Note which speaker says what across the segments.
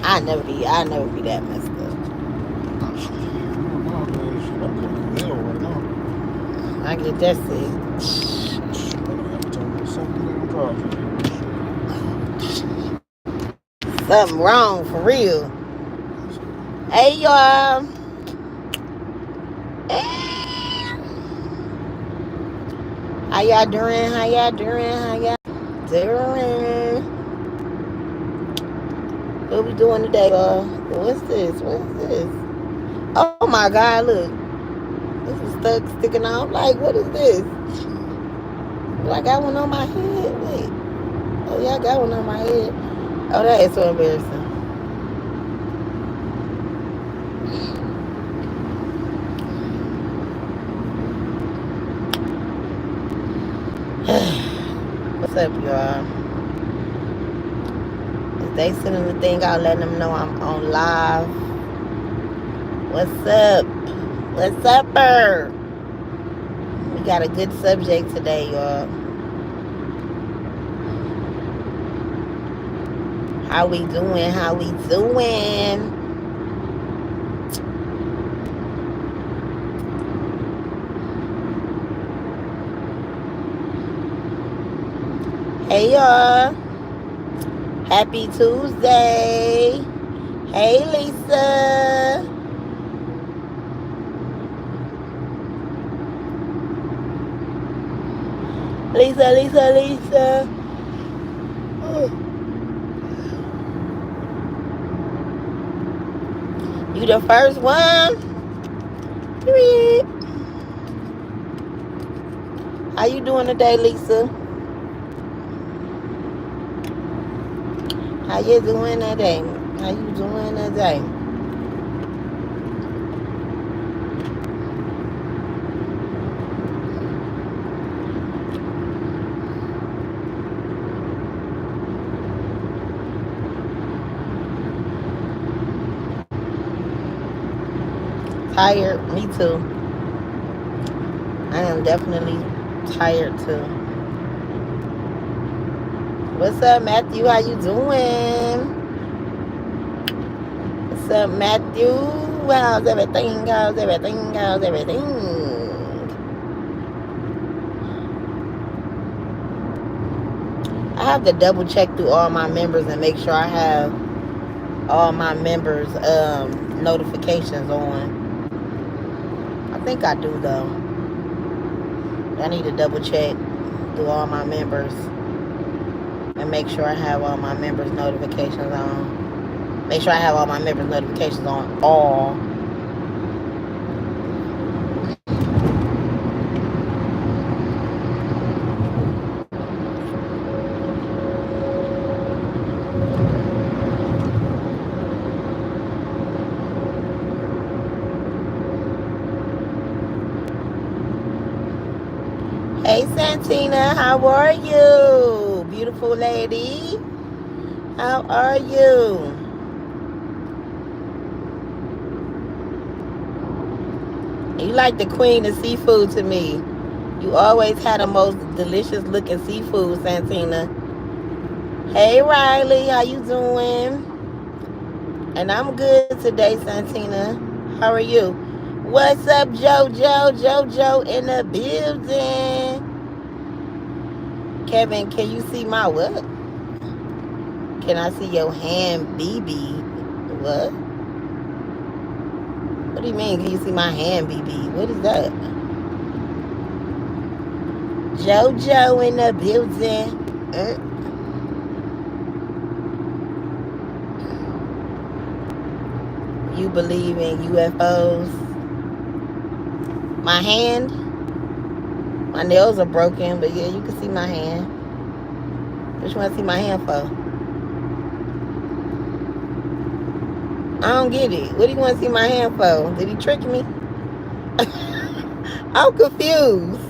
Speaker 1: I never be that messed up.
Speaker 2: Nah, shit. Nowadays, shit, I'm going to hell right now.
Speaker 1: I get that sick.
Speaker 2: Shit, my nigga got me talking about 7 damn drives yesterday. Shit.
Speaker 1: Something wrong for real.
Speaker 2: Yes,
Speaker 1: Hey y'all. Hey. How y'all doing? How y'all doing? How y'all doing? What we doing today, y'all? What's this? What's this? Oh my God! Look, this is stuck sticking out. Like, what is this? Do I got one on my head? Wait. Oh yeah, I got one on my head. Oh, that is so embarrassing. What's up, y'all? Is they sending the thing out, letting them know I'm on live? What's up? What's up, her? We got a good subject today, y'all. How we doing? How we doing? Hey, y'all. Happy Tuesday. Hey, Lisa. Lisa, Lisa, Lisa. You the first one? Period. How you doing today, Lisa? How you doing today? How you doing today? Tired? Me too. I am definitely tired too. What's up, Matthew? How you doing? What's up, Matthew? How's everything? How's everything? How's everything? I have to double check through all my members and make sure I have all my members' notifications on. I think I do though. I need to double check through all my members and make sure I have all my members' notifications on. Make sure I have all my members' notifications on all. Hey Santina, how are you? Beautiful lady. How are you? You like the queen of seafood to me. You always had the most delicious looking seafood, Santina. Hey Riley, how you doing? And I'm good today, Santina. How are you? What's up, JoJo? JoJo in the building. Kevin, can you see my what? Can I see your hand, BB? What? What do you mean? Can you see my hand, BB? What is that? JoJo in the building. You believe in UFOs? My hand? My nails are broken, but yeah, you can see my hand. What you want to see my hand for? I don't get it. What do you want to see my hand for? Did he trick me? I'm confused.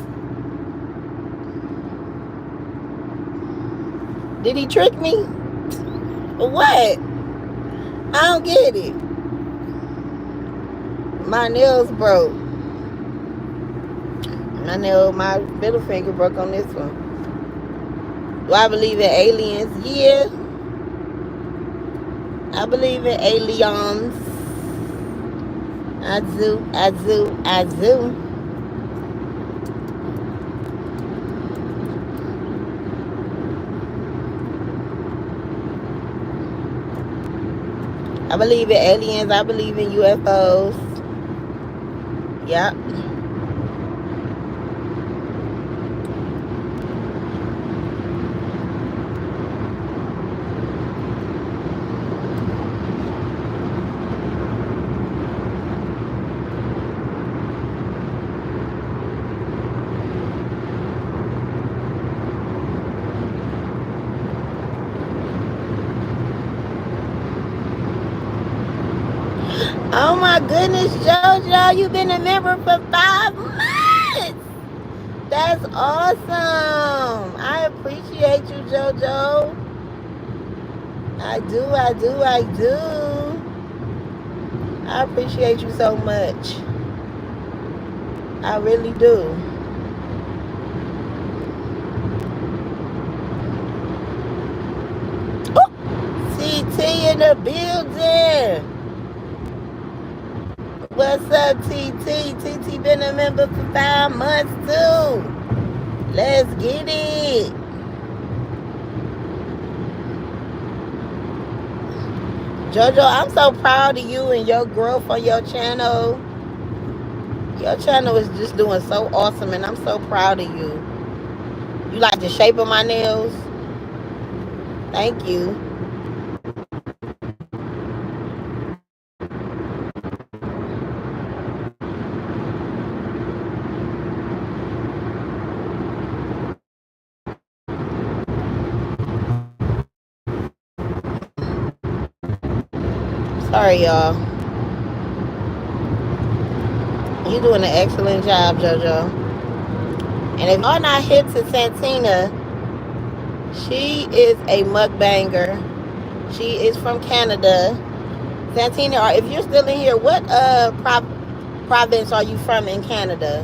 Speaker 1: Did he trick me? What? I don't get it. My nails broke. My middle finger broke on this one. Do I believe in aliens? Yeah. I believe in aliens. I do. I believe in aliens. I believe in UFOs. Yep. Oh my goodness, JoJo, you've been a member for 5 months. That's awesome. I appreciate you, JoJo. I do. I appreciate you so much. I really do. CT in the building. What's up, TT? TT been a member for 5 months too. Let's get it. JoJo, I'm so proud of you and your growth on your channel. Your channel is just doing so awesome, and I'm so proud of you. You like the shape of my nails? Thank you. Sorry, y'all. You're doing an excellent job, JoJo. And if y'all not hip to Santina, she is a mukbanger. She is from Canada. Santina, if you're still in here, what province are you from in Canada?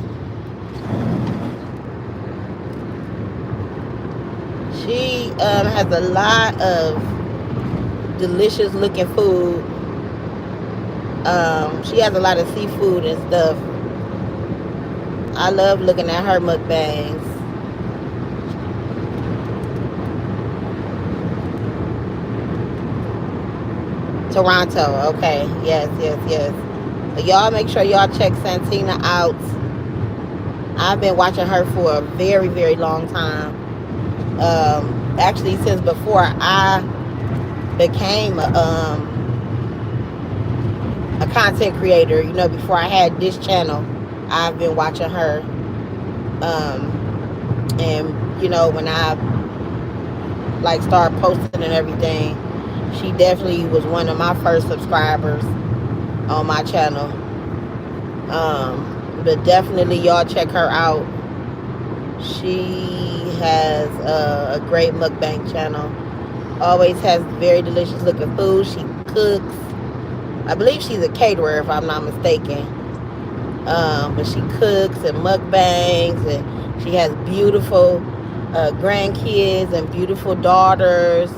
Speaker 1: She has a lot of delicious looking food. She has a lot of seafood and stuff. I love looking at her mukbangs. Toronto, okay. Yes. But y'all make sure y'all check Santina out. I've been watching her for a very, very long time. Actually, since before I became a content creator, before I had this channel, I've been watching her. And when I started posting and everything, she definitely was one of my first subscribers on my channel. But definitely y'all check her out. She has a great mukbang channel. Always has very delicious looking food. She cooks. I believe she's a caterer, if I'm not mistaken. But she cooks and mukbangs, and she has beautiful grandkids and beautiful daughters.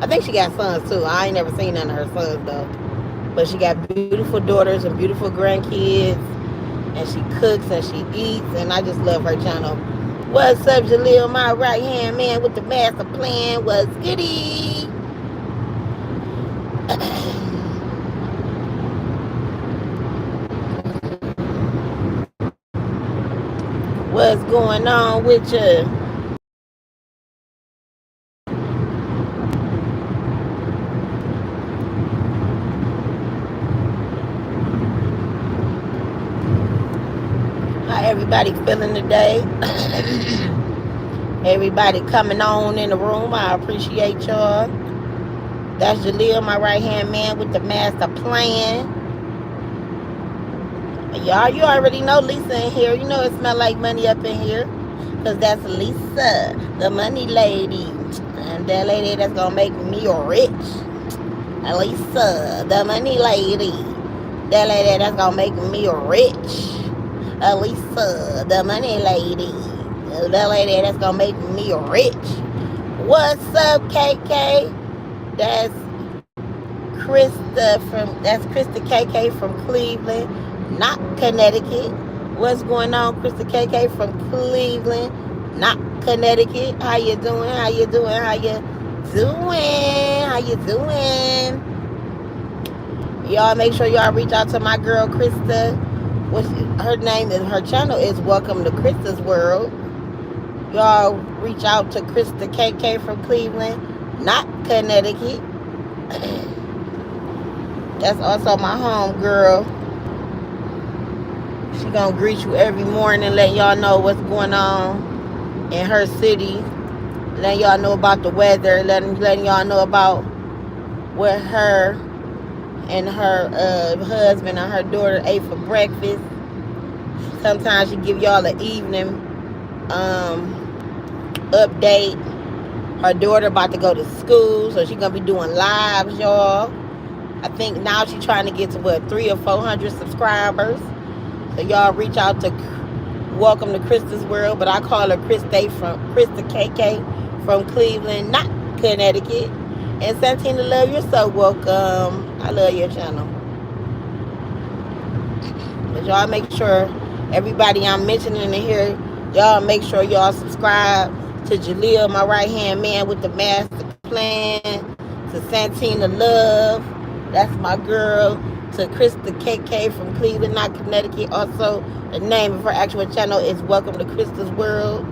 Speaker 1: I think she got sons too. I ain't never seen none of her sons though. But she got beautiful daughters and beautiful grandkids, and she cooks and she eats, and I just love her channel. What's up, Jaleel, my right hand man with the master plan? What's goody? What's going on with you? How everybody feeling today? Everybody coming on in the room, I appreciate y'all. That's Jaleel, my right hand man with the master plan. Y'all, you already know Lisa in here. You know it smell like money up in here, because that's Lisa, the money lady, and that lady that's gonna make me rich. Lisa, the money lady, that lady that's gonna make me rich. Lisa, the money lady, that lady that's gonna make me rich. What's up, KK? That's That's Krista KK from Cleveland, not Connecticut. What's going on, Krista KK from Cleveland, not Connecticut? How you doing? How you doing? How you doing? How you doing? Y'all make sure y'all reach out to my girl Krista. Her channel is Welcome to Krista's World. Y'all reach out to Krista KK from Cleveland, not Connecticut. That's also my home girl. She gonna greet you every morning, letting y'all know what's going on in her city, letting y'all know about the weather, letting y'all know about what her and her husband and her daughter ate for breakfast. Sometimes she give y'all an evening update. Her daughter about to go to school, so she gonna be doing lives, y'all. I think now she's trying to get to 300 or 400 subscribers. So y'all reach out to Welcome to Krista's World, but I call her Krista KK from Cleveland, not Connecticut. And Santina Love, you're so welcome. I love your channel. But y'all make sure everybody I'm mentioning in here, y'all make sure y'all subscribe to Jaleel, my right hand man with the master plan, to Santina Love. That's my girl. To Krista KK from Cleveland, not Connecticut. Also, the name of her actual channel is Welcome to Krista's World.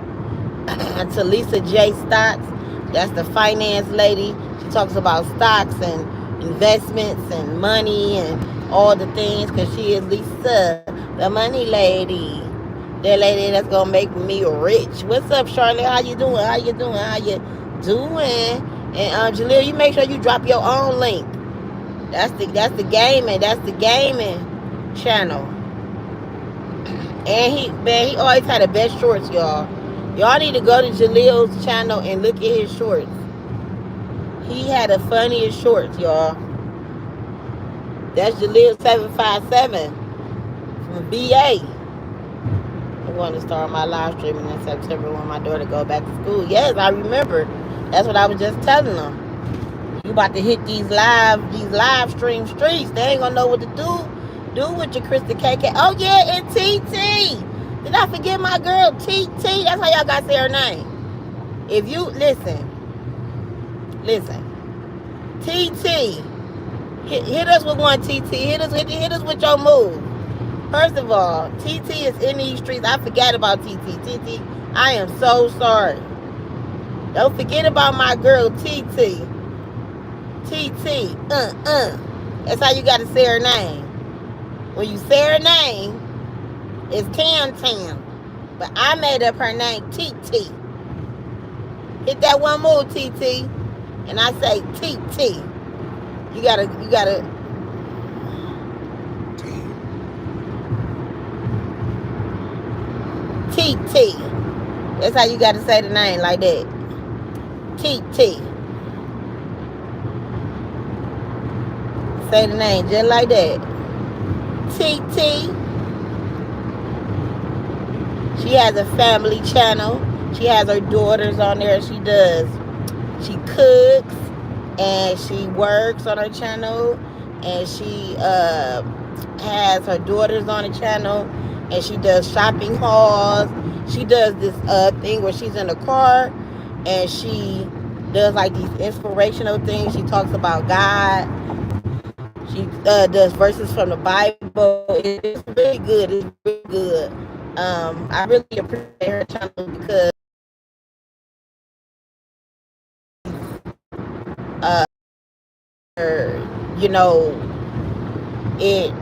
Speaker 1: To Lisa J. Stocks, that's the finance lady. She talks about stocks and investments and money and all the things, because she is Lisa, the money lady. That lady that's gonna make me rich. What's up, Charlotte? How you doing? How you doing? How you doing? And Jaleel, you make sure you drop your own link. That's the gaming channel. And he always had the best shorts, y'all. Y'all need to go to Jaleel's channel and look at his shorts. He had the funniest shorts, y'all. That's Jaleel 757 from BA. I'm going to start my live streaming in September when my daughter go back to school. Yes, I remember. That's what I was just telling them. You about to hit these live stream streets. They ain't gonna know what to do with your Krista KK. Oh yeah, and TT. Did I forget my girl TT? That's how y'all gotta say her name. If you listen. TT. Hit us with one, TT. Hit us with your move. First of all, TT is in these streets. I forgot about TT. TT, I am so sorry. Don't forget about my girl TT. TT, That's how you got to say her name. When you say her name, it's Tam Tam. But I made up her name TT. Hit that one move, TT. And I say TT. You gotta TT. That's how you gotta say the name, like that. TT. Say the name just like that. TT. She has a family channel. She has her daughters on there. She cooks and she works on her channel, and she has her daughters on the channel, and she does shopping hauls. She does this thing where she's in a car and she does like these inspirational things. She talks about God. She does verses from the Bible. It's really good. It's really good. I really appreciate her channel because it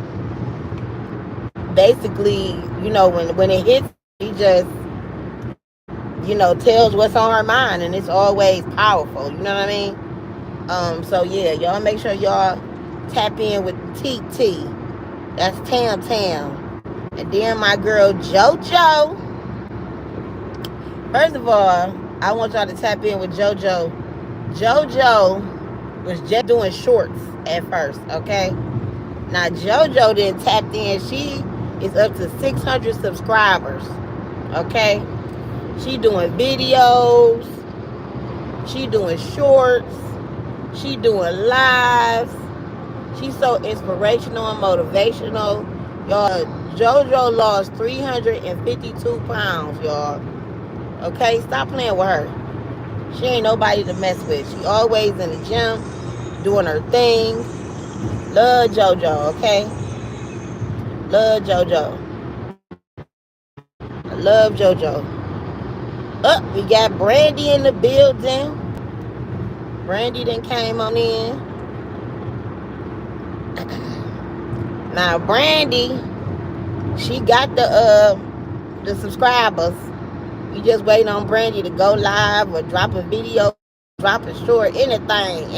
Speaker 1: basically, when it hits, she just, tells what's on her mind, and it's always powerful. You know what I mean? So yeah, y'all make sure y'all tap in with TT. That's Tam Tam. And then my girl JoJo. First of all, I want y'all to tap in with JoJo. JoJo was just doing shorts at first, okay? Now JoJo then tapped in. She is up to 600 subscribers, okay? She doing videos. She doing shorts. She doing lives. She's so inspirational and motivational. Y'all, JoJo lost 352 pounds, y'all. Okay, stop playing with her. She ain't nobody to mess with. She always in the gym, doing her thing. Love JoJo, okay? Love JoJo. I love JoJo. We got Brandy in the building. Brandy then came on in. Now Brandy, she got the subscribers. We just waiting on Brandy to go live or drop a video, drop a short, anything.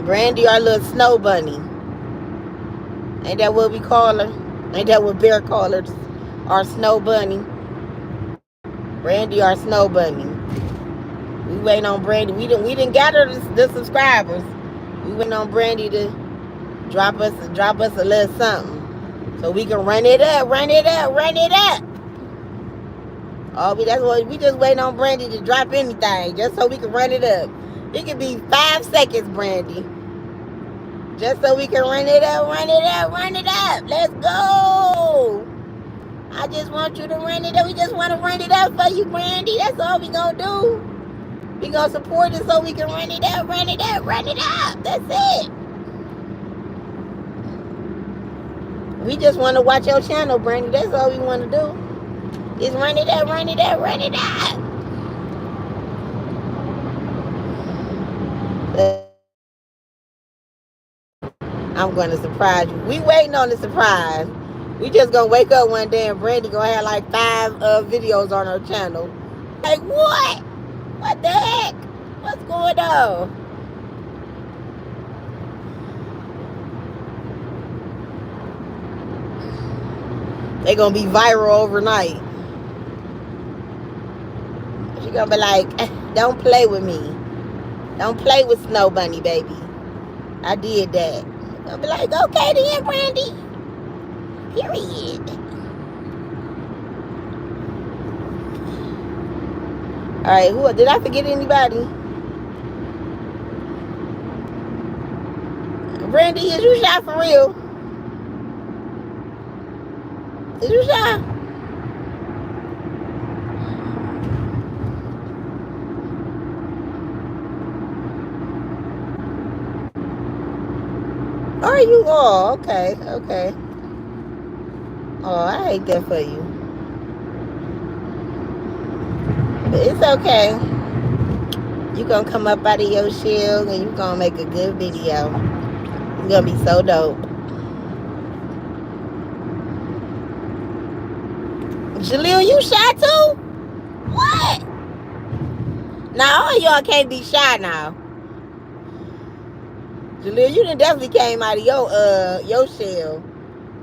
Speaker 1: Brandy, our little snow bunny. Ain't that what we call her? Ain't that what Bear call her? Our snow bunny. Brandy, our snow bunny. We waiting on Brandy. We didn't gather the subscribers. We waiting on Brandy to drop us a little something. So we can run it up. That's what we just waiting on Brandy to drop anything, just so we can run it up. It could be 5 seconds, Brandy. Just so we can run it up. Let's go. I just want you to run it up. We just want to run it up for you, Brandy. That's all we gonna do. We gonna support it so we can run it up. That's it. We just want to watch your channel, Brandy. That's all we want to do. Is run it up. I'm going to surprise you. We waiting on the surprise. We just going to wake up one day and Brandy going to have like 5 videos on her channel. Like, what? What the heck? What's going on? They going to be viral overnight. She going to be like, don't play with me. Don't play with Snow Bunny, baby. I did that. I'll be like, okay then, Brandy. Period. All right, did I forget anybody? Brandy, is you shy for real? Is you shy? Are you? Oh, okay. Oh, I hate that for you. But it's okay. You gonna come up out of your shell and you gonna make a good video. It's gonna be so dope. Jaleel, you shy too? What? Now all y'all can't be shy now. Jaleel, you done definitely came out of your shell.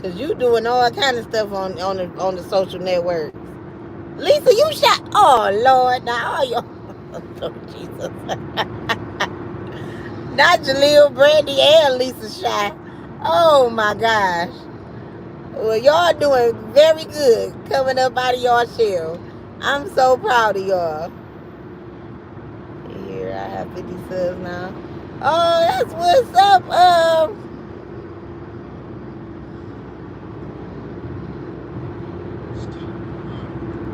Speaker 1: Cause you doing all kind of stuff on the social networks. Lisa, you shy? Oh Lord, now all y'all. Oh Jesus. Not Jaleel, Brandy, and Lisa shy. Oh my gosh. Well, y'all doing very good coming up out of y'all shell. I'm so proud of y'all. Here, I have 50 subs now. Oh, that's what's up.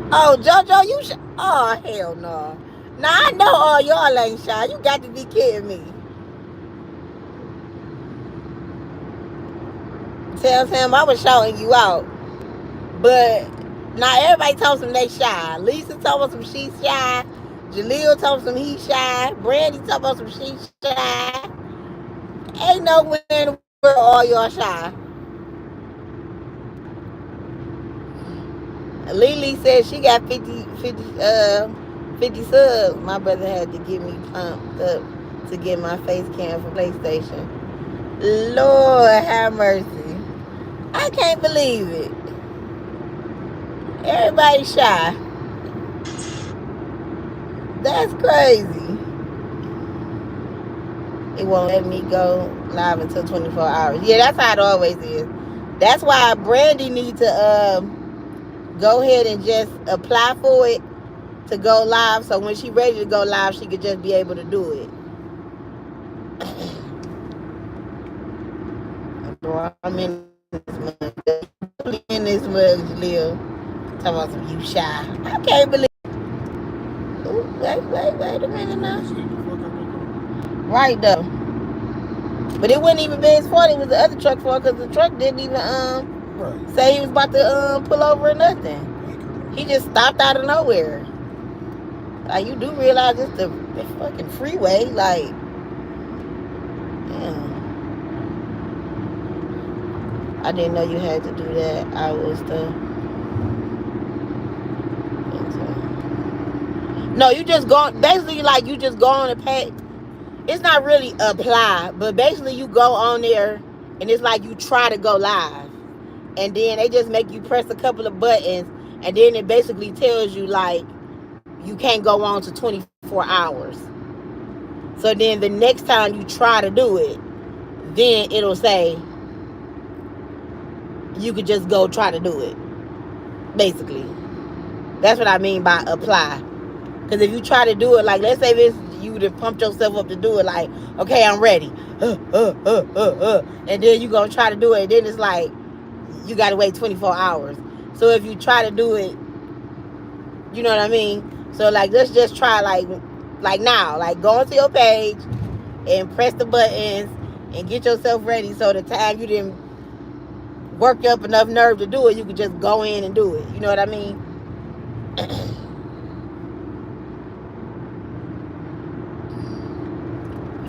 Speaker 1: Oh, JoJo, you shy? Oh, hell no. Now, I know all y'all ain't shy. You got to be kidding me. Tell him I was shouting you out. But now everybody told them they shy. Lisa told them she's shy. Jaleel told them he's shy. Brandy told them she's shy. Ain't nowhere in the world all y'all shy. Lily said she got 50 subs. My brother had to get me pumped up to get my face cam for PlayStation. Lord have mercy. I can't believe it. Everybody shy. That's crazy. It won't let me go live until 24 hours. Yeah, that's how it always is. That's why Brandy needs to go ahead and just apply for it to go live, so when she ready to go live, she could just be able to do it. Bro, I'm in this mug. In this mug, Jaleel. Talking about some you shy. I can't believe. Ooh, wait a minute now. Right though. But it wouldn't even be his fault. It was the other truck fault, because the truck didn't even say he was about to pull over or nothing. He just stopped out of nowhere. Like, you do realize it's the fucking freeway. Like, damn. I didn't know you had to do that. I was the... No, you just go... Basically, like, you just go on the page. It's not really apply, but basically you go on there, and it's like you try to go live. And then they just make you press a couple of buttons, and then it basically tells you, like, you can't go on to 24 hours. So then the next time you try to do it, then it'll say you could just go try to do it. Basically. That's what I mean by apply. Because if you try to do it, like, let's say this, you would have pumped yourself up to do it, like, okay, I'm ready. And then you going to try to do it, and then it's like, you got to wait 24 hours. So if you try to do it, you know what I mean? So, like, let's just try, like now. Like, go onto your page and press the buttons and get yourself ready, so the time you didn't work up enough nerve to do it, you could just go in and do it. You know what I mean?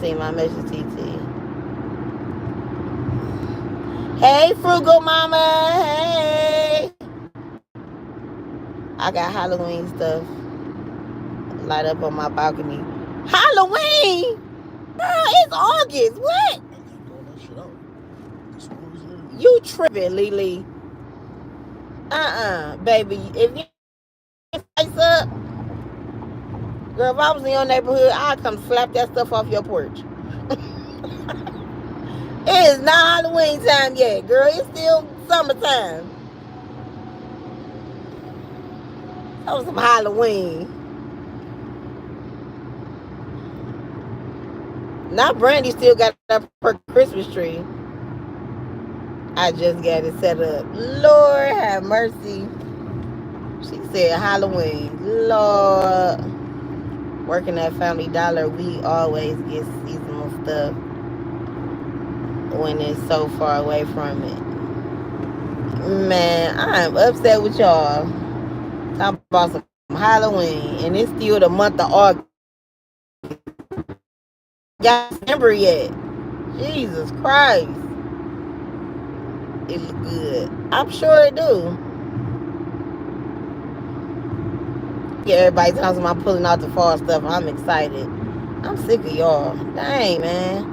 Speaker 1: See my message, TT. Hey, Frugal Mama. Hey. I got Halloween stuff light up on my balcony. Halloween? Girl, it's August. What? You tripping, Lily. Baby. If you face up, girl, if I was in your neighborhood, I'd come slap that stuff off your porch. It is not Halloween time yet, girl. It's still summertime. That was some Halloween. Now Brandy still got up her Christmas tree. I just got it set up. Lord have mercy. She said Halloween. Lord. Working at Family Dollar, we always get seasonal stuff when it's so far away from it. Man, I'm upset with y'all. Talking about some Halloween, and it's still the month of August. Y'all remember yet? Jesus Christ. It look good. I'm sure it do. Yeah, everybody talking about pulling out the fall stuff. I'm excited. I'm sick of y'all. Dang, man.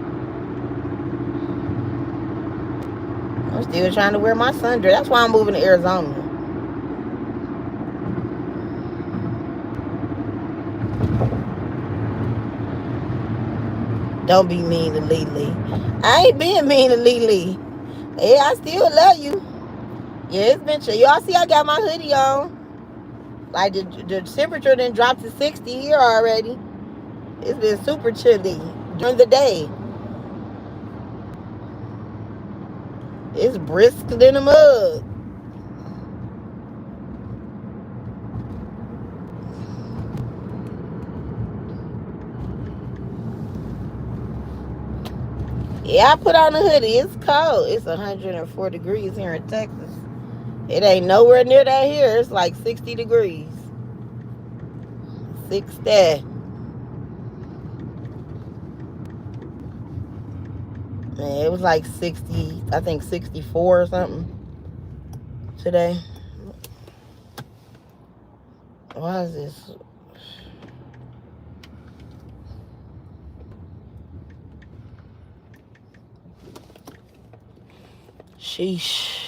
Speaker 1: I'm still trying to wear my sundress. That's why I'm moving to Arizona. Don't be mean to Lily. I ain't being mean to Lily. Yeah, I still love you. Yeah, it's been chill. Y'all see I got my hoodie on. Like, the temperature done dropped to 60 here already. It's been super chilly during the day. It's brisk in the mug. Yeah, I put on a hoodie. It's cold. It's 104 degrees here in Texas. It ain't nowhere near that here. It's like 60 degrees. 60. Man, it was like 60, I think 64 or something today. Why is this? Sheesh.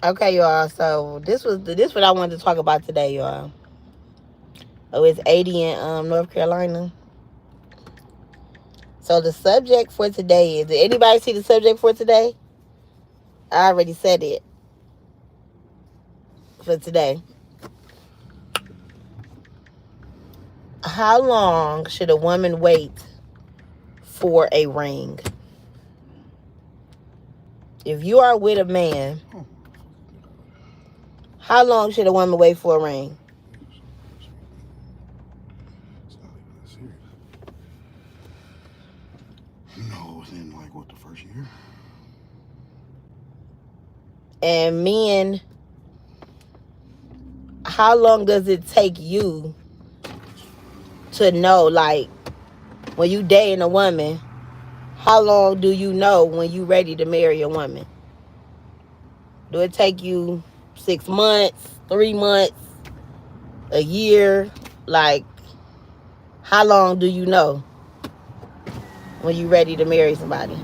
Speaker 1: Okay, y'all. So this what I wanted to talk about today, y'all. Oh, it's 80 in North Carolina. So the subject for today is, did anybody see the subject for today? I already said it for today. How long should a woman wait for a ring? If you are with a man, how long should a woman wait for a ring?
Speaker 2: It's not even that serious. No, within like what, the first year?
Speaker 1: And men, how long does it take you to know, like, when you dating a woman, how long do you know when you ready to marry a woman? Do it take you 6 months, 3 months, a year? Like, how long do you know when you ready to marry somebody?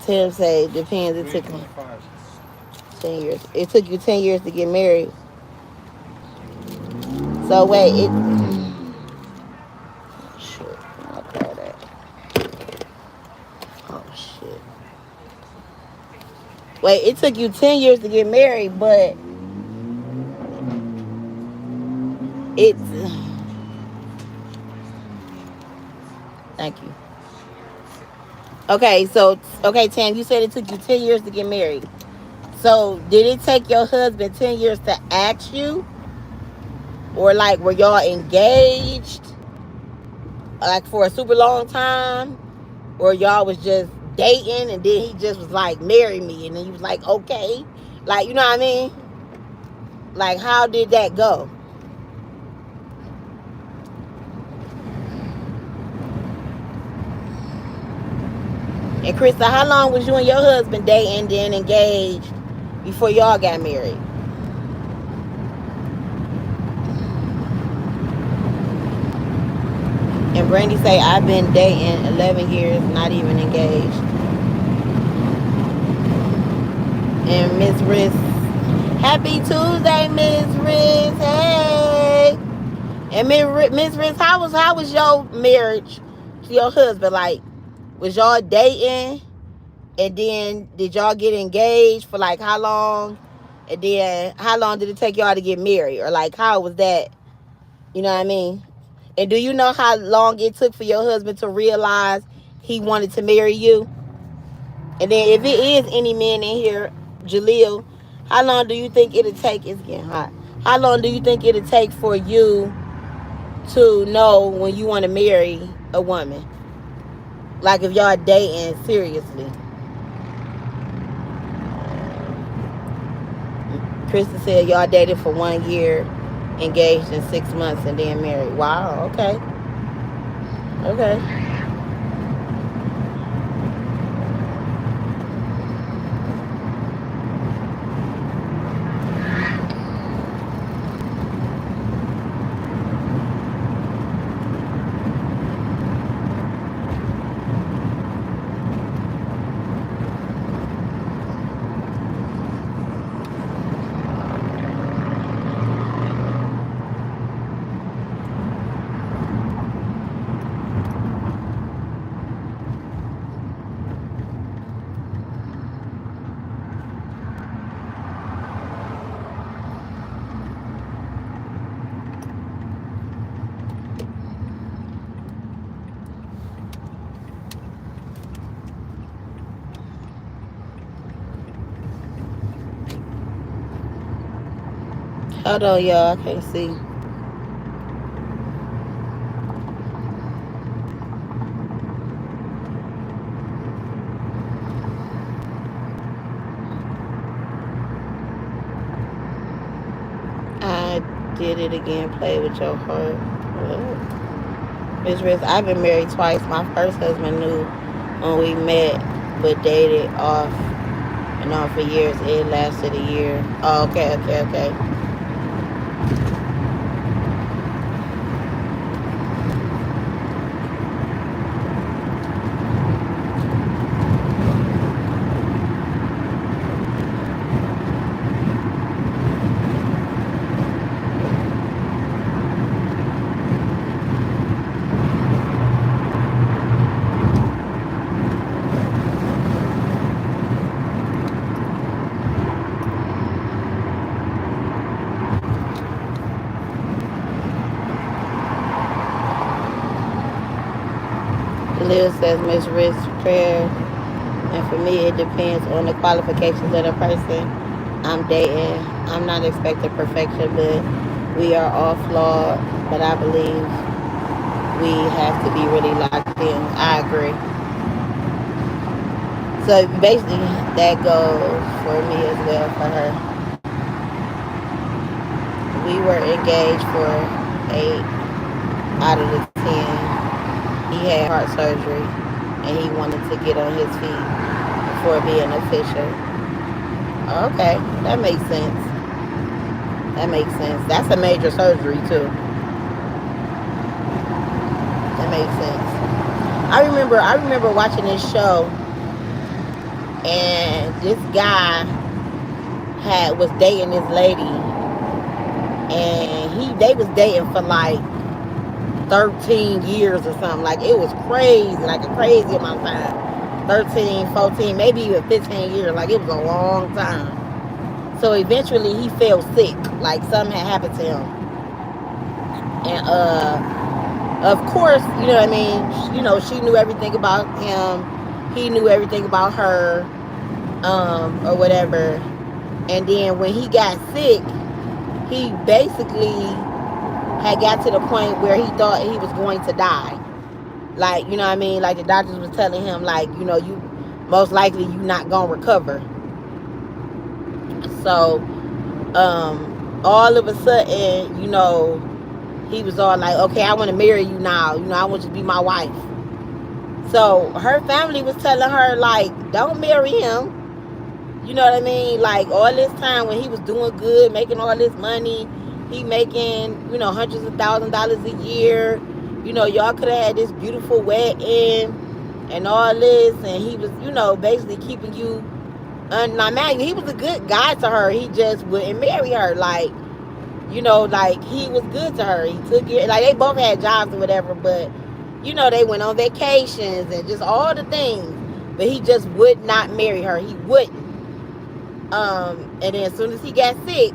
Speaker 1: Tim say depends. It took me 10 years. It took you 10 years to get married. So wait, shit. I'll call that. Oh shit. Wait, it took you 10 years to get married, but it's thank you. Okay, so Tam, you said it took you 10 years to get married. So did it take your husband 10 years to ask you? Or like were y'all engaged like for a super long time? Or y'all was just dating and then he just was like, marry me, and then you was like, okay. Like, you know what I mean? Like, how did that go? And Krista, how long was you and your husband dating, then engaged before y'all got married? And Brandy say, I've been dating 11 years, not even engaged. And Miss Riz, happy Tuesday, Miss Riz. Hey. And Miss Riz, how was your marriage to your husband? Like, was y'all dating? And then did y'all get engaged for like how long? And then how long did it take y'all to get married? Or like how was that? You know what I mean? And do you know how long it took for your husband to realize he wanted to marry you? And then if it is any men in here, Jaleel, how long do you think it'll take? It's getting hot. How long do you think it'll take for you to know when you want to marry a woman? Like if y'all dating seriously. Krista said y'all dated for 1 year, engaged in 6 months, and then married. Wow, okay. Okay. Hold on, y'all. I can't see. I did it again. Play with your heart. Miss Riz, I've been married twice. My first husband knew when we met, but dated off and on for years. It lasted a year. Oh, okay. Liz says Miss Rich prayer. And for me, it depends on the qualifications of the person I'm dating. I'm not expecting perfection, but we are all flawed. But I believe we have to be really locked in. I agree. So basically, that goes for me as well for her. We were engaged for 8 out of the 10. He had heart surgery and he wanted to get on his feet before being official. Okay, that makes sense. That makes sense. That's a major surgery too. That makes sense. I remember watching this show and this guy had was dating this lady and they was dating for like 13 years or something. Like it was crazy, like a crazy amount of time. 13, 14, maybe even 15 years. Like it was a long time. So eventually he fell sick. Like something had happened to him. And of course, you know what I mean, she knew everything about him. He knew everything about her, or whatever. And then when he got sick, he basically had got to the point where he thought he was going to die. Like, you know what I mean? Like the doctors was telling him, like, you most likely you not gonna recover. So, all of a sudden, he was all like, okay, I want to marry you now. I want you to be my wife. So her family was telling her, like, don't marry him. You know what I mean? Like all this time when he was doing good, making all this money, he making, hundreds of $1,000s a year. Y'all could have had this beautiful wedding and all this, and he was, basically keeping you. Now, man, he was a good guy to her. He just wouldn't marry her. Like, like he was good to her. He took it. Like they both had jobs or whatever, but they went on vacations and just all the things. But he just would not marry her. He wouldn't. And then as soon as he got sick,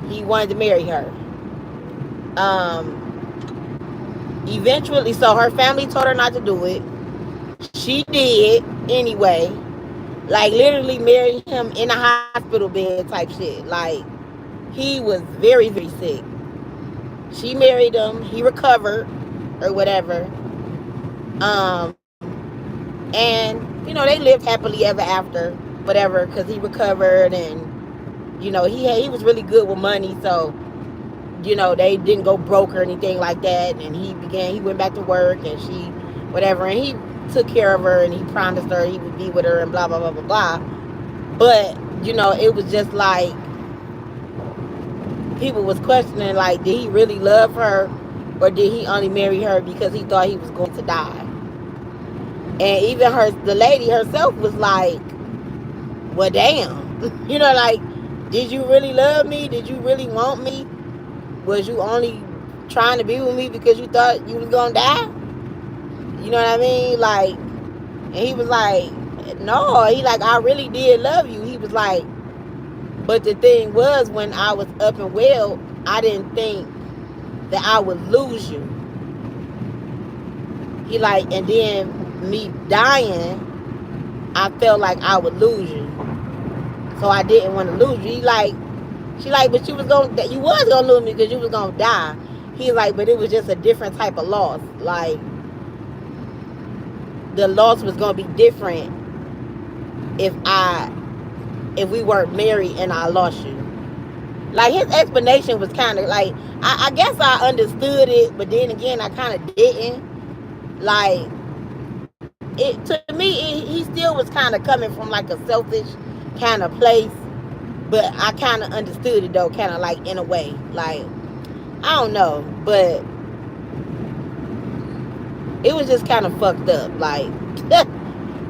Speaker 1: he wanted to marry her. Eventually, so her family told her not to do it. She did anyway. Like literally married him in a hospital bed type shit. Like he was very, very sick. She married him. He recovered or whatever. And they lived happily ever after, whatever, because he recovered and he was really good with money, so they didn't go broke or anything like that. And he went back to work and she whatever, and he took care of her and he promised her he would be with her and blah blah blah blah blah. But it was just like people was questioning, like, did he really love her or did he only marry her because he thought he was going to die? And even the lady herself was like, well, damn. Like, did you really love me? Did you really want me? Was you only trying to be with me because you thought you was gonna die? You know what I mean? Like, and he was like, no. He like, I really did love you. He was like, but the thing was, when I was up and well, I didn't think that I would lose you. He like, and then me dying, I felt like I would lose you. So I didn't want to lose you. She like, but you was gonna lose me because you was gonna die. He's like, but it was just a different type of loss. Like, the loss was gonna be different if we weren't married and I lost you. Like, his explanation was kind of like, I guess I understood it, but then again, I kind of didn't. Like, it to me, he still was kind of coming from like a selfish kind of place, but I kind of understood it though, kind of like in a way. Like, I don't know, but it was just kind of fucked up. Like,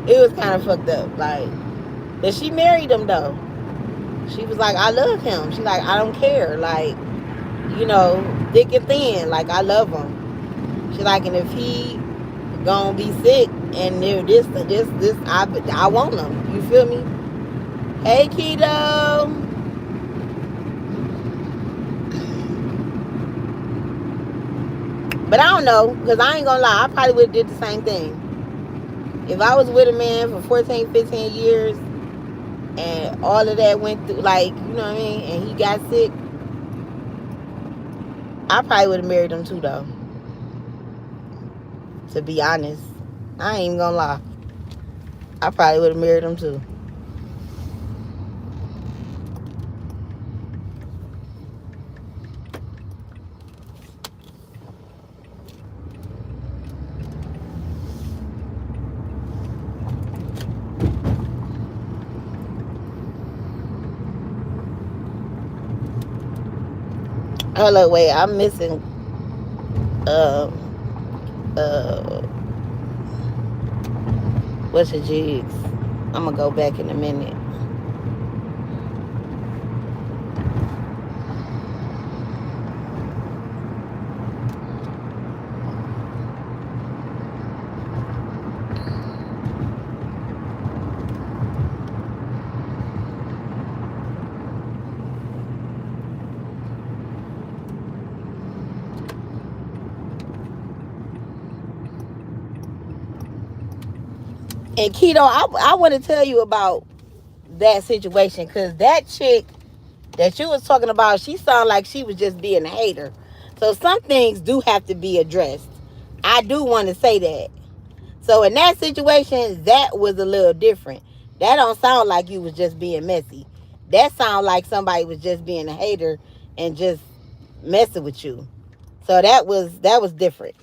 Speaker 1: it was kind of fucked up. Like, but she married him though. She was like, I love him. She like, I don't care. Like, thick and thin. Like, I love him. She like, and if he gonna be sick and this, I want him. You feel me? Hey, Keto. But I don't know, because I ain't gonna lie, I probably would have did the same thing. If I was with a man for 14, 15 years and all of that went through, like, you know what I mean, and he got sick, I probably would have married him too, though. To be honest, I ain't even gonna lie. I probably would have married him too. Hold up, wait, I'm missing. Uh, uh, what's your jigs? I'm gonna go back in a minute. And Keto, I want to tell you about that situation, because that chick that you was talking about, she sounded like she was just being a hater. So some things do have to be addressed. I do want to say that. So in that situation, that was a little different. That don't sound like you was just being messy. That sound like somebody was just being a hater and just messing with you. So that was different.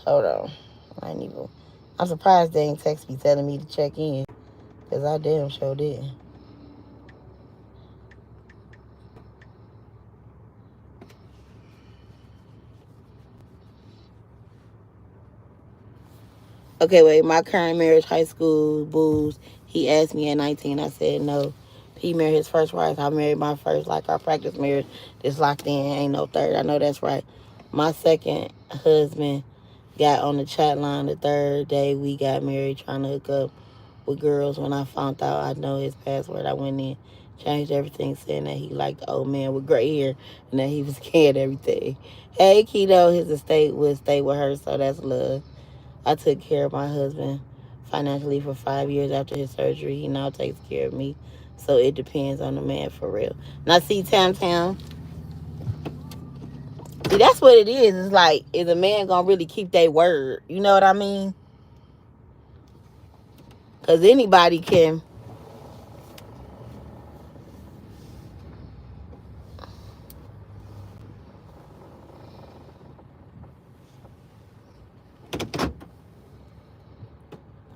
Speaker 1: Hold on. I ain't even. I'm surprised they ain't text me telling me to check in, because I damn sure did. Okay, wait. My current marriage, high school, booze. He asked me at 19. I said no. He married his first wife. I married my first, like our practice marriage. Just locked in. Ain't no third. I know that's right. My second husband got on the chat line the third day we got married, trying to hook up with girls. When I found out I know his password, I went in, changed everything, saying that he liked the old man with gray hair and that he was scared of everything. Hey, Keto, his estate would stay with her, so that's love. I took care of my husband financially for 5 years after his surgery. He now takes care of me. So it depends on the man for real. Now see, Tam Tam. See, that's what it is. It's like, is a man gonna really keep their word? You know what I mean? Because anybody can.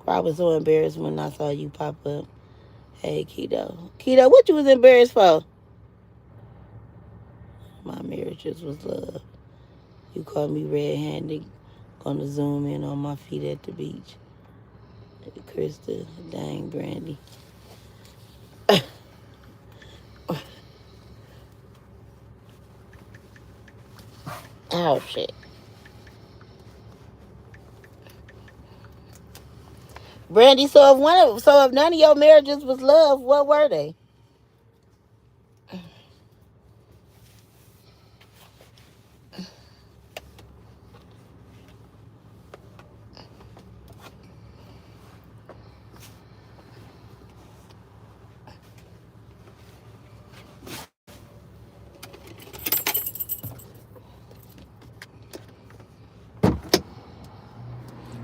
Speaker 1: I was so embarrassed when I saw you pop up. Hey, Keto. Keto, what you was embarrassed for? My marriages was love. You caught me red-handed. Gonna zoom in on my feet at the beach. Krista, dang, Brandy. Oh, shit. Brandy, so if none of your marriages was love, what were they?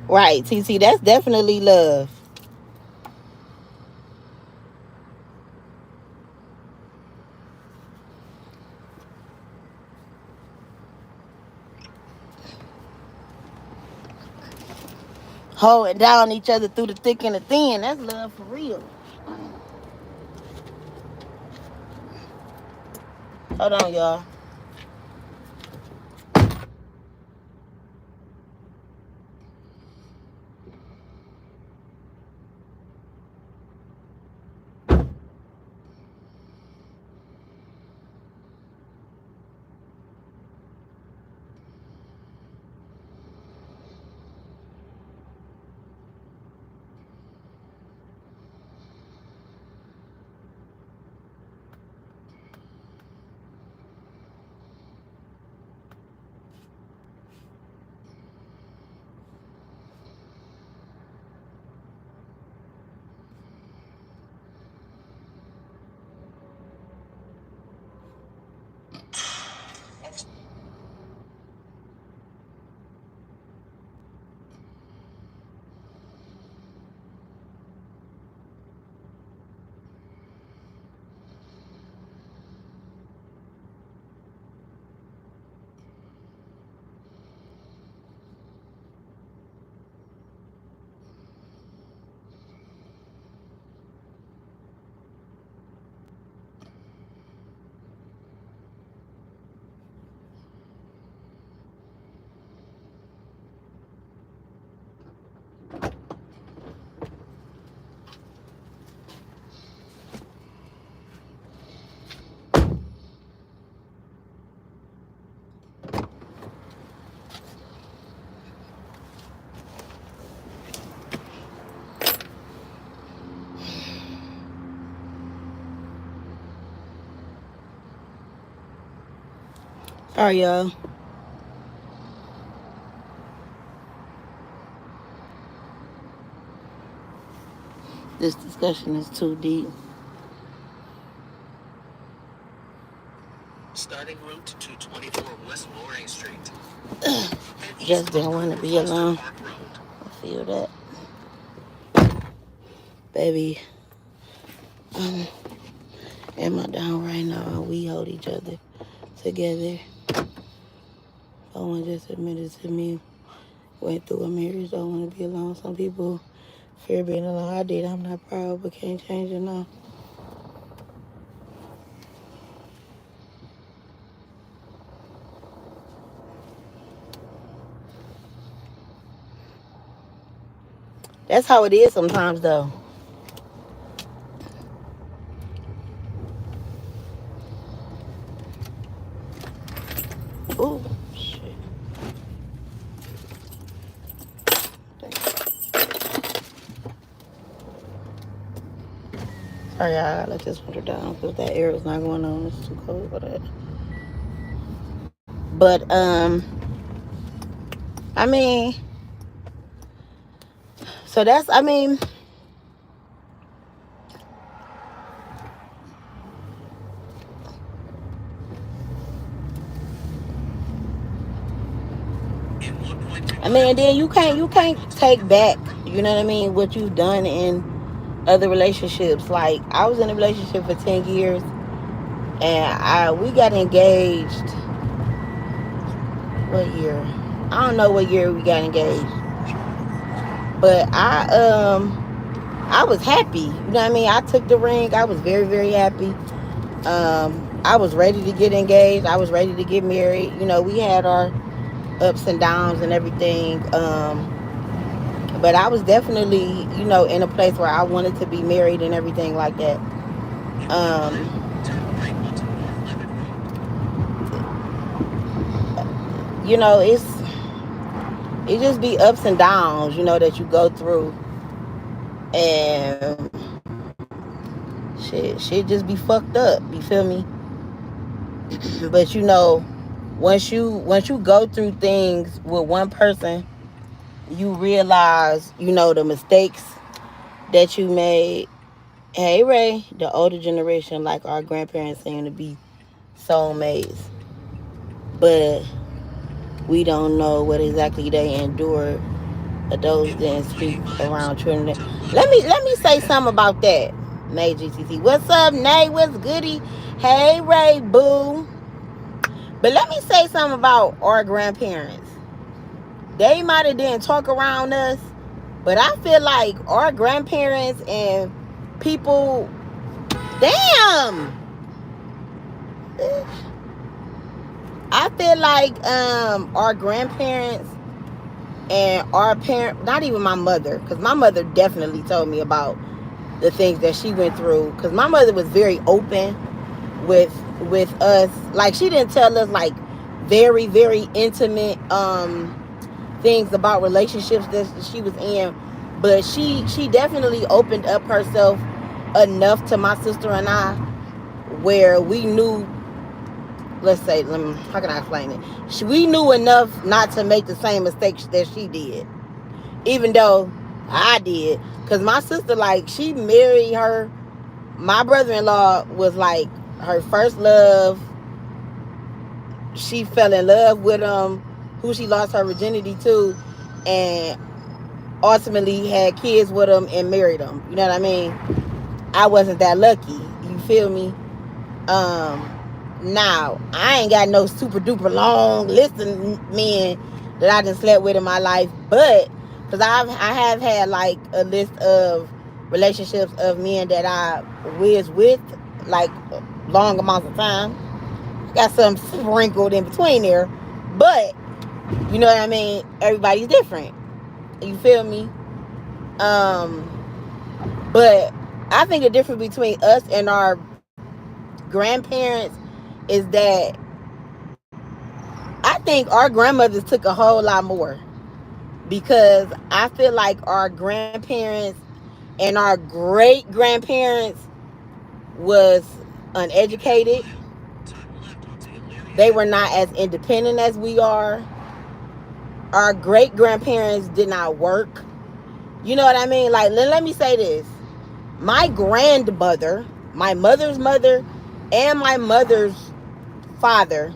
Speaker 1: Right, TT, that's definitely love. Holding down each other through the thick and the thin. That's love for real. Hold on, y'all. All right, y'all. This discussion is too deep. Starting route 224 West Loring Street. Just didn't want to be alone. I feel that. Baby, am I down right now? We hold each other together. Someone just admitted to me, went through a marriage, don't want to be alone. Some people fear being alone. I did. I'm not proud, but can't change it now. That's how it is sometimes, though. Ooh, shit. Sorry, I gotta let this winter down because that air is not going on. It's too cold for that. But I mean, so that's and then you can't take back, you know what I mean, what you've done in other relationships. Like I was in a relationship for 10 years and we got engaged. What year? I don't know what year we got engaged. But I was happy. You know what I mean? I took the ring. I was very, very happy. I was ready to get engaged. I was ready to get married. You know, we had our ups and downs and everything. But I was definitely, you know, in a place where I wanted to be married and everything like that. You know, it just be ups and downs, you know, that you go through, and shit just be fucked up. You feel me? But you know, once you go through things with one person, you realize, you know, the mistakes that you made. Hey Ray, the older generation, like our grandparents, seem to be soulmates, but we don't know what exactly they endured. Those didn't speak around children. Let me say something about that. Nay GTC, what's up? Nay, what's goody? Hey Ray, boo. But let me say something about our grandparents. They might have didn't talk around us, but I feel like our grandparents and people, damn, I feel like our grandparents and our parent, not even my mother, because my mother definitely told me about the things that she went through, because my mother was very open with us. Like she didn't tell us like very, very intimate things about relationships that she was in, but she definitely opened up herself enough to my sister and I, where we knew, let's say, how can I explain it? We knew enough not to make the same mistakes that she did, even though I did. Because my sister, like, she married my brother-in-law was like her first love. She fell in love with him, who she lost her virginity to, and ultimately had kids with him and married him. You know what I mean? I wasn't that lucky. You feel me? Now I ain't got no super duper long list of men that I just slept with in my life, but because I have had like a list of relationships of men that I was with like long amounts of time. Got some sprinkled in between there, but you know what I mean. Everybody's different. You feel me? But I think the difference between us and our grandparents is that I think our grandmothers took a whole lot more, because I feel like our grandparents and our great grandparents was uneducated. They were not as independent as we are. Our great grandparents did not work. You know what I mean? Like, let me say this. My grandmother, my mother's mother, and my mother's father,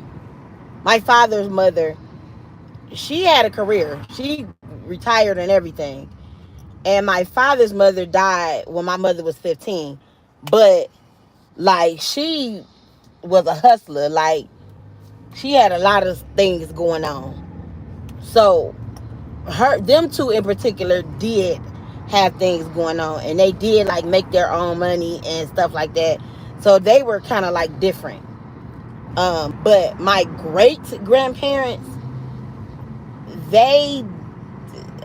Speaker 1: my father's mother, she had a career. She retired and everything. And my father's mother died when my mother was 15. But, like, she was a hustler. Like, she had a lot of things going on. So, them two in particular did have things going on. And they did, like, make their own money and stuff like that. So, they were kind of, like, different. But my great grandparents, they,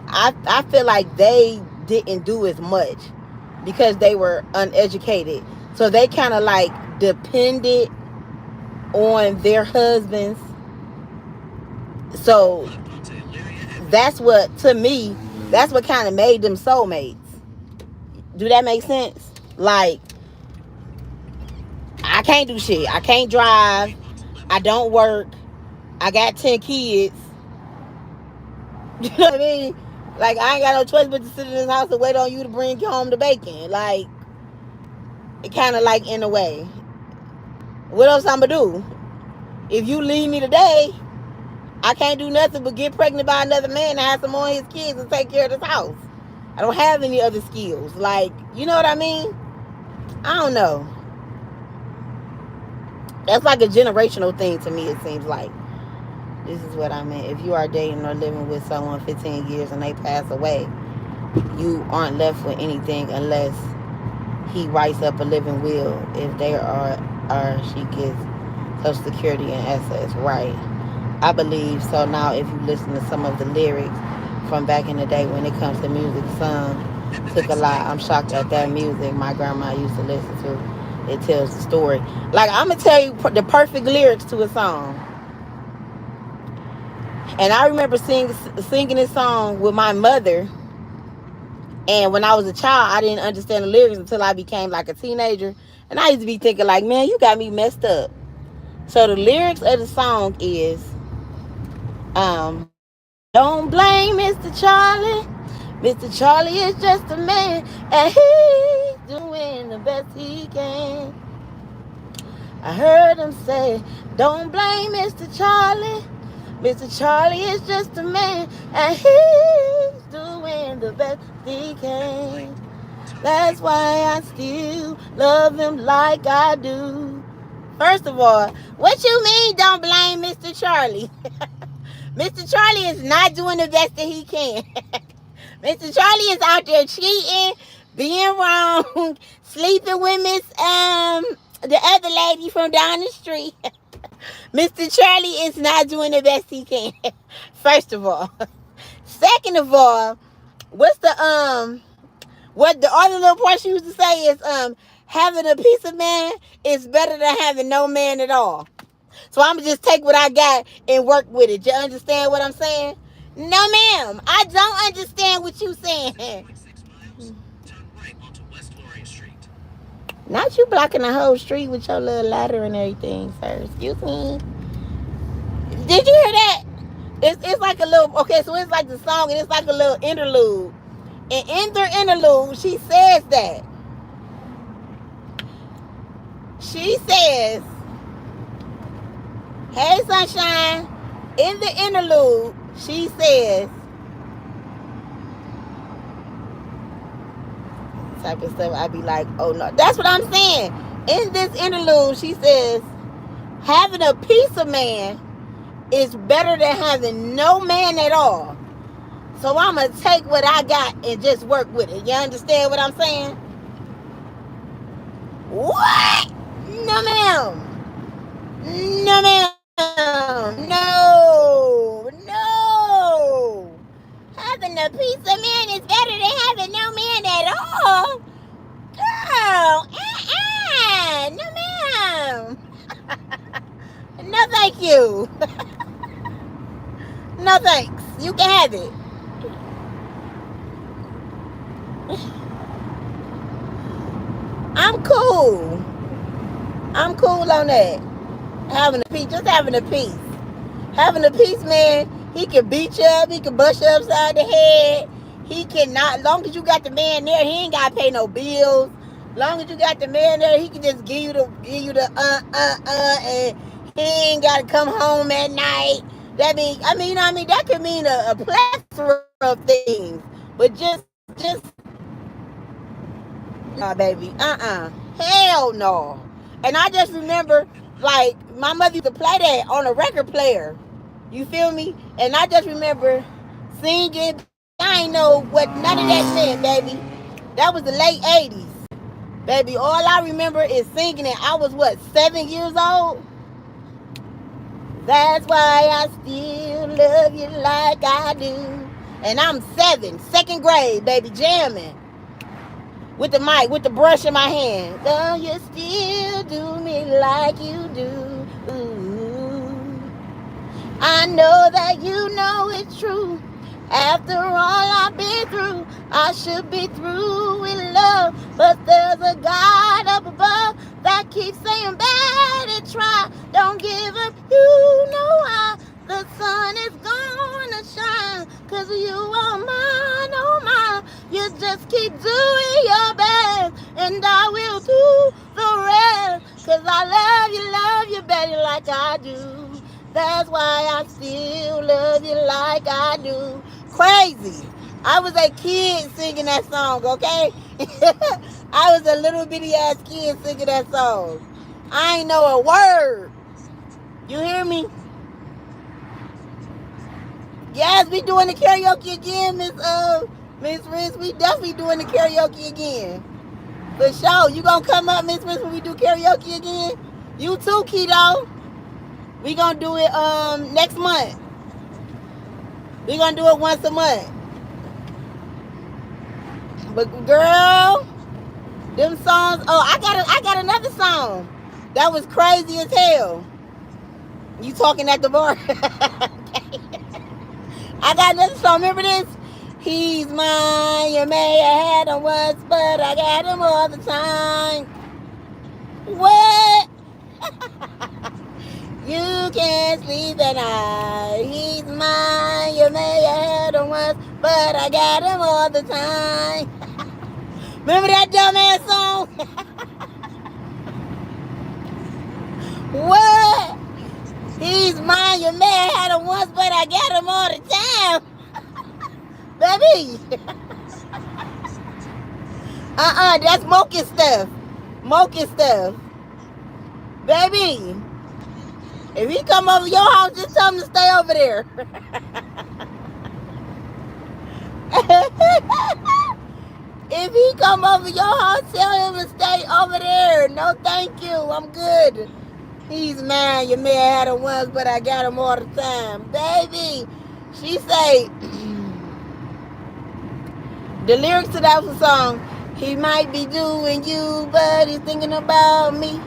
Speaker 1: I feel like they didn't do as much because they were uneducated. So they kind of like depended on their husbands. So that's what, to me, that's what kind of made them soulmates. Do that make sense? Like, I can't do shit. I can't drive. I don't work. I got 10 kids. You know what I mean? Like, I ain't got no choice but to sit in this house and wait on you to bring home the bacon. Like, it kind of like in a way. What else I'm going to do? If you leave me today, I can't do nothing but get pregnant by another man and have some more of his kids and take care of this house. I don't have any other skills. Like, you know what I mean? I don't know. That's like a generational thing to me, it seems like. This is what I meant. If you are dating or living with someone 15 years and they pass away, you aren't left with anything unless he writes up a living will. If they are or she gets Social Security and assets, right? I believe so. Now, if you listen to some of the lyrics from back in the day when it comes to music, some took a lot. I'm shocked at that music my grandma used to listen to. It tells the story. Like, I'm gonna tell you the perfect lyrics to a song. And I remember singing this song with my mother. And when I was a child, I didn't understand the lyrics until I became like a teenager. And I used to be thinking like, man, you got me messed up. So the lyrics of the song is, don't blame Mr. Charlie. Mr. Charlie is just a man, and he's doing the best he can. I heard him say, don't blame Mr. Charlie. Mr. Charlie is just a man, and he's doing the best he can. That's why I still love him like I do. First of all, what you mean don't blame Mr. Charlie? Mr. Charlie is not doing the best that he can. Mr. Charlie is out there cheating, being wrong, sleeping with the other lady from down the street. Mr. Charlie is not doing the best he can. First of all. Second of all, what the other little part she used to say is having a piece of man is better than having no man at all. So I'm going to just take what I got and work with it. You understand what I'm saying? No, ma'am. I don't understand what you saying. Not you blocking the whole street with your little ladder and everything, sir. Excuse me. Did you hear that? It's like a little, okay, so it's like the song and it's like a little interlude. And in the interlude, she says that. She says, hey, sunshine. In the interlude, she says, type of stuff. I'd be like, oh no. That's what I'm saying. In this interlude, she says, having a piece of man is better than having no man at all. So I'm going to take what I got and just work with it. You understand what I'm saying? What? No, ma'am. No, ma'am. No. No. Having a piece of man is better than having no man at all. Girl. No, ma'am. No, thank you. No, thanks. You can have it. I'm cool. I'm cool on that. Having a peace, just having a peace. Having a peace, man, he can beat you up, he can bust you upside the head. He cannot, long as you got the man there, he ain't gotta pay no bills. Long as you got the man there, he can just give you the and he ain't gotta come home at night. That mean, I mean, you know what I mean? That could mean a plethora of things. But just, nah, baby, hell no. And I just remember, like, my mother used to play that on a record player. You feel me? And I just remember singing, baby. I ain't know what none of that meant, baby. That was the late 80s. Baby, all I remember is singing it. I was, what, 7 years old? That's why I still love you like I do. And I'm 7, second grade, baby, jamming. With the mic, with the brush in my hand. Don't you still do me like you do? Ooh. I know that you know it's true. After all I've been through, I should be through with love. But there's a God up above that keeps saying better try. Don't give up, you know why. The sun is gonna shine. Cause you are mine, oh mine. You just keep doing your best. And I will do the rest. Cause I love you better like I do. That's why I still love you like I do. Crazy. I was a kid singing that song, okay? I was a little bitty ass kid singing that song. I ain't know a word. You hear me? Yes, we doing the karaoke again, Miss Riz. We definitely doing the karaoke again. For sure. You gonna come up, Miss Riz, when we do karaoke again? You too, Keto. We gonna do it next month. We gonna do it once a month. But girl, them songs. Oh, I got another song that was crazy as hell. You talking at the bar? I got another song. Remember this? He's mine. You may have had him once, but I got him all the time. What? You can't sleep at night. He's mine. You may have had him once, but I got him all the time. Remember that dumbass song? What? He's mine. You may have had him once, but I got him all the time. Baby. That's mocha stuff. Mocha stuff. Baby. If he come over your house, just tell him to stay over there. If he come over your house, tell him to stay over there. No, thank you. I'm good. He's mine. You may have had him once, but I got him all the time. Baby, she say, the lyrics to that song, he might be doing you, but he's thinking about me.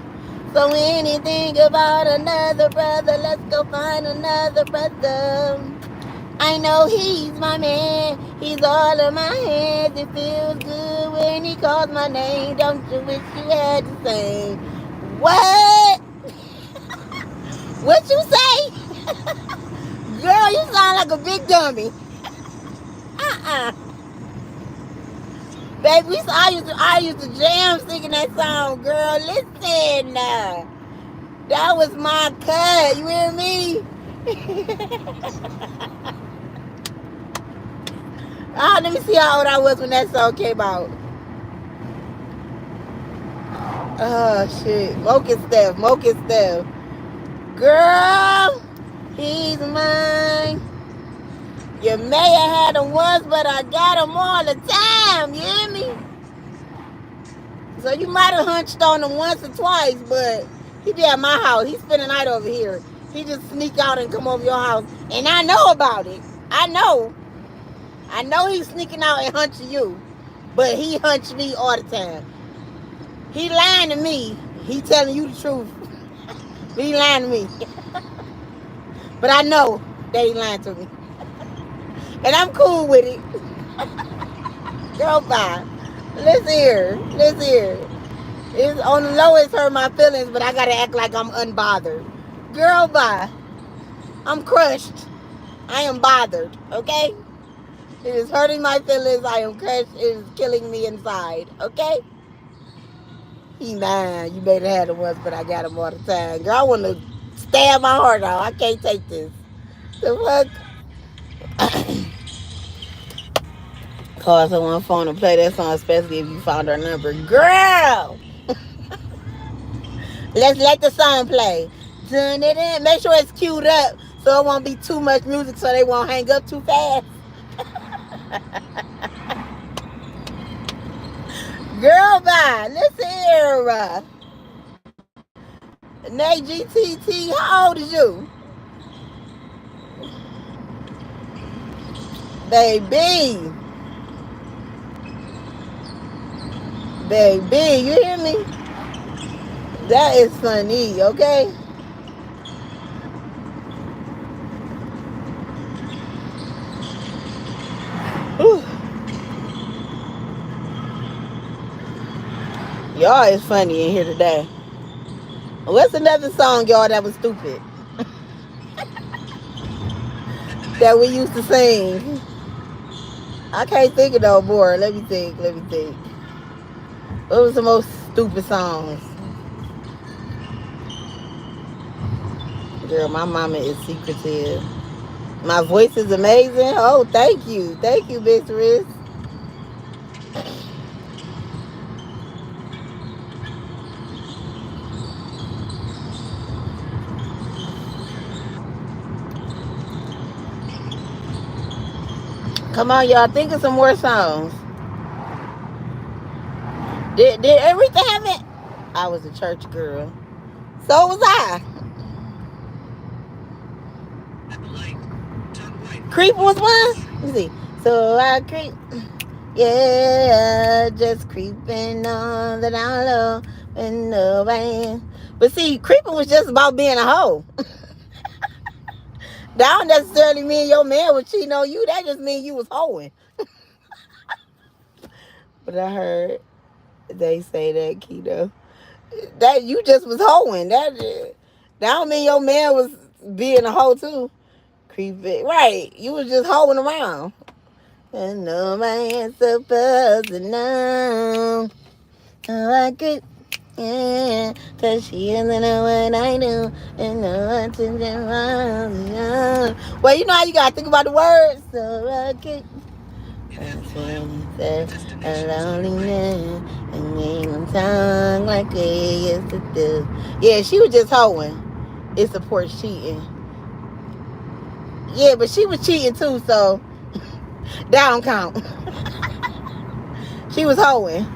Speaker 1: So anything about another brother, let's go find another brother. I know he's my man, he's all in my hands. It feels good when he calls my name. Don't you wish you had the same? What? What you say? Girl, you sound like a big dummy. Baby, I used to jam singing that song, girl. Listen, that was my cut. You hear me? Let me see how old I was when that song came out. Oh shit, Mocha stuff. Girl, he's mine. You may have had him once, but I got him all the time. You hear me? So you might have hunched on him once or twice, but he be at my house. He spend the night over here. He just sneak out and come over your house. And I know about it. I know he's sneaking out and hunching you. But he hunched me all the time. He lying to me. He telling you the truth. He lying to me. But I know that he lying to me. And I'm cool with it. Girl, bye. Listen here. It's on the low, it's hurt my feelings, but I gotta act like I'm unbothered. Girl, bye. I'm crushed. I am bothered, okay? It is hurting my feelings. I am crushed. It is killing me inside, okay? He mad. You made it had him once, but I got him all the time. Girl, I want to stab my heart out. I can't take this. The fuck? Call someone phone and play that song, especially if you found her number. Girl! Let's let the song play. Turn it in. Make sure it's queued up so it won't be too much music so they won't hang up too fast. Girl, bye. Listen here. Nay GTT, how old is you? Baby. Baby, you hear me? That is funny, okay? Whew. Y'all is funny in here today. What's another song, y'all, that was stupid? That we used to sing. I can't think of no more. Let me think. What was the most stupid songs? Girl, my mama is secretive. My voice is amazing. Oh, thank you. Thank you, Miss Riz. Come on, y'all. Think of some more songs. Did everything have it? I was a church girl. So was I. Creep was one. Let me see. So I creep. Yeah, just creeping on the down low and nobody. But see, creeping was just about being a hoe. That don't necessarily mean your man was cheating on you. That just means you was hoeing. But I heard they say that, Keto. That you just was hoeing. That don't mean your man was being a hoe too. Creeping. Right. You was just hoeing around. And nobody's supposed to know. Oh, I could, yeah, cause she doesn't know what I do and know what to do. Well, you know how you gotta think about the words. So I could, a loneliness and even tongue like they used to do. Yeah, she was just hoeing. It supports cheating. Yeah, but she was cheating too, so that don't count. She was hoeing.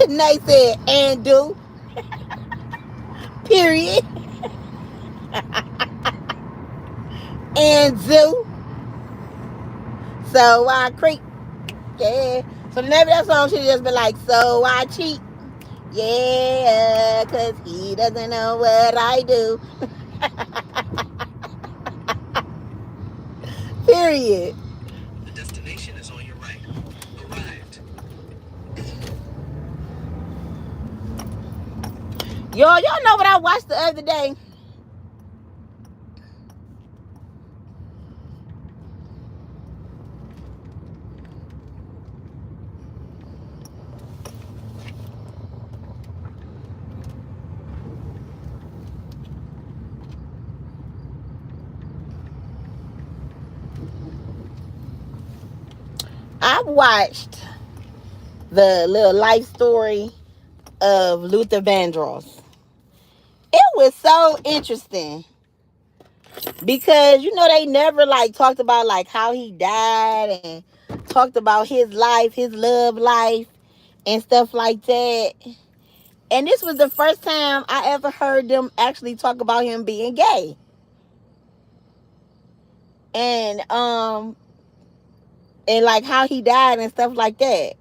Speaker 1: Nice said, and do. Period. And do. So I creep. Yeah. So the name of that song should just be like, so I cheat. Yeah, cause he doesn't know what I do. Period. The destination is on your right. Arrived. Y'all know what I watched the other day? I watched the little life story of Luther Vandross. It was so interesting because they never like talked about like how he died and talked about his life, his love life and stuff like that. And this was the first time I ever heard them actually talk about him being gay. And like how he died and stuff like that.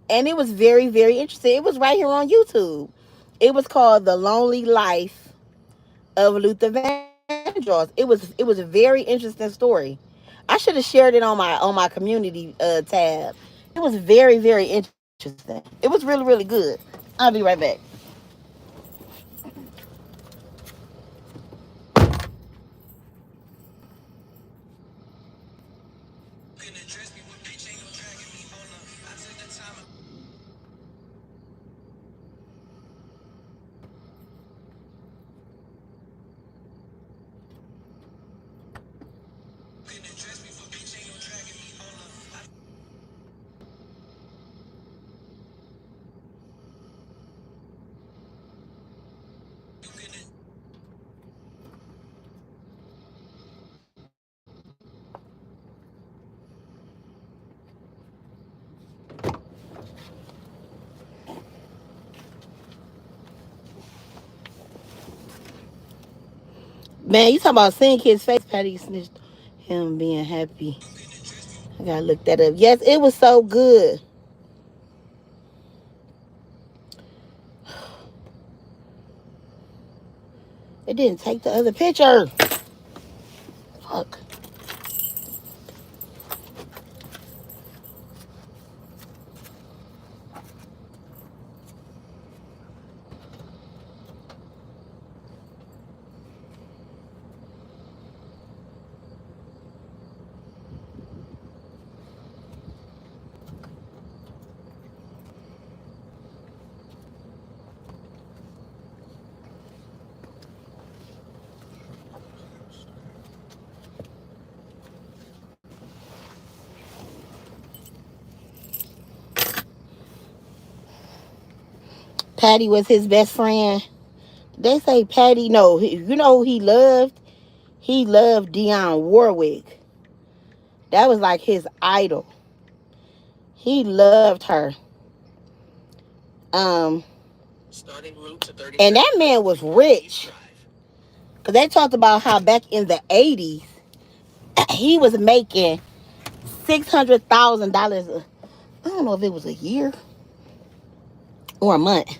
Speaker 1: And it was very, very interesting. It was right here on YouTube. It was called The Lonely Life of Luther Vandross. It was a very interesting story. I should have shared it on my community tab. It was very, very interesting. It was really, really good. I'll be right back. Man, you talking about seeing his face, Patty snitched him being happy. I gotta look that up. Yes, it was so good. It didn't take the other picture. Fuck. Patty was his best friend. They say Patty, no, you know who he loved? He loved Dionne Warwick. That was like his idol. He loved her. Um, and that man was rich. Because they talked about how back in the 80s, he was making $600,000. I don't know if it was a year or a month.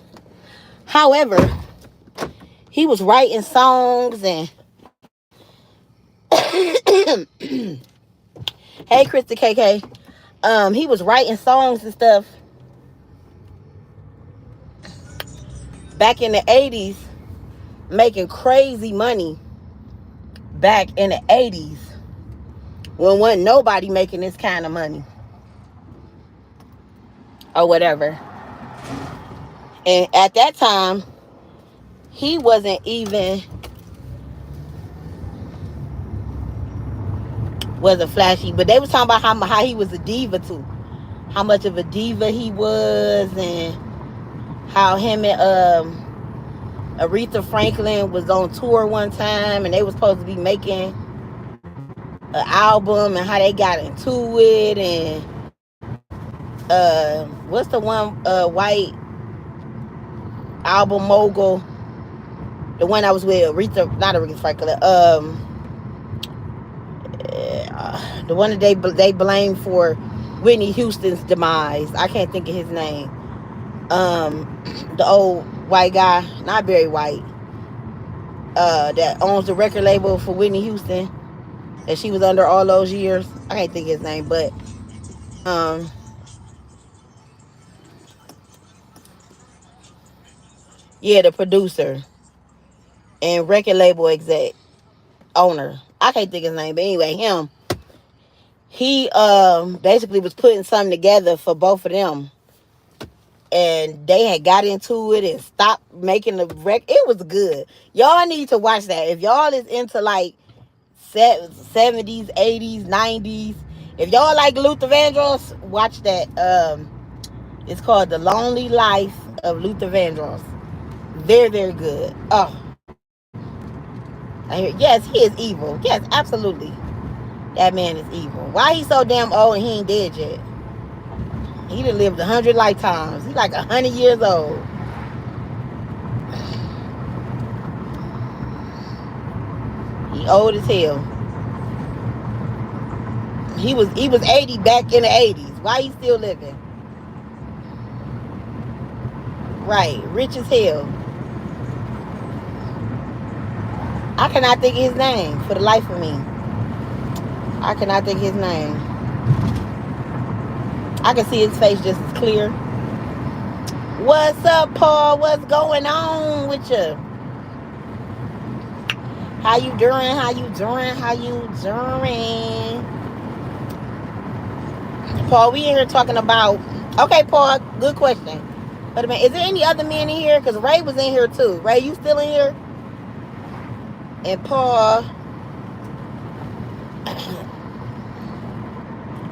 Speaker 1: However, he was writing songs and hey, Krista KK. He was writing songs and stuff back in the 80s, making crazy money back in the 80s when wasn't nobody making this kind of money or whatever. And at that time, he wasn't even wasn't flashy, but they was talking about how he was a diva too, how much of a diva he was, and how him and Aretha Franklin was on tour one time, and they was supposed to be making an album, and how they got into it, and what's the one white album mogul, the one I was with Aretha, not Aretha Franklin, the one that they blamed for Whitney Houston's demise. I can't think of his name. The old white guy, not Barry White, that owns the record label for Whitney Houston, that she was under all those years. I can't think of his name, but yeah, the producer and record label exec owner. I can't think of his name, but anyway, him. He basically was putting something together for both of them, and they had got into it and stopped making the record. It was good. Y'all need to watch that if y'all is into like 70s, 80s, 90s. If y'all like Luther Vandross, watch that. It's called The Lonely Life of Luther Vandross. Very, very good. Oh, I hear. Yes, he is evil. Yes, absolutely. That man is evil. Why he so damn old and he ain't dead yet? He done lived 100 lifetimes. He like 100 years old. He old as hell. He was 80 back in the 80s. Why he still living? Right, rich as hell. I cannot think of his name for the life of me. I cannot think of his name. I can see his face just as clear. What's up, Paul? What's going on with you? How you doing? How you doing? How you doing? Paul, we in here talking about. Okay, Paul, good question. But a minute, is there any other men in here? Because Ray was in here too. Ray, you still in here? And Paul,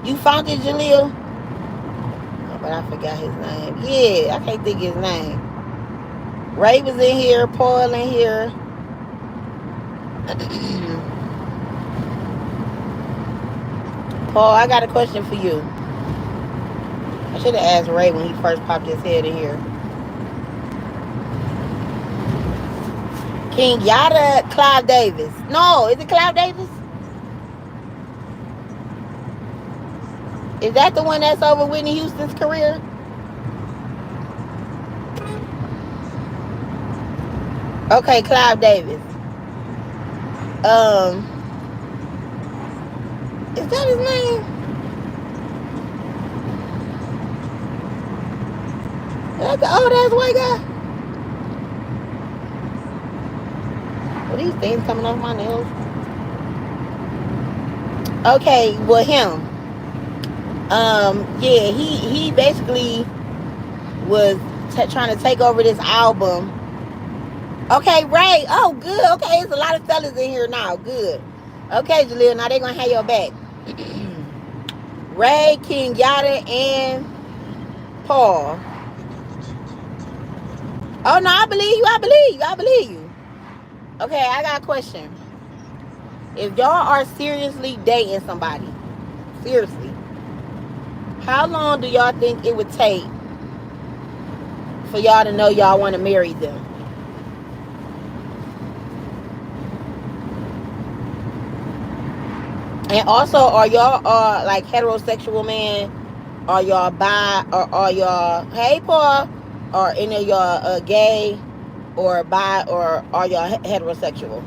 Speaker 1: you found it, Jaleel? Oh, but I forgot his name. Yeah, I can't think of his name. Ray was in here. Paul in here. Paul, I got a question for you. I should have asked Ray when he first popped his head in here. King Yada, Clive Davis. No, is it Clive Davis? Is that the one that's over Whitney Houston's career? Okay, Clive Davis. Is that his name? That's the old ass white guy. What are these things coming off my nails? Okay, well him. Yeah, he basically was trying to take over this album. Okay, Ray. Oh, good. Okay, there's a lot of fellas in here now. Good. Okay, Jaleel. Now they're gonna have your back. Ray, King Yada, and Paul. Oh no, I believe you. I believe you. I believe you. Okay, I got a question. If y'all are seriously dating somebody, seriously, how long do y'all think it would take for y'all to know y'all want to marry them? And also, are y'all like heterosexual men? Are y'all bi? Or are y'all, hey Paul? Are any of y'all gay or bi? Or are y'all heterosexual?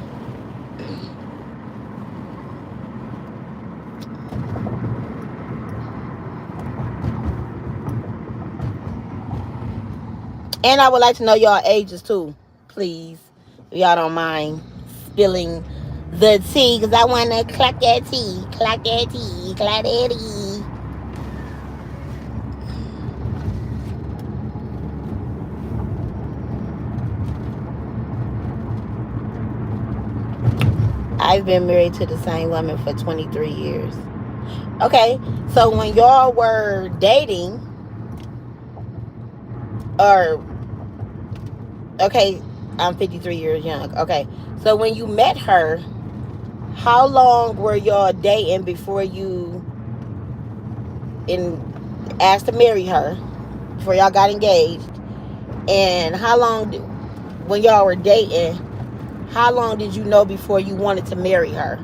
Speaker 1: And I would like to know y'all ages too, please. If y'all don't mind spilling the tea, because I want to clock that tea. Clock that tea. Clock that tea. I've been married to the same woman for 23 years. Okay, so when y'all were dating, or, okay, I'm 53 years young. Okay, so when you met her, how long were y'all dating before you asked to marry her? Before y'all got engaged? And how long, when y'all were dating, how long did you know before you wanted to marry her?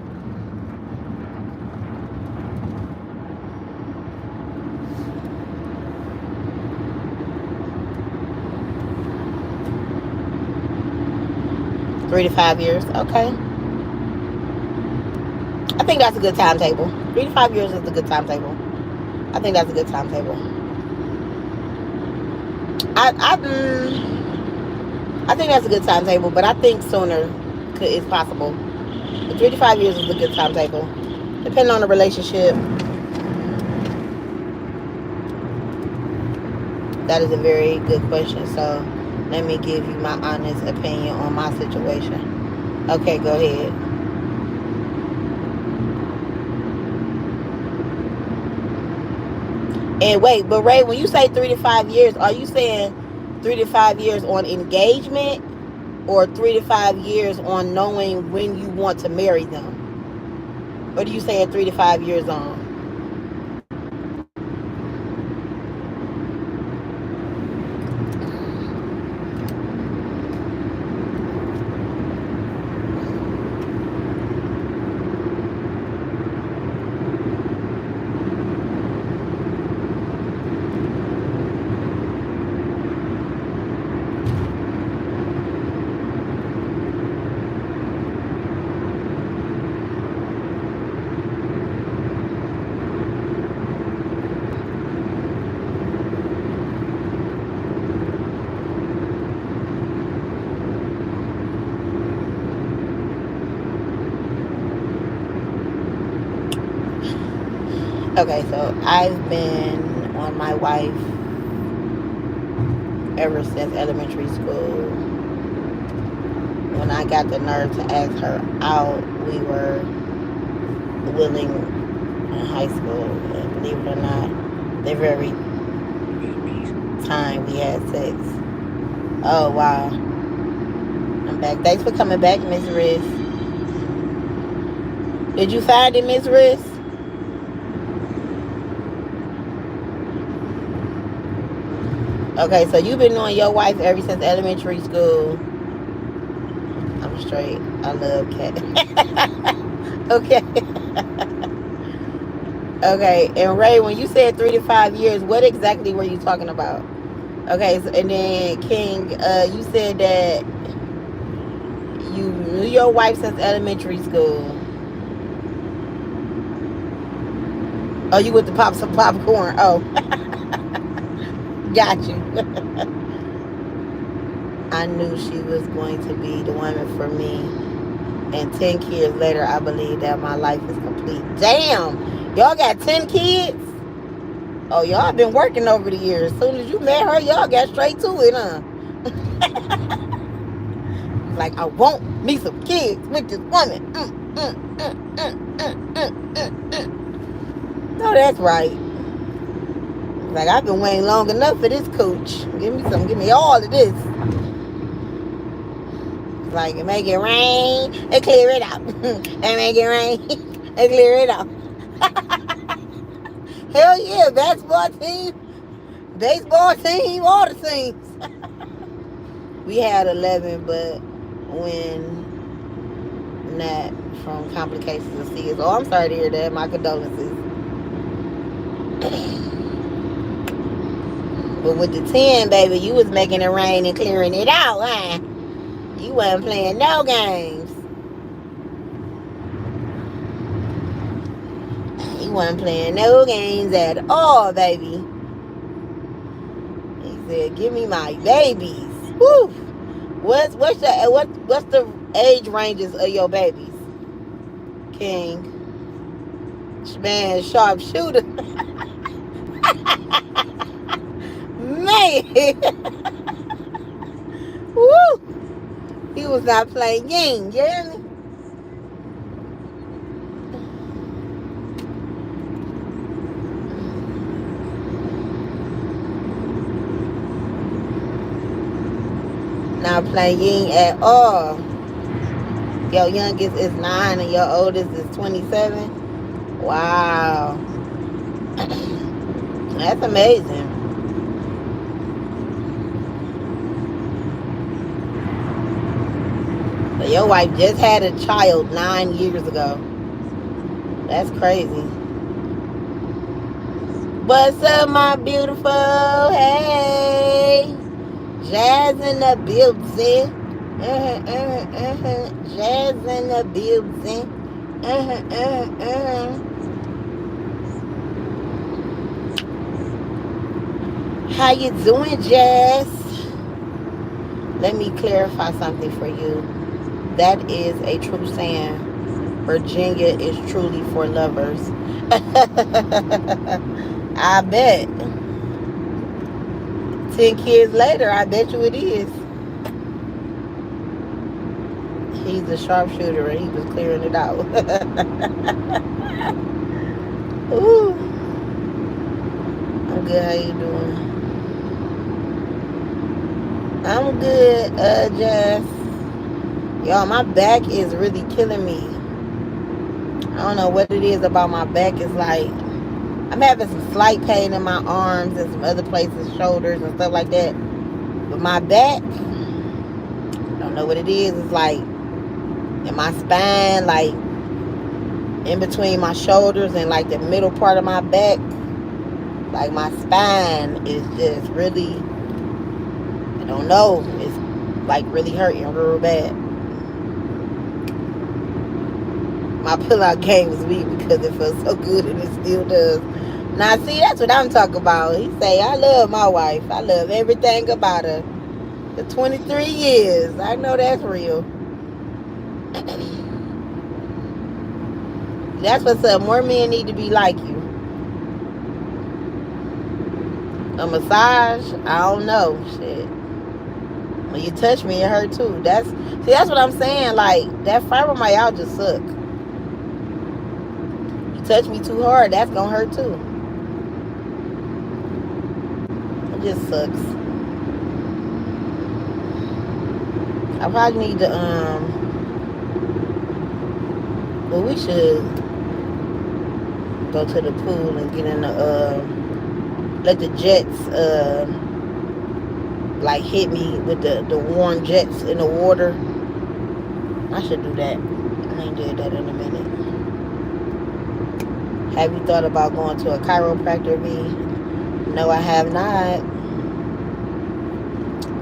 Speaker 1: Three to 5 years. Okay. I think that's a good timetable. 3 to 5 years is a good timetable. I think that's a good timetable. I think that's a good timetable, but I think sooner is possible. But 3 to 5 years is a good timetable, depending on the relationship. That is a very good question. So let me give you my honest opinion on my situation. Okay, go ahead. And wait, but Ray, when you say 3 to 5 years, are you saying 3 to 5 years on engagement, or 3 to 5 years on knowing when you want to marry them? What are you saying 3 to 5 years on? Okay, so I've been on my wife ever since elementary school. When I got the nerve to ask her out, we were willing in high school. And believe it or not, the very time we had sex. Oh, wow. I'm back. Thanks for coming back, Miss Riz. Did you find it, Miss Riz? Okay, so you've been knowing your wife ever since elementary school. I'm straight. I love cat. Okay. Okay, and Ray, when you said 3 to 5 years, what exactly were you talking about? Okay, so, and then King, you said that you knew your wife since elementary school. Oh, you with the pop some popcorn? Oh, got you. I knew she was going to be the woman for me. And 10 years later, I believe that my life is complete. Damn, y'all got 10 kids? Oh, y'all been working over the years. As soon as you met her, y'all got straight to it, huh? Like, I want me some kids with this woman. No, that's right. Like, I've been waiting long enough for this coach. Give me some, give me all of this. Like, make it rain and clear it out. And make it rain and clear it out. Hell yeah, basketball team, baseball team, all the things. We had 11, but when Nat from complications of CS. Oh, I'm sorry to hear that. My condolences. But with the 10, baby, you was making it rain and clearing it out, huh? You wasn't playing no games. You wasn't playing no games at all, baby. He said, "Give me my babies." Woo! What's the age ranges of your babies? King. Man, sharpshooter. Man. Woo! He was not playing games, you hear me? Not playing at all. Your youngest is 9 and your oldest is 27. Wow. That's amazing. So your wife just had a child 9 years ago. That's crazy. What's up, my beautiful? Hey. Jazz in the building. Jazz in the building. How you doing, Jazz? Let me clarify something for you. That is a true saying. Virginia is truly for lovers. I bet. 10 kids later, I bet you it is. He's a sharpshooter and he was clearing it out. Ooh. I'm good. How you doing? I'm good, Jess. Y'all, my back is really killing me. I don't know what it is about my back. It's like I'm having some slight pain in my arms and some other places, shoulders and stuff like that. But my back, I don't know what it is. It's like in my spine, like in between my shoulders and like the middle part of my back. Like my spine is just really, I don't know, it's like really hurting real bad. My pull-out game was weak because it felt so good and it still does. Now, see, that's what I'm talking about. He say, I love my wife. I love everything about her. The 23 years. I know that's real. That's what's up. More men need to be like you. A massage? I don't know. Shit. When you touch me, it hurt too. That's what I'm saying. Like, that fibromyalgia suck. You touch me too hard, that's gonna hurt too. It just sucks. I probably need to well, we should go to the pool and get in the let the jets like hit me with the warm jets in the water. I should do that. I ain't did that in a minute. Have you thought about going to a chiropractor, V? No, I have not.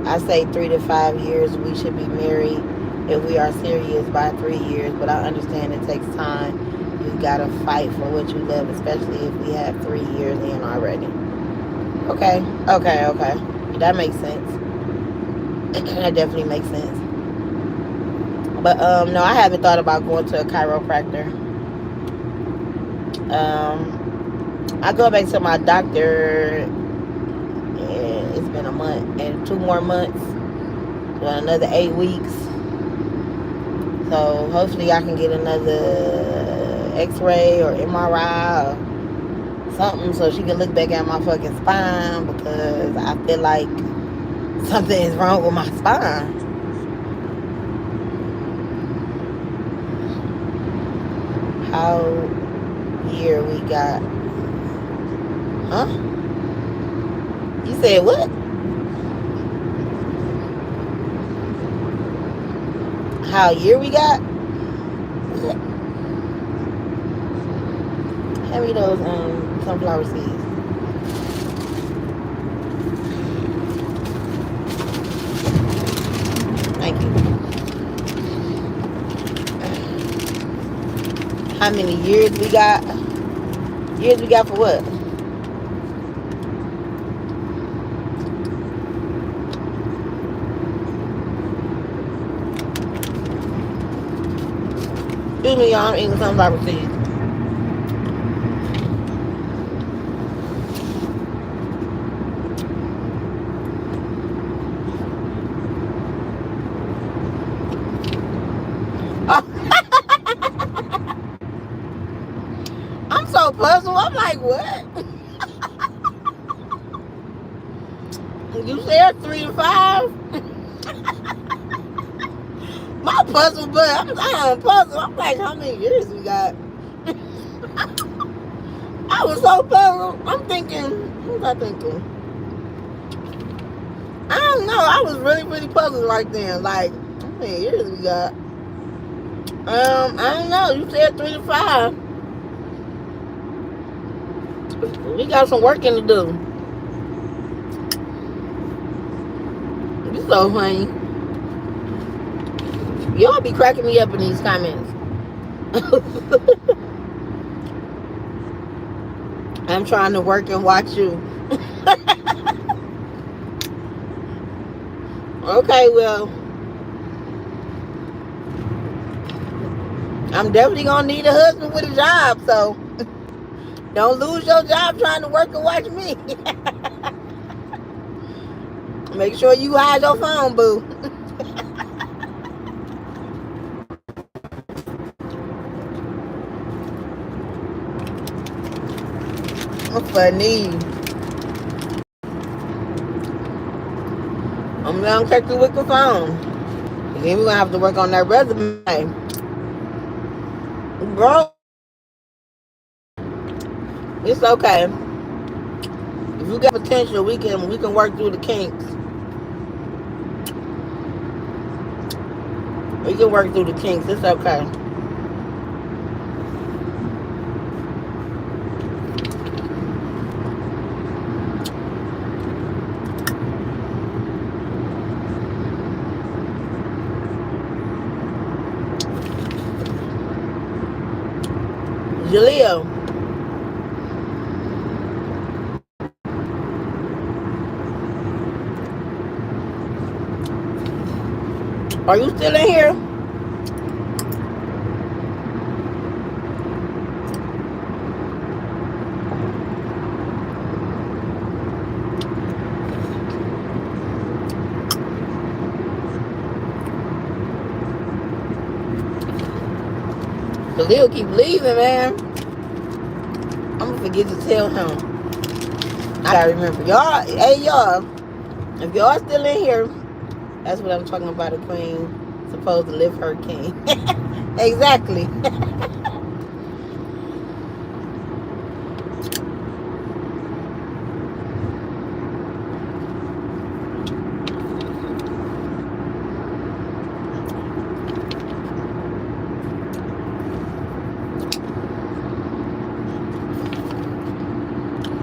Speaker 1: I say 3 to 5 years. We should be married if we are serious by 3 years, but I understand it takes time. You gotta fight for what you love, especially if we have 3 years in already. Okay. That makes sense. That definitely makes sense. But no, I haven't thought about going to a chiropractor. I go back to my doctor. It's been a month and 2 more months. So another 8 weeks. So hopefully I can get another X-ray or MRI or something so she can look back at my fucking spine, because I feel like something is wrong with my spine. How year we got? Huh? You said what? How year we got? Hand me those sunflower seeds. Thank you. How many years we got? Years we got for what? Excuse me, y'all. I'm eating sunflower seeds. I'm so puzzled. I'm like, what? You said 3 to 5? My puzzle, but I'm puzzled. I'm like, how many years we got? I was so puzzled. I'm thinking, what was I thinking? I don't know. I was really puzzled right then. Like, how many years we got? I don't know. You said 3 to 5. We got some working to do. You so funny. Y'all be cracking me up in these comments. I'm trying to work and watch you. Okay, well, I'm definitely gonna need a husband with a job, so don't lose your job trying to work and watch me. Make sure you hide your phone, boo. Funny. I'm gonna check you with the phone. Then we're gonna have to work on that resume. Bro, it's okay. If you got potential, we can work through the kinks. We can work through the kinks. It's okay. Jaleo. Are you still in here? Jaleel keep leaving, man. I'm gonna forget to tell him. I gotta remember. Y'all, hey y'all, if y'all still in here, that's what I'm talking about. A queen supposed to live her king. Exactly.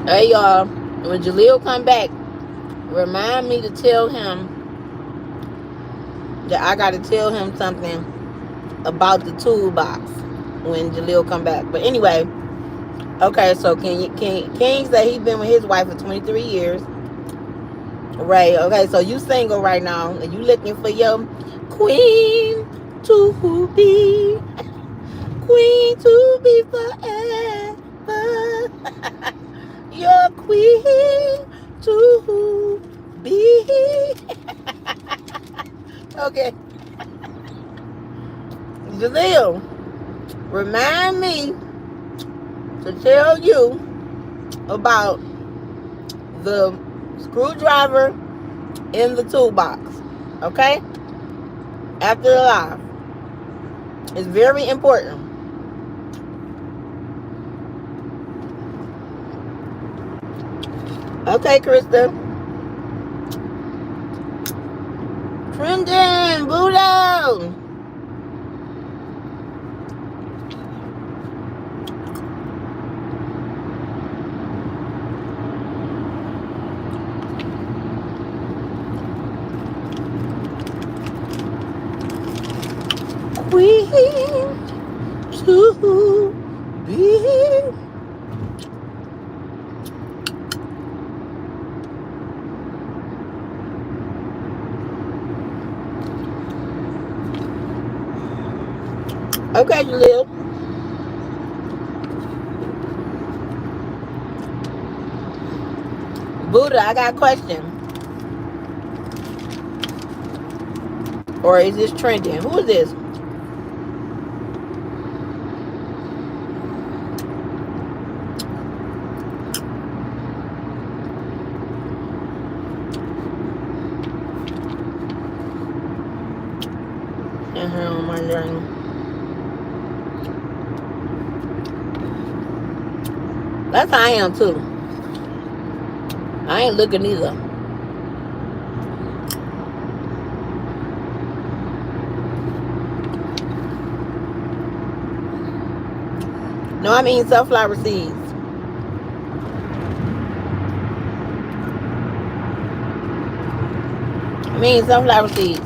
Speaker 1: Hey y'all, when Jaleel come back, remind me to tell him that I gotta tell him something about the toolbox when Jaleel come back. But anyway, okay, so King said he been with his wife for 23 years. Right, okay, so you single right now and you looking for your queen to be forever. Your queen to be. Okay. Jaleel, remind me to tell you about the screwdriver in the toolbox. Okay? After the live. It's very important. Okay, Krista. Trending, Buddha. Queen to be. Okay, Jaleel. Buddha, I got a question. Or is this trending? Who is this? And her on my journey. That's how I am too. I ain't looking either. No, I mean sunflower seeds. I mean sunflower seeds.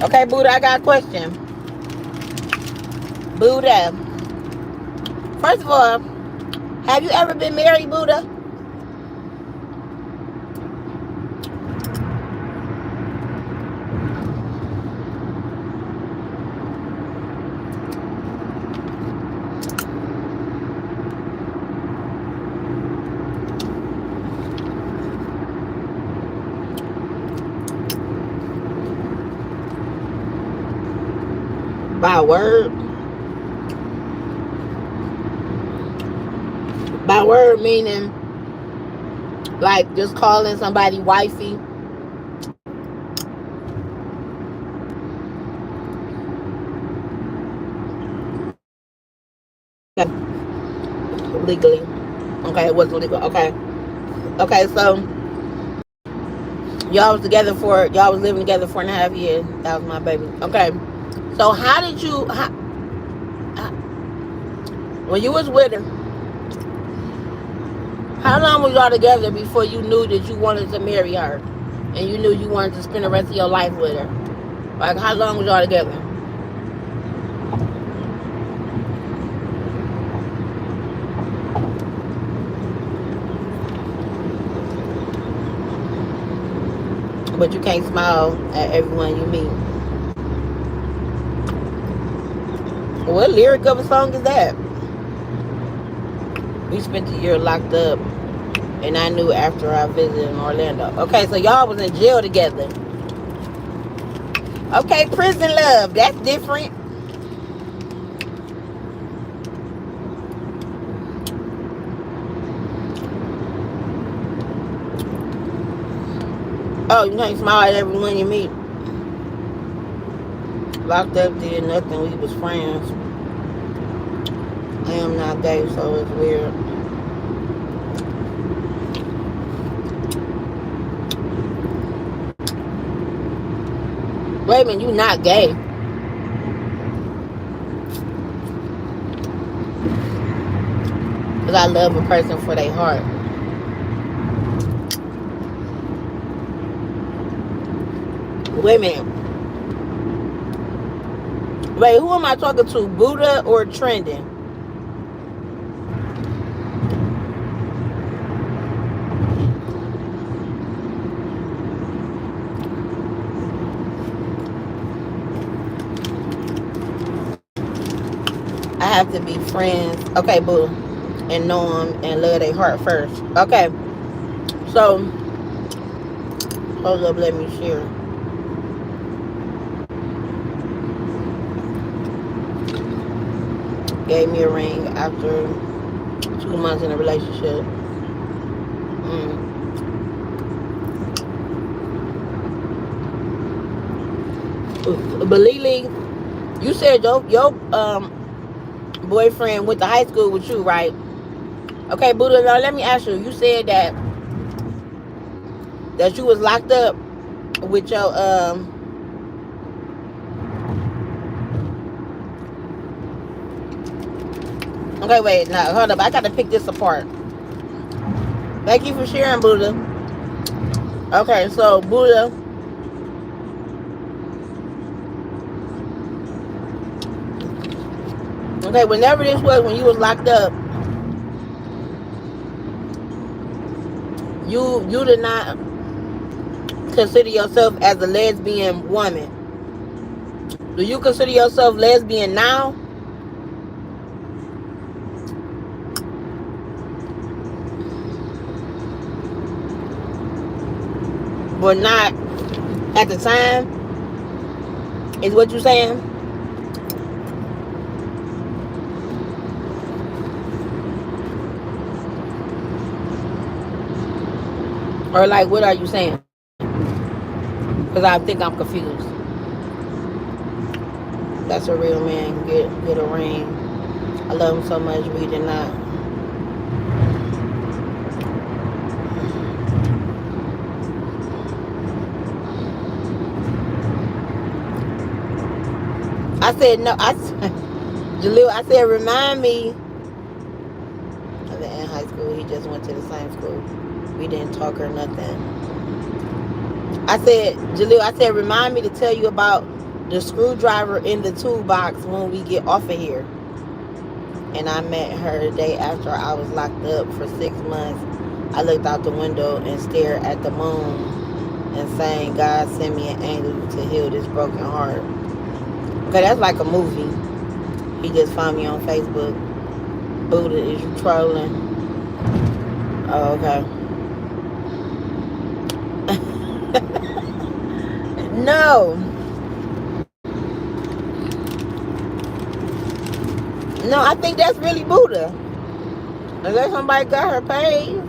Speaker 1: Okay, Buddha, I got a question. Buddha. First of all, have you ever been married, Buddha? By word? By word meaning like just calling somebody wifey. Okay. Legally. Okay, it wasn't legal. Okay. Okay, so y'all was living together 4.5 years. That was my baby. Okay. So how did you when you was with her, how long was y'all together before you knew that you wanted to marry her? And you knew you wanted to spend the rest of your life with her? Like, how long was y'all together? But you can't smile at everyone you meet. What lyric of a song is that? We spent the year locked up, and I knew after I visited in Orlando. Okay, so y'all was in jail together. Okay, prison love. That's different. Oh, you can't smile at everyone you meet. Locked up, did nothing. We was friends. I am not gay, so it's weird. Wait a minute, you not gay. Because I love a person for their heart. Wait a minute. Wait, who am I talking to? Buddha or Trending? I have to be friends. Okay, Buddha. And know them and love their heart first. Okay. So, hold up, let me share. Gave me a ring after 2 months in a relationship. But Lily, you said your boyfriend went to high school with you, right? Okay, Buddha, now let me ask you. You said that you was locked up with your Okay, wait, now hold up. I gotta pick this apart. Thank you for sharing, Buddha. Okay, so Buddha. Okay, whenever this was, when you was locked up, you did not consider yourself as a lesbian woman. Do you consider yourself lesbian now? Or not at the time? Is what you saying? Or like, what are you saying? Because I think I'm confused. That's a real man. Get a ring. I love him so much. We did not. I said no. Jalil, I said remind me. In high school, he just went to the same school. We didn't talk or nothing. I said, Jalil, I said remind me to tell you about the screwdriver in the toolbox when we get off of here. And I met her the day after I was locked up for 6 months. I looked out the window and stared at the moon and sang, God send me an angel to heal this broken heart. Okay, that's like a movie. He just found me on Facebook. Buddha, is you trolling? Oh, okay. No. No, I think that's really Buddha. Unless somebody got her paid.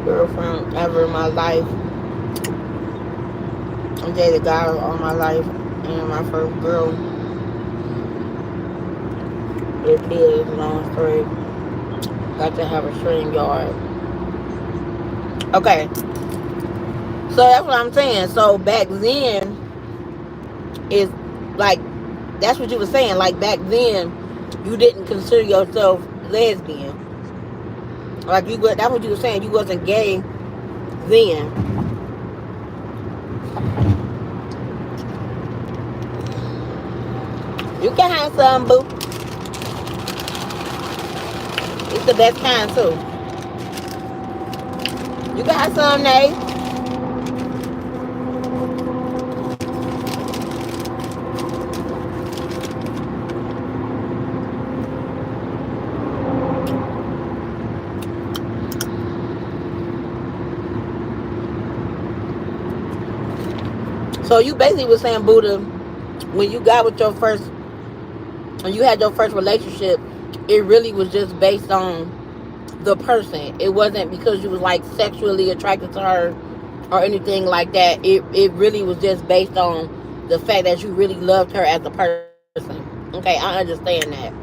Speaker 1: Girlfriend ever in my life. I dated a guy all my life, and my first girl. It is long story. Got to have a string yard. Okay, so that's what I'm saying. So back then, is like that's what you were saying. Like back then, you didn't consider yourself lesbian. Like you, that's what you were saying. You wasn't gay then. You can have some, boo. It's the best kind, too. You can have some, Nate. So you basically was saying, Buddha, when you got with your first, when you had your first relationship, it really was just based on the person. It wasn't because you was like sexually attracted to her or anything like that. It really was just based on the fact that you really loved her as a person. Okay, I understand that.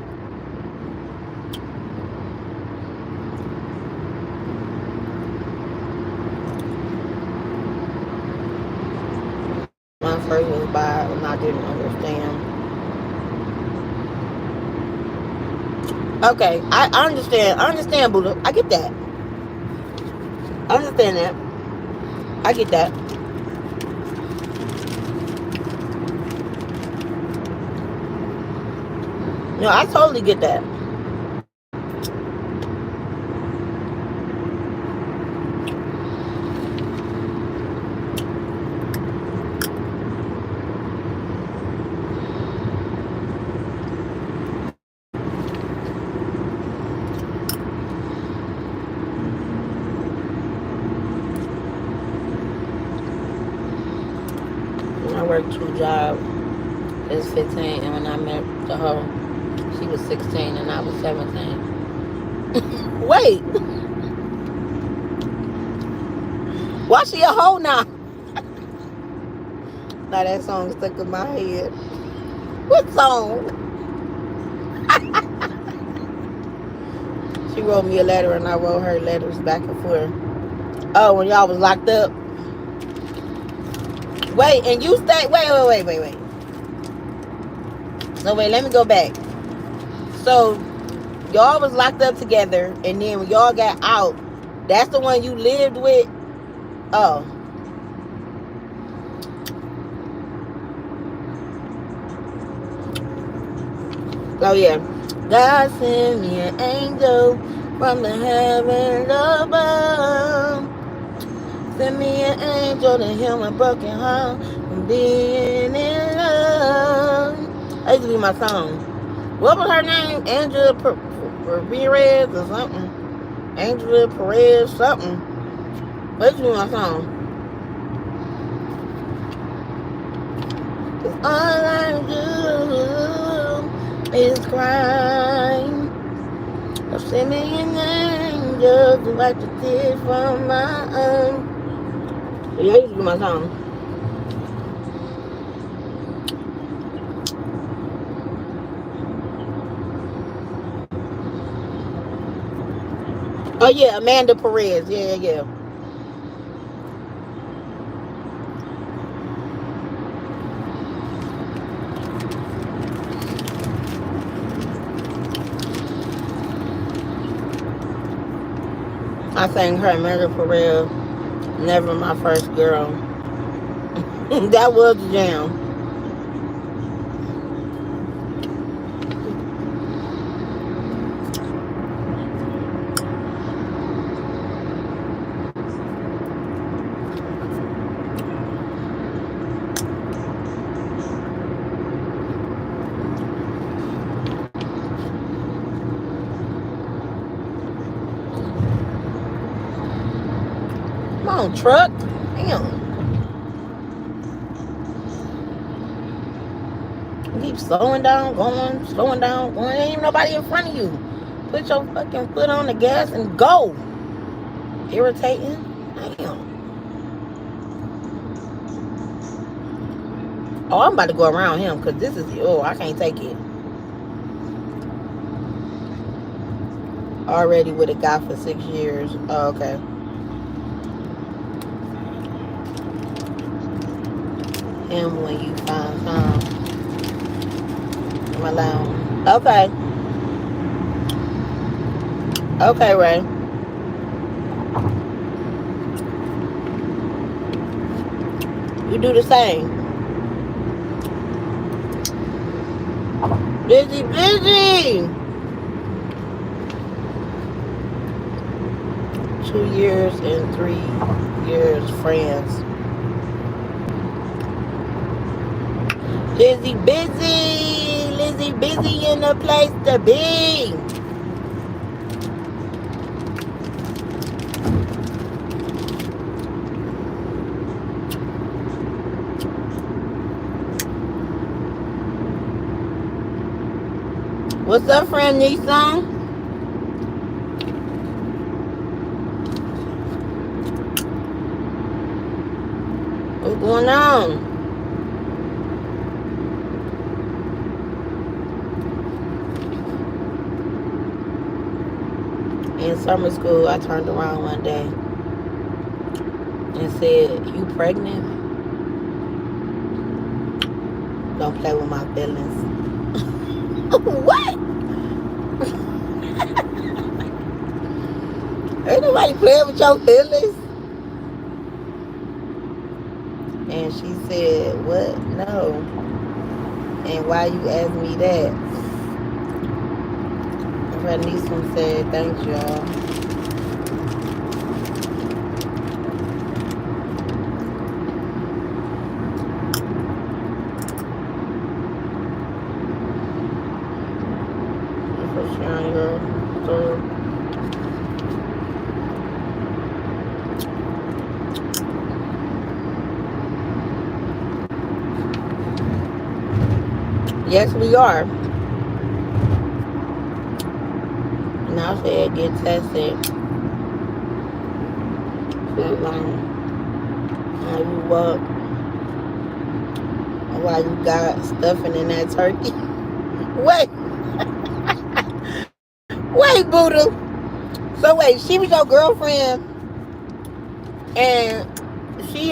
Speaker 1: My first was by and I didn't understand. Okay, I understand. I understand, Buddha. I get that. I understand that. I get that. No, I totally get that. I worked 2 jobs. It was 15, and when I met the hoe, she was 16 and I was 17. Wait, why she a hoe now? Now that song stuck in my head. What song? She wrote me a letter and I wrote her letters back and forth. Oh, when y'all was locked up. Wait, and you stayed. Wait. So wait, let me go back. So y'all was locked up together, and then when y'all got out, that's the one you lived with. Oh. Oh yeah. God sent me an angel from the heaven above. Send me an angel to heal my broken heart from being in love. That used to be my song. What was her name? Angela Perez or something. Angela Perez something. That used to be my song. Cause all I do is cry. So send me an angel to wipe the tears from my eyes. Yeah, that used to be my song. Oh yeah, Amanda Perez. Yeah. I sang her, Amanda Perez. Never my first girl. That was the jam. Come on, truck. Damn. Keep slowing down, going. Ain't even nobody in front of you. Put your fucking foot on the gas and go. Irritating. Damn. Oh, I'm about to go around him because this is, oh, I can't take it. Already with a guy for 6 years. Oh, okay. Him when you find time. I'm alone. Okay. Okay, Ray. You do the same. Busy. 2 years and 3 years friends. Lizzie busy in the place to be. What's up, friend Nissan? What's going on? In summer school, I turned around one day and said, "You pregnant? Don't play with my feelings." What? Ain't nobody playing with your feelings. And she said, "What? No. And why you ask me that?" Her niece one said, "Thanks, y'all." For sharing her story. Yes, we are. And I said, "Get tested." So long. How you walk? Why you got stuffing in that turkey? Wait, wait, Buddha. So wait, she was your girlfriend, and she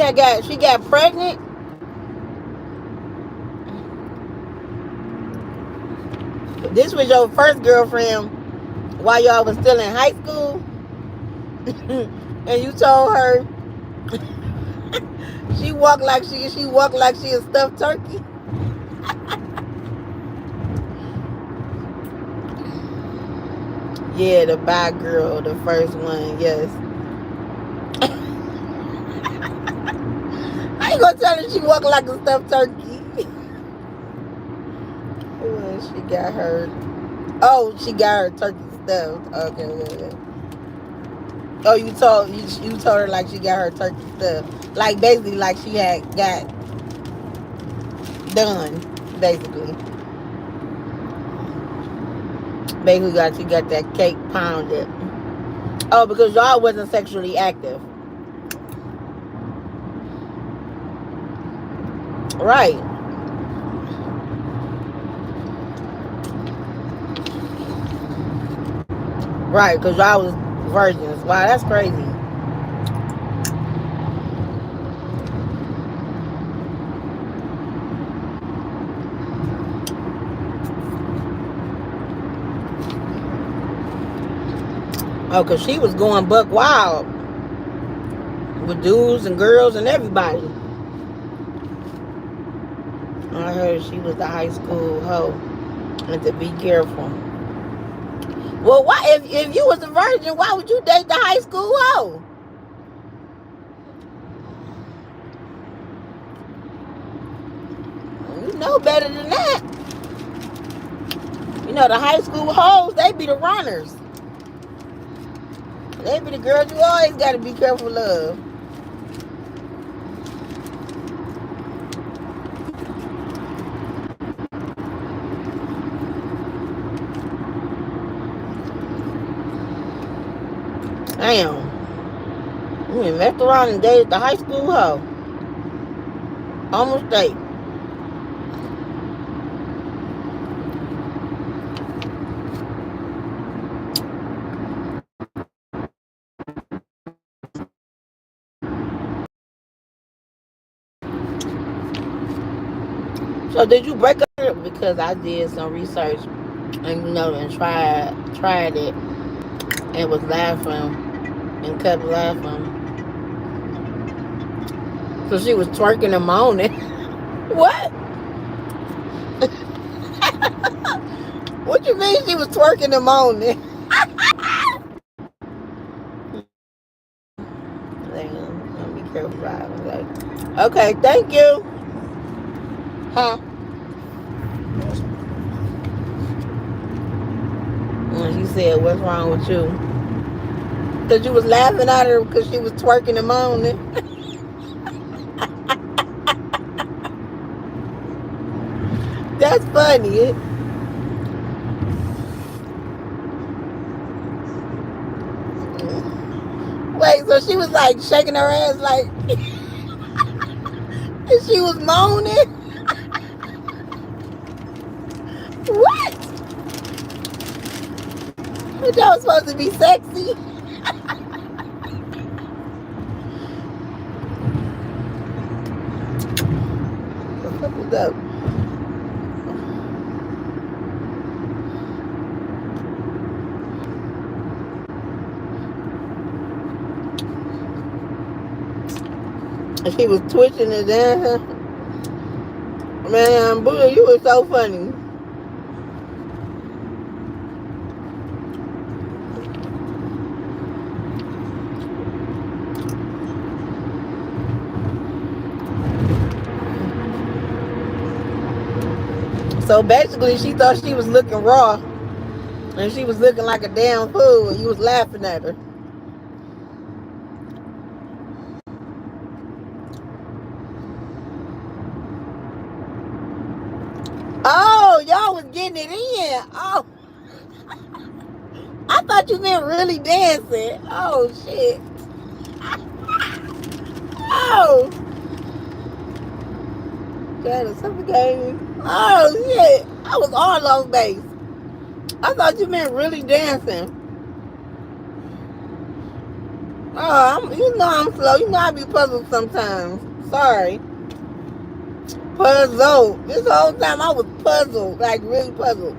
Speaker 1: got pregnant. This was your first girlfriend while y'all was still in high school, and you told her she walked like she a stuffed turkey. Yeah, the bad girl, the first one. Yes. I ain't gonna tell her she walked like a stuffed turkey. Well, she got her. Oh, she got her turkey stuffed. Okay, okay. Oh, you told her like she got her turkey stuffed, like basically like she had got done, basically. Basically, got she got that cake pounded. Oh, because y'all wasn't sexually active, right? Right, because y'all was virgins. Wow, that's crazy. Oh, because she was going buck wild with dudes and girls and everybody. I heard she was the high school hoe and to be careful. Well, why if you was a virgin, why would you date the high school hoe? You know better than that. You know the high school hoes, they be the runners. They be the girls you always gotta be careful of. Damn. You ain't messed around and dated the high school hoe. Almost date. So did you break up? Because I did some research and and tried it and was laughing and kept laughing. So she was twerking and moaning. What? What you mean she was twerking and moaning? Damn, I'll be careful driving. Like, okay, thank you. Huh? And she said, "What's wrong with you?" Because you was laughing at her because she was twerking and moaning. That's funny. Wait, so she was like shaking her ass like, and she was moaning. What? That was supposed to be sexy. What was up? She was twitching and dancing. Man, Buddha, you were so funny. So basically, she thought she was looking raw, and she was looking like a damn fool, and you was laughing at her. Oh, y'all was getting it in. Oh, I thought you meant really dancing. Oh, shit. Oh. Trying to suffocate me. Oh, shit. I was all on base. I thought you meant really dancing. Oh, you know I'm slow. You know I be puzzled sometimes. Sorry. Puzzled. This whole time I was puzzled. Like, really puzzled.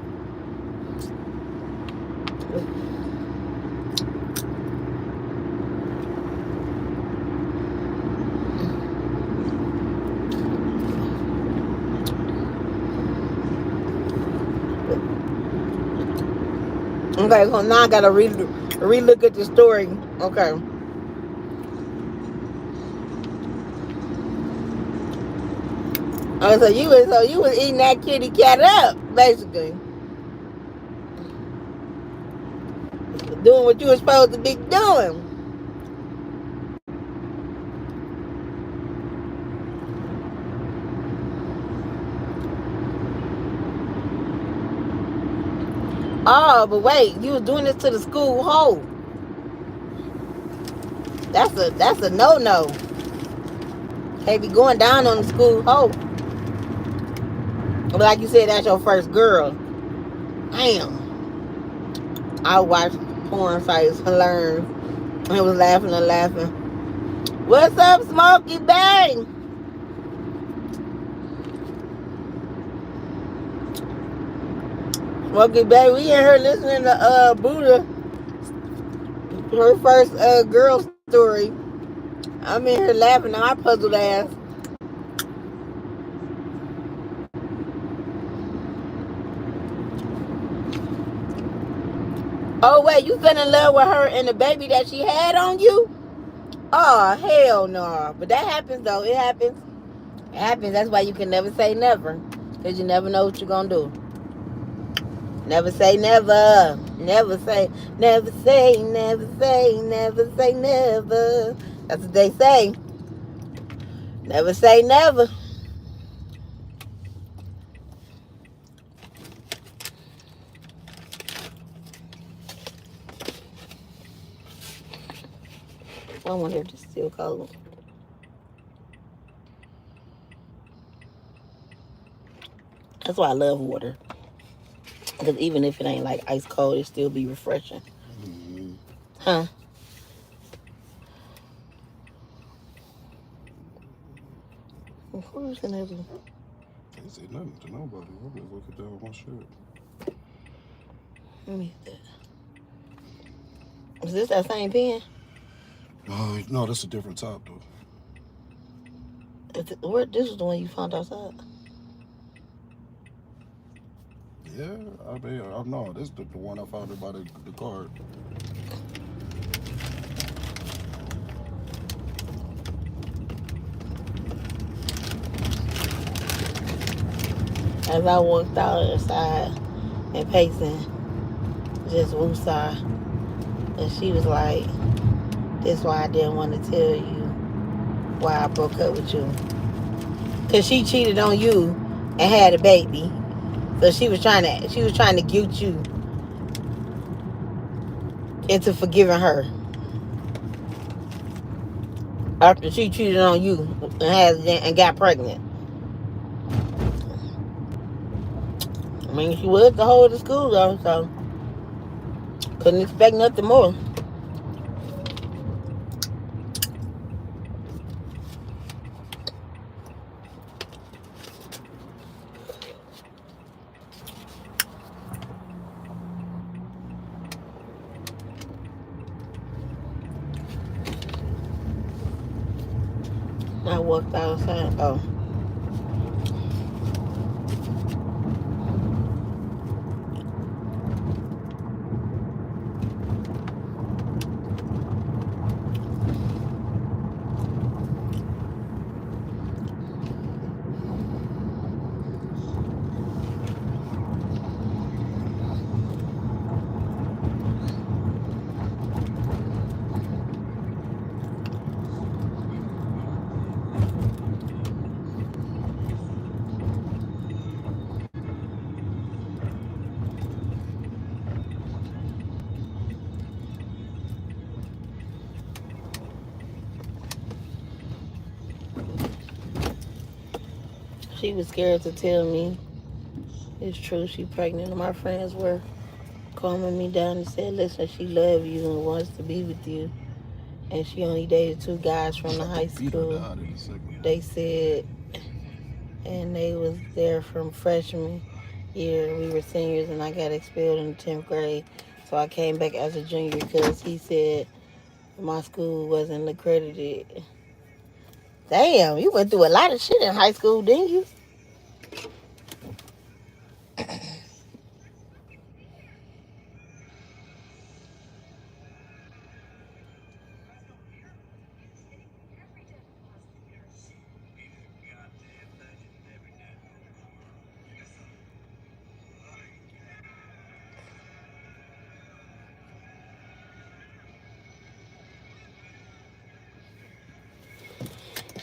Speaker 1: Okay, so now I gotta re-look at the story. Okay. Oh, so you was eating that kitty cat up, basically. Doing what you were supposed to be doing. Oh, but wait, you was doing this to the school hoe. That's a no-no. Can't be going down on the school hoe. But like you said, that's your first girl. Damn. I watched porn sites and learned. I was laughing and laughing. What's up, Smokey Bang? Smokey Bang, we in here listening to Buddha, her first girl story. I'm in here laughing at my puzzled ass. Oh, wait, you fell in love with her and the baby that she had on you? Oh, hell no. But that happens, though. It happens. It happens. That's why you can never say never. Because you never know what you're going to do. Never say never. Never say, never say, never say, never say never. That's what they say. Never say never. I wonder if it's still cold. That's why I love water. Because even if it ain't like ice cold, it still be refreshing.
Speaker 2: Mm-hmm.
Speaker 1: Huh? Who's in there?
Speaker 2: Can't say nothing to nobody. I'm just looking down my shirt.
Speaker 1: Let me see that. Is this that same pen?
Speaker 2: No, that's a different top though.
Speaker 1: This is the one you found outside?
Speaker 2: Yeah, I mean, no, this is the one I found it by the card.
Speaker 1: As I walked outside and pacing, just woosah, and she was like, "This is why I didn't want to tell you why I broke up with you, cause she cheated on you and had a baby, so she was trying to guilt you into forgiving her." after she cheated on you and got pregnant. I mean, she was the whole of the school though, so couldn't expect nothing more. I walked outside. Oh, she was scared to tell me it's true she pregnant. And my friends were calming me down and said, "Listen, she love you and wants to be with you." And she only dated two guys from the high school. They said, and they was there from freshman year. We were seniors, and I got expelled in the 10th grade. So I came back as a junior because he said my school wasn't accredited. Damn, you went through a lot of shit in high school, didn't you?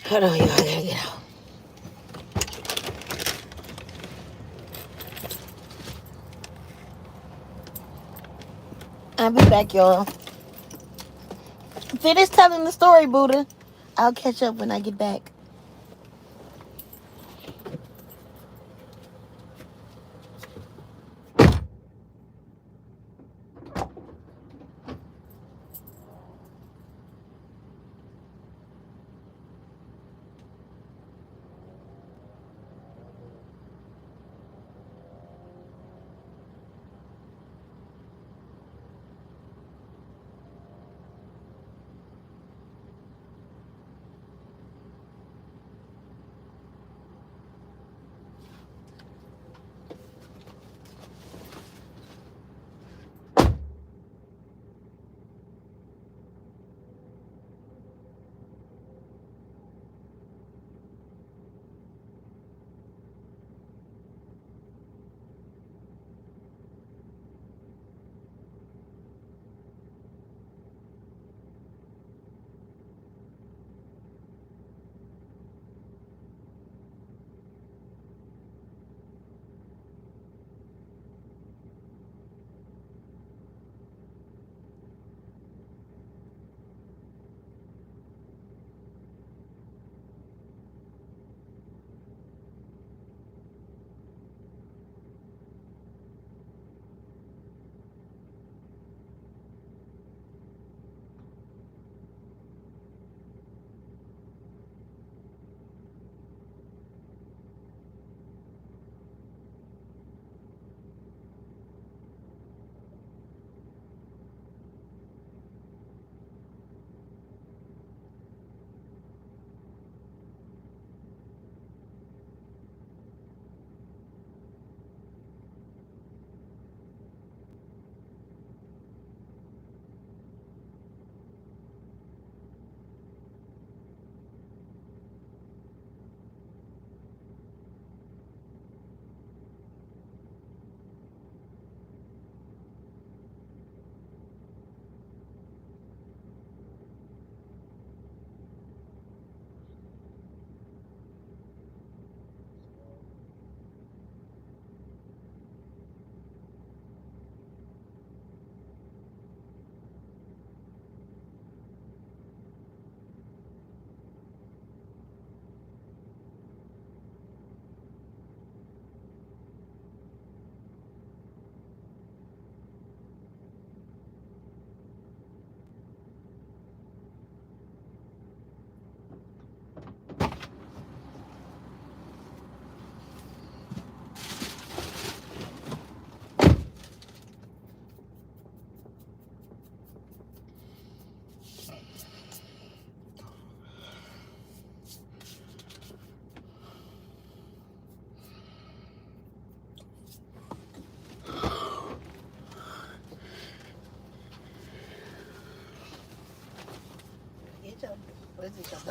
Speaker 1: Hold on, y'all. I gotta get out. I'll be back, y'all. Finish telling the story, Buddha. I'll catch up when I get back.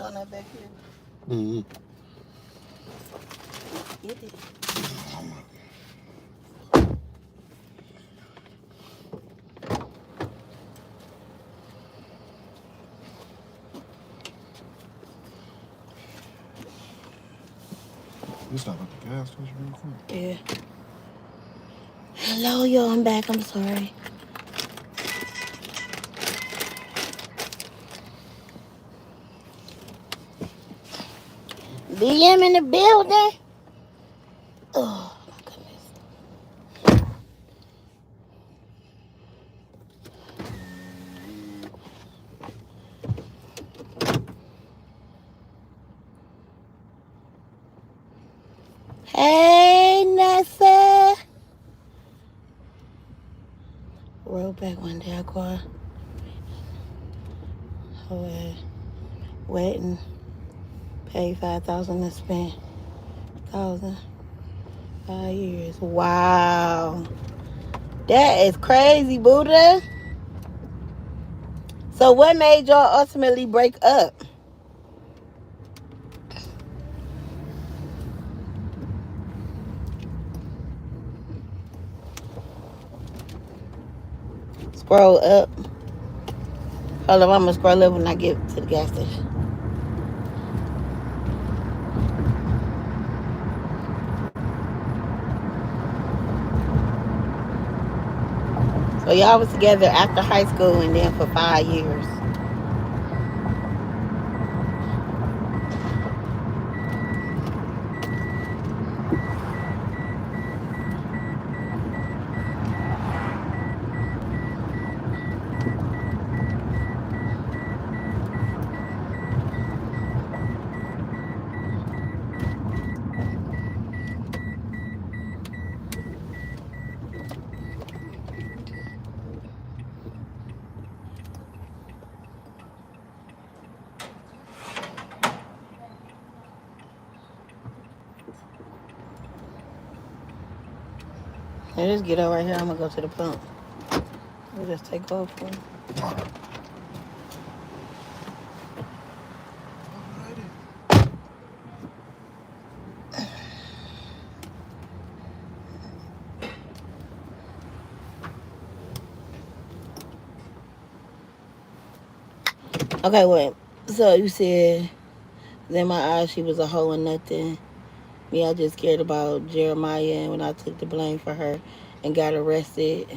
Speaker 1: donut back here.
Speaker 2: Mm-hmm.
Speaker 1: Get it.
Speaker 2: You stop at the gas station real quick.
Speaker 1: Yeah. Hello, y'all. I'm back. I'm sorry. DM in the building. Oh, my goodness. Hey, Nessa. Rolled back one day. I called. Waiting. Paid $5,000 to spend 1,000. 5 years. Wow. That is crazy, Buddha. So what made y'all ultimately break up? Scroll up. Hold up, I'm gonna scroll up when I get to the gas station. So y'all was together after high school and then for 5 years. Now just get over right here. I'm gonna go to the pump. We'll just take off. Okay, wait. So you said, in my eyes, she was a hoe and nothing. Me, I just cared about Jeremiah, and when I took the blame for her and got arrested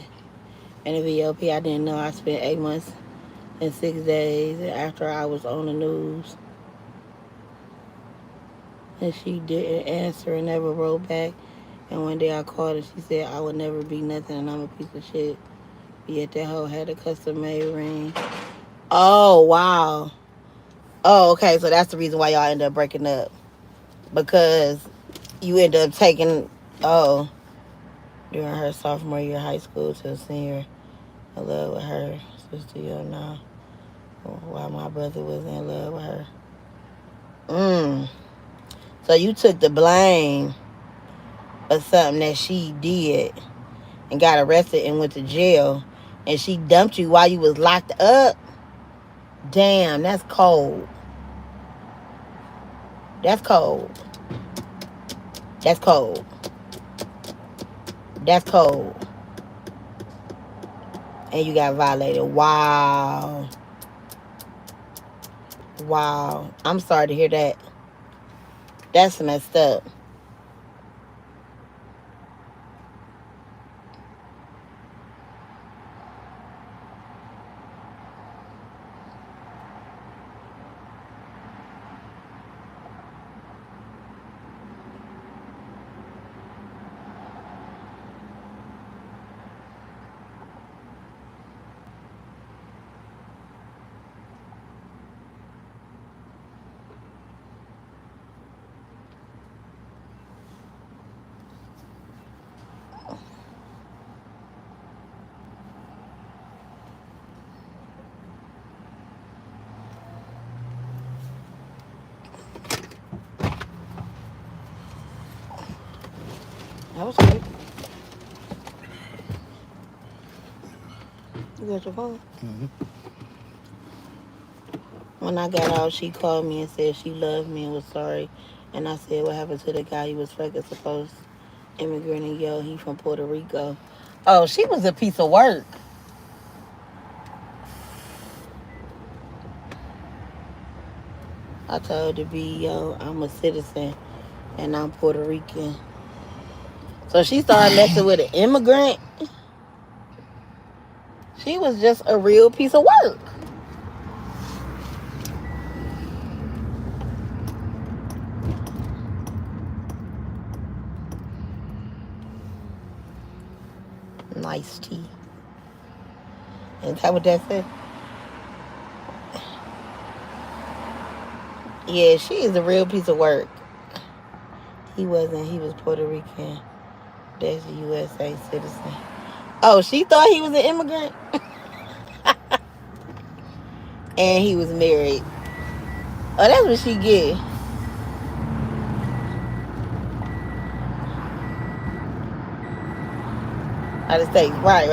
Speaker 1: in the VLP, I didn't know I spent 8 months and 6 days after I was on the news. And she didn't answer and never wrote back. And one day I called her, she said I would never be nothing and I'm a piece of shit. Yet that hoe had a custom made ring. Oh, wow. Oh, okay, so that's the reason why y'all ended up breaking up. Because you end up taking, during her sophomore year of high school to senior, in love with her sister, now, while my brother was in love with her. So you took the blame of something that she did and got arrested and went to jail, and she dumped you while you was locked up? Damn, that's cold. That's cold. That's cold. That's cold. And you got violated. Wow. Wow. I'm sorry to hear that. That's messed up. That was good. You got your phone? When I got out, she called me and said she loved me and was sorry. And I said, what happened to the guy you was fucking supposed immigrant? And yo, he from Puerto Rico. Oh, she was a piece of work. I told her, be, yo, I'm a citizen and I'm Puerto Rican. So she started messing with an immigrant. She was just a real piece of work. Nice tea. Is that what that said? Yeah, she is a real piece of work. He wasn't. He was Puerto Rican. That's a USA citizen. Oh, she thought he was an immigrant? And he was married. Oh, that's what she get. Out of state. Right.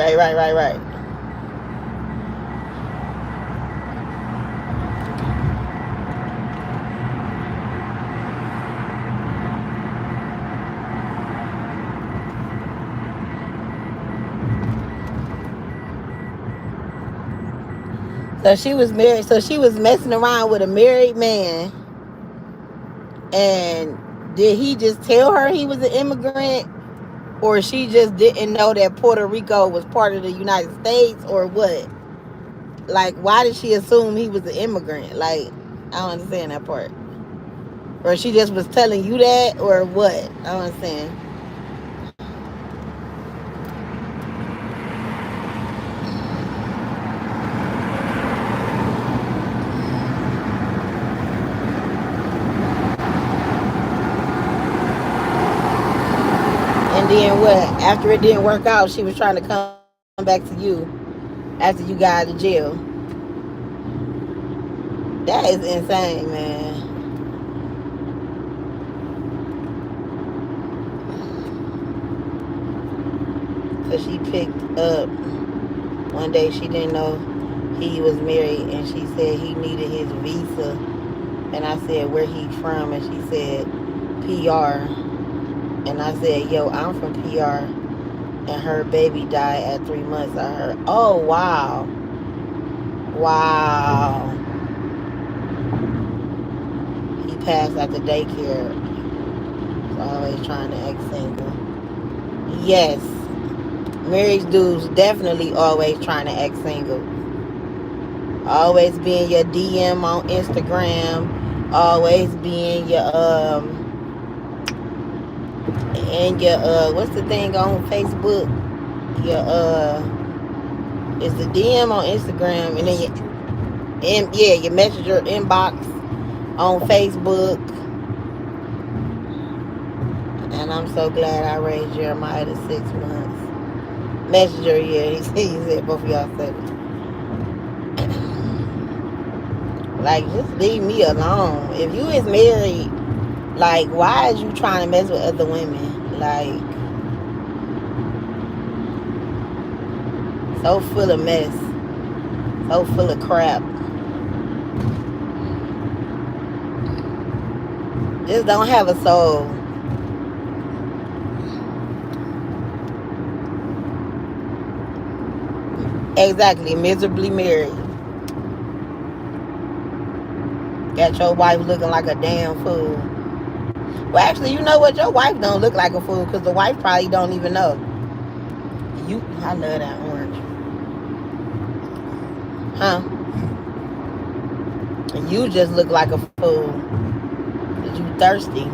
Speaker 1: So she was married. So she was messing around with a married man. And did he just tell her he was an immigrant? Or she just didn't know that Puerto Rico was part of the United States? Or what? Like, why did she assume he was an immigrant? Like, I don't understand that part. Or she just was telling you that? Or what? I don't understand. And then what? After it didn't work out, she was trying to come back to you after you got out of jail. That is insane, man. Cause she picked up one day. She didn't know he was married, and she said he needed his visa. And I said, where he from? And she said, PR. And I said, yo, I'm from PR. And her baby died at 3 months. I heard, oh, wow. Wow. He passed at the daycare. So always trying to act single. Yes. Married dudes definitely always trying to act single. Always be in your DM on Instagram. Always be in your what's the thing on Facebook? Your it's the DM on Instagram, and then your messenger inbox on Facebook. And I'm so glad I raised Jeremiah to 6 months. Messenger, yeah, he said both of y'all said it. Like, just leave me alone. If you is married, like, why is you trying to mess with other women? Like, so full of mess. So full of crap. Just don't have a soul. Exactly. Miserably married. Got your wife looking like a damn fool. Well, actually, you know what? Your wife don't look like a fool because the wife probably don't even know. I love that orange. Huh? And you just look like a fool because you thirsty.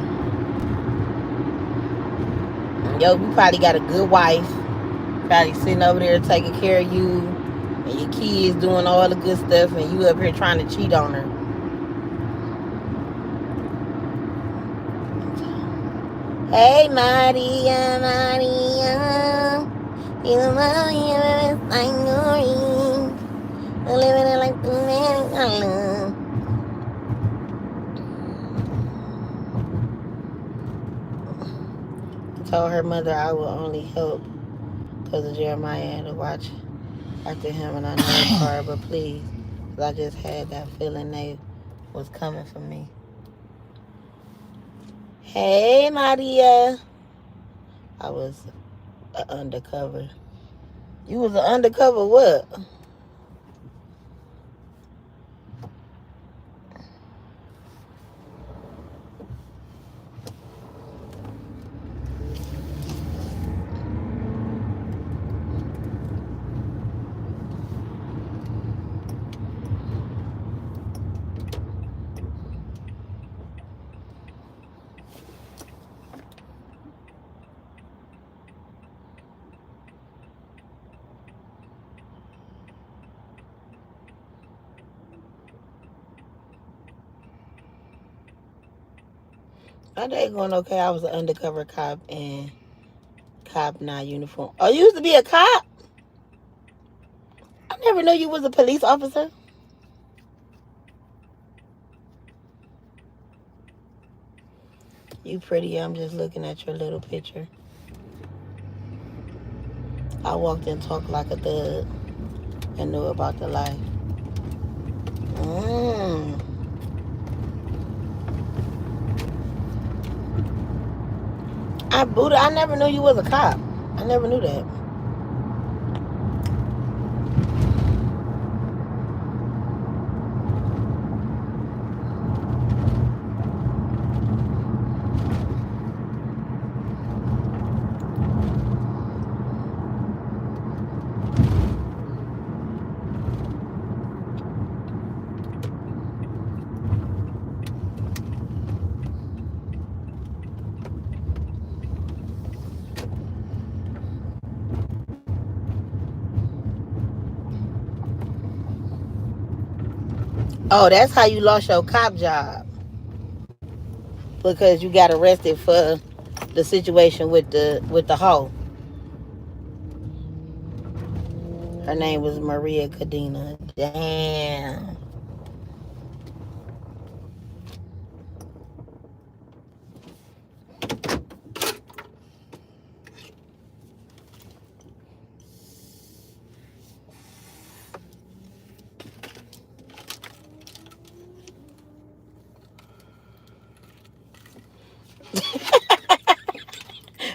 Speaker 1: Yo, you probably got a good wife. Probably sitting over there taking care of you and your kids doing all the good stuff, and you up here trying to cheat on her. Hey, Maria. You Maria, living it like the man I love. I told her mother I will only help because of Jeremiah had to watch after him, and I know it's hard, but please, because I just had that feeling they was coming for me. Hey, Maria. I was undercover. You was an undercover what? My day going okay. I was an undercover cop in cop not uniform. Oh, you used to be a cop? I never knew you was a police officer. You pretty. I'm just looking at your little picture. I walked and talked like a thug and knew about the life. Mm. Buddha, I never knew you was a cop. I never knew that. Oh, that's how you lost your cop job. Because you got arrested for the situation with the hoe. Her name was Maria Cadena. Damn.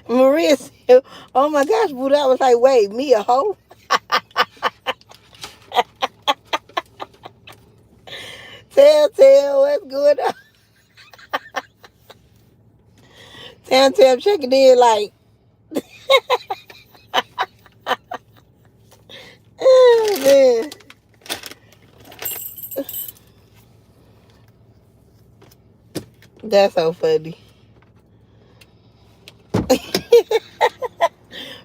Speaker 1: Maria said, oh my gosh, Buddha. I was like, wait, me a hoe? Tell, what's good? Tell, checking in like, oh, man. That's so funny.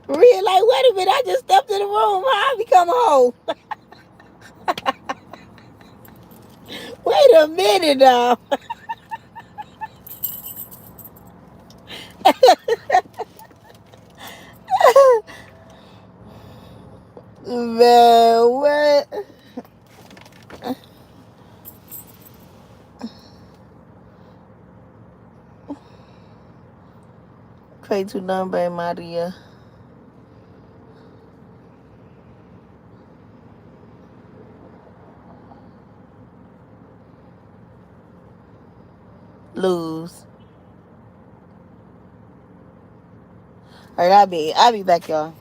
Speaker 1: Maria like, wait a minute, I just stepped in the room. How I become a hoe? Wait a minute now. Man, what? Pray to number Maria. Lose. All right, I'll be back, y'all.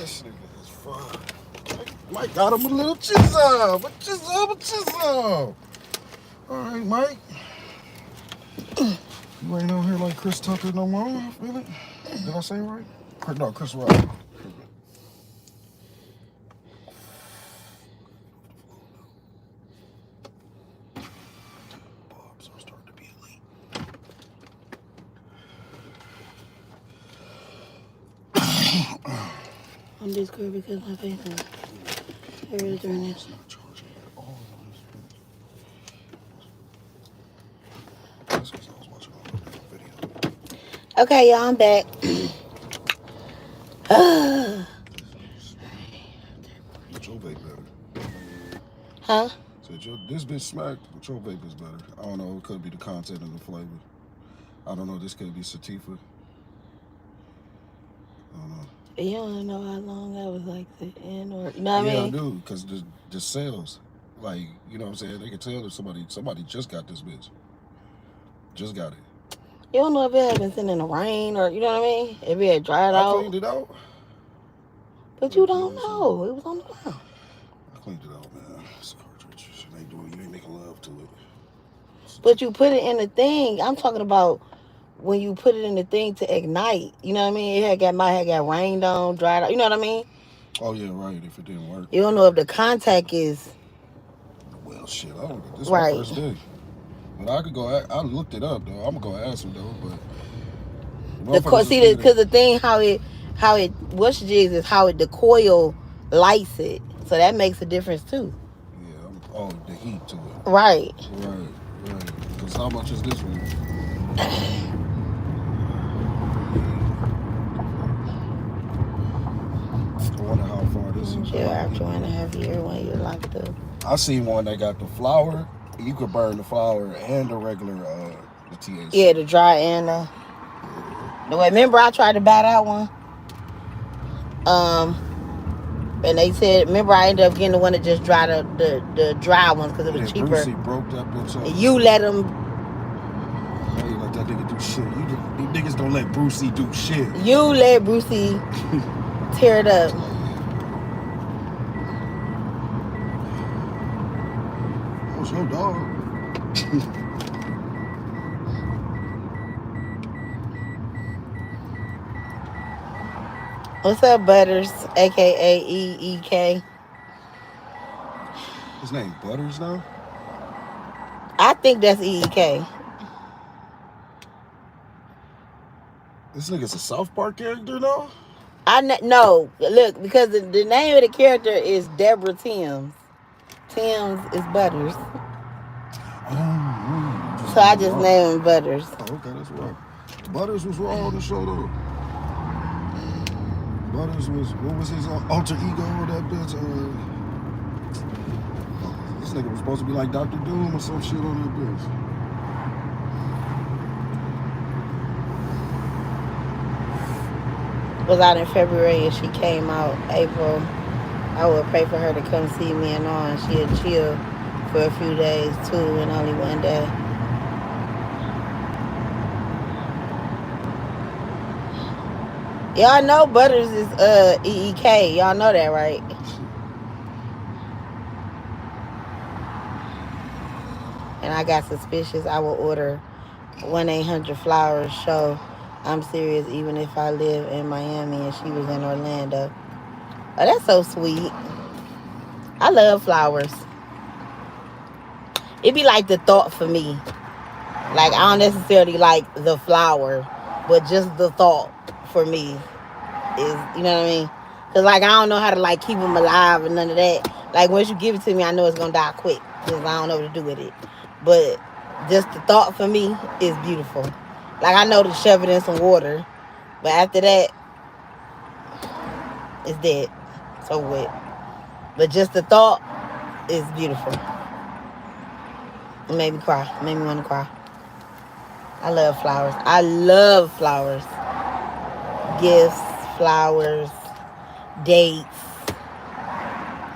Speaker 2: This nigga is fine. Mike got him a little chisel. A chisel. All right, Mike. You ain't out here like Chris Tucker no more, really? Did I say it right? No, Chris Rock. Bob's are starting to be elite.
Speaker 1: I'm just scared because my face is really doing this. Okay, y'all, I'm back.
Speaker 2: But your vape better.
Speaker 1: Huh?
Speaker 2: So this bitch smacked, but your vape is better. I don't know, it could be the content of the flavor. I don't know, this could be sativa. I don't know.
Speaker 1: You don't know how long I was like sitting or, you know what I mean?
Speaker 2: Yeah, I do, because the sales, like, you know what I'm saying? They can tell if somebody just got this bitch. Just got it.
Speaker 1: You don't know if it had been sitting in the rain or, you know what I mean? If it had dried out.
Speaker 2: I cleaned it out.
Speaker 1: But you don't know. It was on the ground.
Speaker 2: I cleaned it out, man. It's a cartridge. You ain't making love to it.
Speaker 1: But you put it in the thing. I'm talking about when you put it in the thing to ignite. You know what I mean? It might have got rained on, dried out. You know what I mean?
Speaker 2: Oh, yeah, right. If it didn't work.
Speaker 1: You don't know if the contact is...
Speaker 2: Well, shit, I don't know. This is
Speaker 1: right.
Speaker 2: my first day. But I could go... I looked it up, though. I'm going to go ask him, though, but...
Speaker 1: Because the thing, how it, what's jigs is how the coil lights it. So that makes a difference, too.
Speaker 2: Yeah, the heat to it.
Speaker 1: Right.
Speaker 2: Right. Because how much is this one? I wonder how far this is.
Speaker 1: Yeah, after 1.5 years when you're locked up.
Speaker 2: I seen one that got the flour. You could burn the flour and the regular, the THC.
Speaker 1: Yeah, the dry and the... Remember I tried to buy that one? And they said, remember I ended up getting the one that just dry the dry ones because it was cheaper.
Speaker 2: Brucey broke that bitch up.
Speaker 1: And you let him...
Speaker 2: I ain't let that nigga do shit. You niggas don't let Brucey do shit.
Speaker 1: You let Brucey tear it up.
Speaker 2: What's your dog?
Speaker 1: What's up, Butters, a.k.a. EEK?
Speaker 2: His name Butters now?
Speaker 1: I think that's EEK.
Speaker 2: This nigga's a South Park character now?
Speaker 1: No, look, because the name of the character is Deborah Timms. Timms is Butters.
Speaker 2: Oh,
Speaker 1: so I just named him Butters.
Speaker 2: Oh, okay, that's right. Butters was raw on the show, though. Butters what was his alter ego or that bitch? This nigga was supposed to be like Dr. Doom or some shit on that bitch.
Speaker 1: Was out in February and she came out April. I would pray for her to come see me and all, and she'd chill for a few days too, and only one day. Y'all know Butters is EEK. Y'all know that, right? And I got suspicious. I will order 1-800-Flowers show. I'm serious, even if I live in Miami and she was in Orlando. Oh, that's so sweet. I love flowers. It be like the thought for me. Like, I don't necessarily like the flower, but just the thought for me is, you know what I mean? Because, like, I don't know how to, like, keep them alive and none of that. Like, once you give it to me, I know it's going to die quick because I don't know what to do with it. But just the thought for me is beautiful. Like, I know to shove it in some water, but after that, it's dead. So wet. But just the thought is beautiful. It made me cry. It made me want to cry. I love flowers. I love flowers. Gifts, flowers, dates.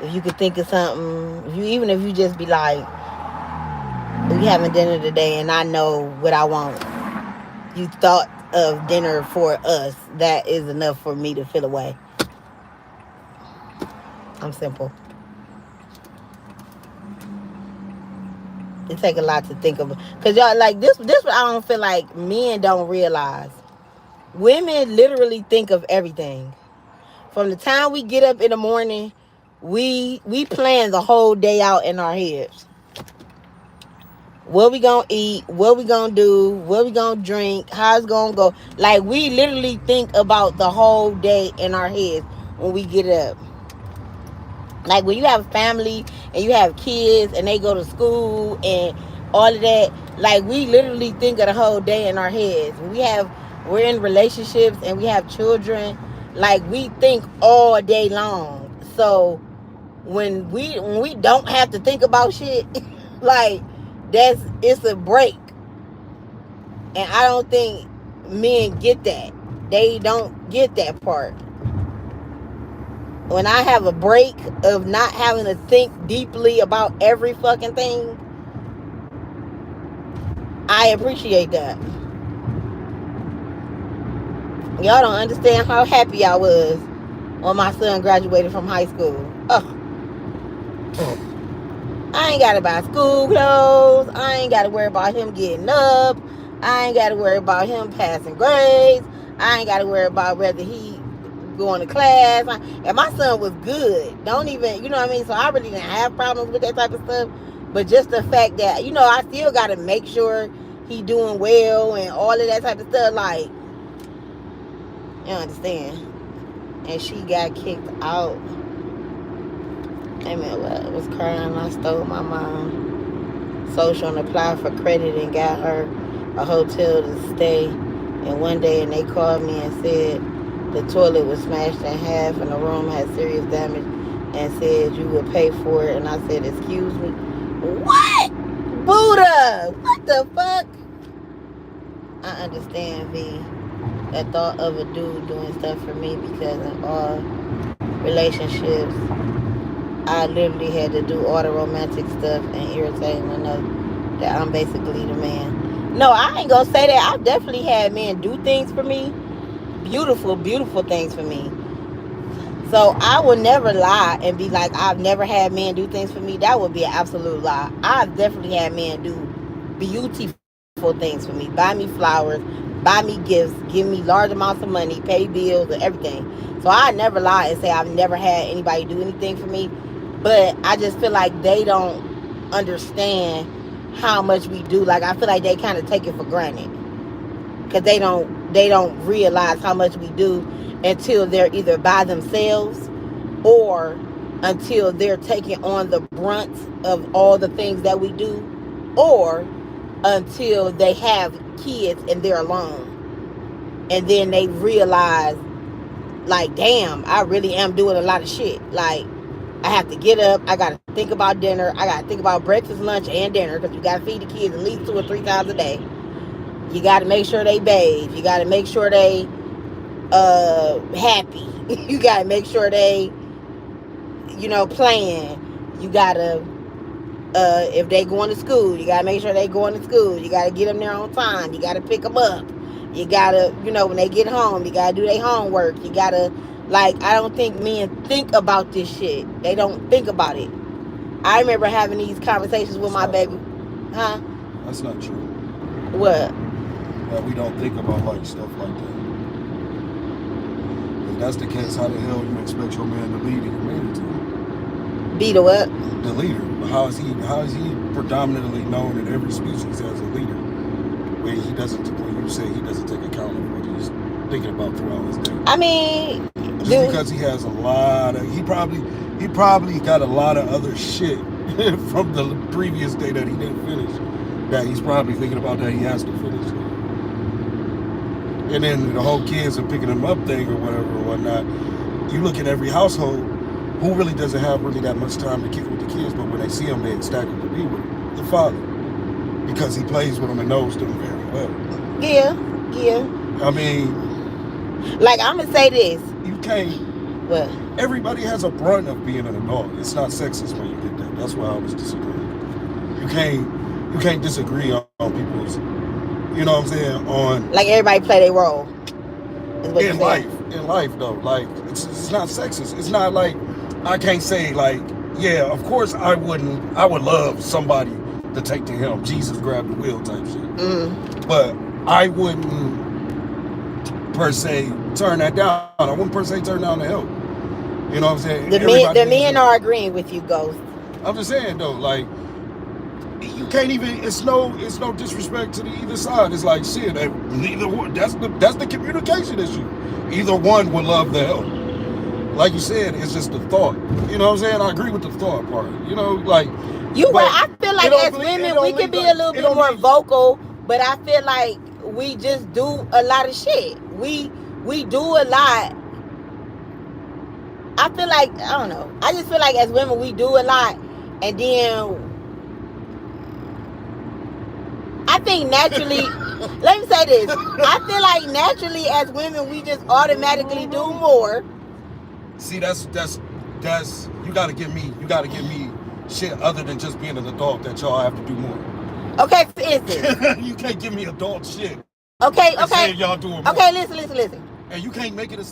Speaker 1: If you could think of something, even if you just be like, we having dinner today and I know what I want. You thought of dinner for us. That is enough for me to feel away. I'm simple. It take a lot to think of. Cause y'all like this what I don't feel like men don't realize. Women literally think of everything. From the time we get up in the morning, we plan the whole day out in our heads. What we gonna eat, what we gonna do, what we gonna drink, how it's gonna go. Like we literally think about the whole day in our heads when we get up. Like when you have a family and you have kids and they go to school and all of that, like we literally think of the whole day in our heads. We're in relationships and we have children, like we think all day long. So when we don't have to think about shit, like it's a break. And I don't think men get that. They don't get that part. When I have a break of not having to think deeply about every fucking thing, I appreciate that. Y'all don't understand how happy I was when my son graduated from high school. Oh, I ain't got to buy school clothes. I ain't got to worry about him getting up. I ain't got to worry about him passing grades. I ain't got to worry about whether he going to class. And my son was good. Don't even, you know what I mean? So I really didn't have problems with that type of stuff. But just the fact that, I still got to make sure he doing well and all of that type of stuff. Like, you understand? And she got kicked out. I mean, I was crying. I stole my mom social and applied for credit and got her a hotel to stay. And one day, and they called me and said the toilet was smashed in half and the room had serious damage, and said you would pay for it. And I said, excuse me? What? Buddha! What the fuck? I understand, V. That thought of a dude doing stuff for me, because in all relationships, I literally had to do all the romantic stuff and irritate him enough that I'm basically the man. No, I ain't gonna say that. I've definitely had men do things for me. Beautiful, beautiful things for me. So I would never lie and be like, I've never had men do things for me. That would be an absolute lie. I've definitely had men do beautiful things for me. Buy me flowers, buy me gifts, give me large amounts of money, pay bills and everything. So I never lie and say I've never had anybody do anything for me. But I just feel like they don't understand how much we do. Like I feel like they kind of take it for granted, because they don't realize how much we do until they're either by themselves or until they're taking on the brunt of all the things that we do, or until they have kids and they're alone, and then they realize, like, damn, I really am doing a lot of shit. Like, I have to get up, I gotta think about dinner, I gotta think about breakfast, lunch, and dinner, because you gotta feed the kids at least 2 or 3 times a day. You gotta make sure they bathe, you gotta make sure they happy, you gotta make sure they playing, you gotta if they going to school, you gotta make sure they going to school, you gotta get them there on time, you gotta pick them up, you gotta, when they get home, you gotta do their homework, you gotta, like, I don't think men think about this shit. They don't think about it. I remember having these conversations with my baby. Huh?
Speaker 2: That's not true.
Speaker 1: What?
Speaker 2: That we don't think about like stuff like that. If that's the case, how the hell you expect your man to lead in your marriage?
Speaker 1: Be the what?
Speaker 2: The leader. How is he predominantly known in every species as a leader? When you say he doesn't take account of what he's thinking about throughout his day. I
Speaker 1: mean,
Speaker 2: just because he has a lot of, he probably got a lot of other shit from the previous day that he didn't finish, that he's probably thinking about that he has to finish. And then the whole kids are picking him up thing or whatever or whatnot. You look at every household, who really doesn't have really that much time to kick with the kids, but when they see him, they ecstatic to be with him. The father. Because he plays with them and knows them very well.
Speaker 1: Yeah.
Speaker 2: I mean,
Speaker 1: like, I'm gonna say this.
Speaker 2: You can't.
Speaker 1: What?
Speaker 2: Everybody has a brunt of being an adult. It's not sexist when you get that. That's why I was disagreeing. You can't disagree on people's, you know what I'm saying, on,
Speaker 1: like, everybody play their role.
Speaker 2: In life though. Like, it's not sexist. It's not like I can't say like, yeah, of course I would love somebody to take to him, Jesus grabbed the wheel type shit. But I wouldn't per se turn that down. I wouldn't per se turn down the help. You know what I'm saying?
Speaker 1: The men are agreeing with you, Ghost.
Speaker 2: I'm just saying though, like, you can't even. It's no disrespect to the either side. It's like shit. Neither one. That's the communication issue. Either one would love the help. Like you said, it's just the thought. You know what I'm saying? I agree with the thought part. You know, like
Speaker 1: you right. I feel like as women, we can be a little bit more vocal, but I feel like we just do a lot of shit. We do a lot. I feel like, I don't know. I just feel like as women, we do a lot, and then I think naturally, let me say this. I feel like naturally as women, we just automatically do more.
Speaker 2: See, that's you gotta give me shit other than just being an adult that y'all have to do more.
Speaker 1: Okay, for instance.
Speaker 2: You can't give me adult shit.
Speaker 1: Okay.
Speaker 2: Y'all doing more.
Speaker 1: Okay, listen.
Speaker 2: And you can't make it okay,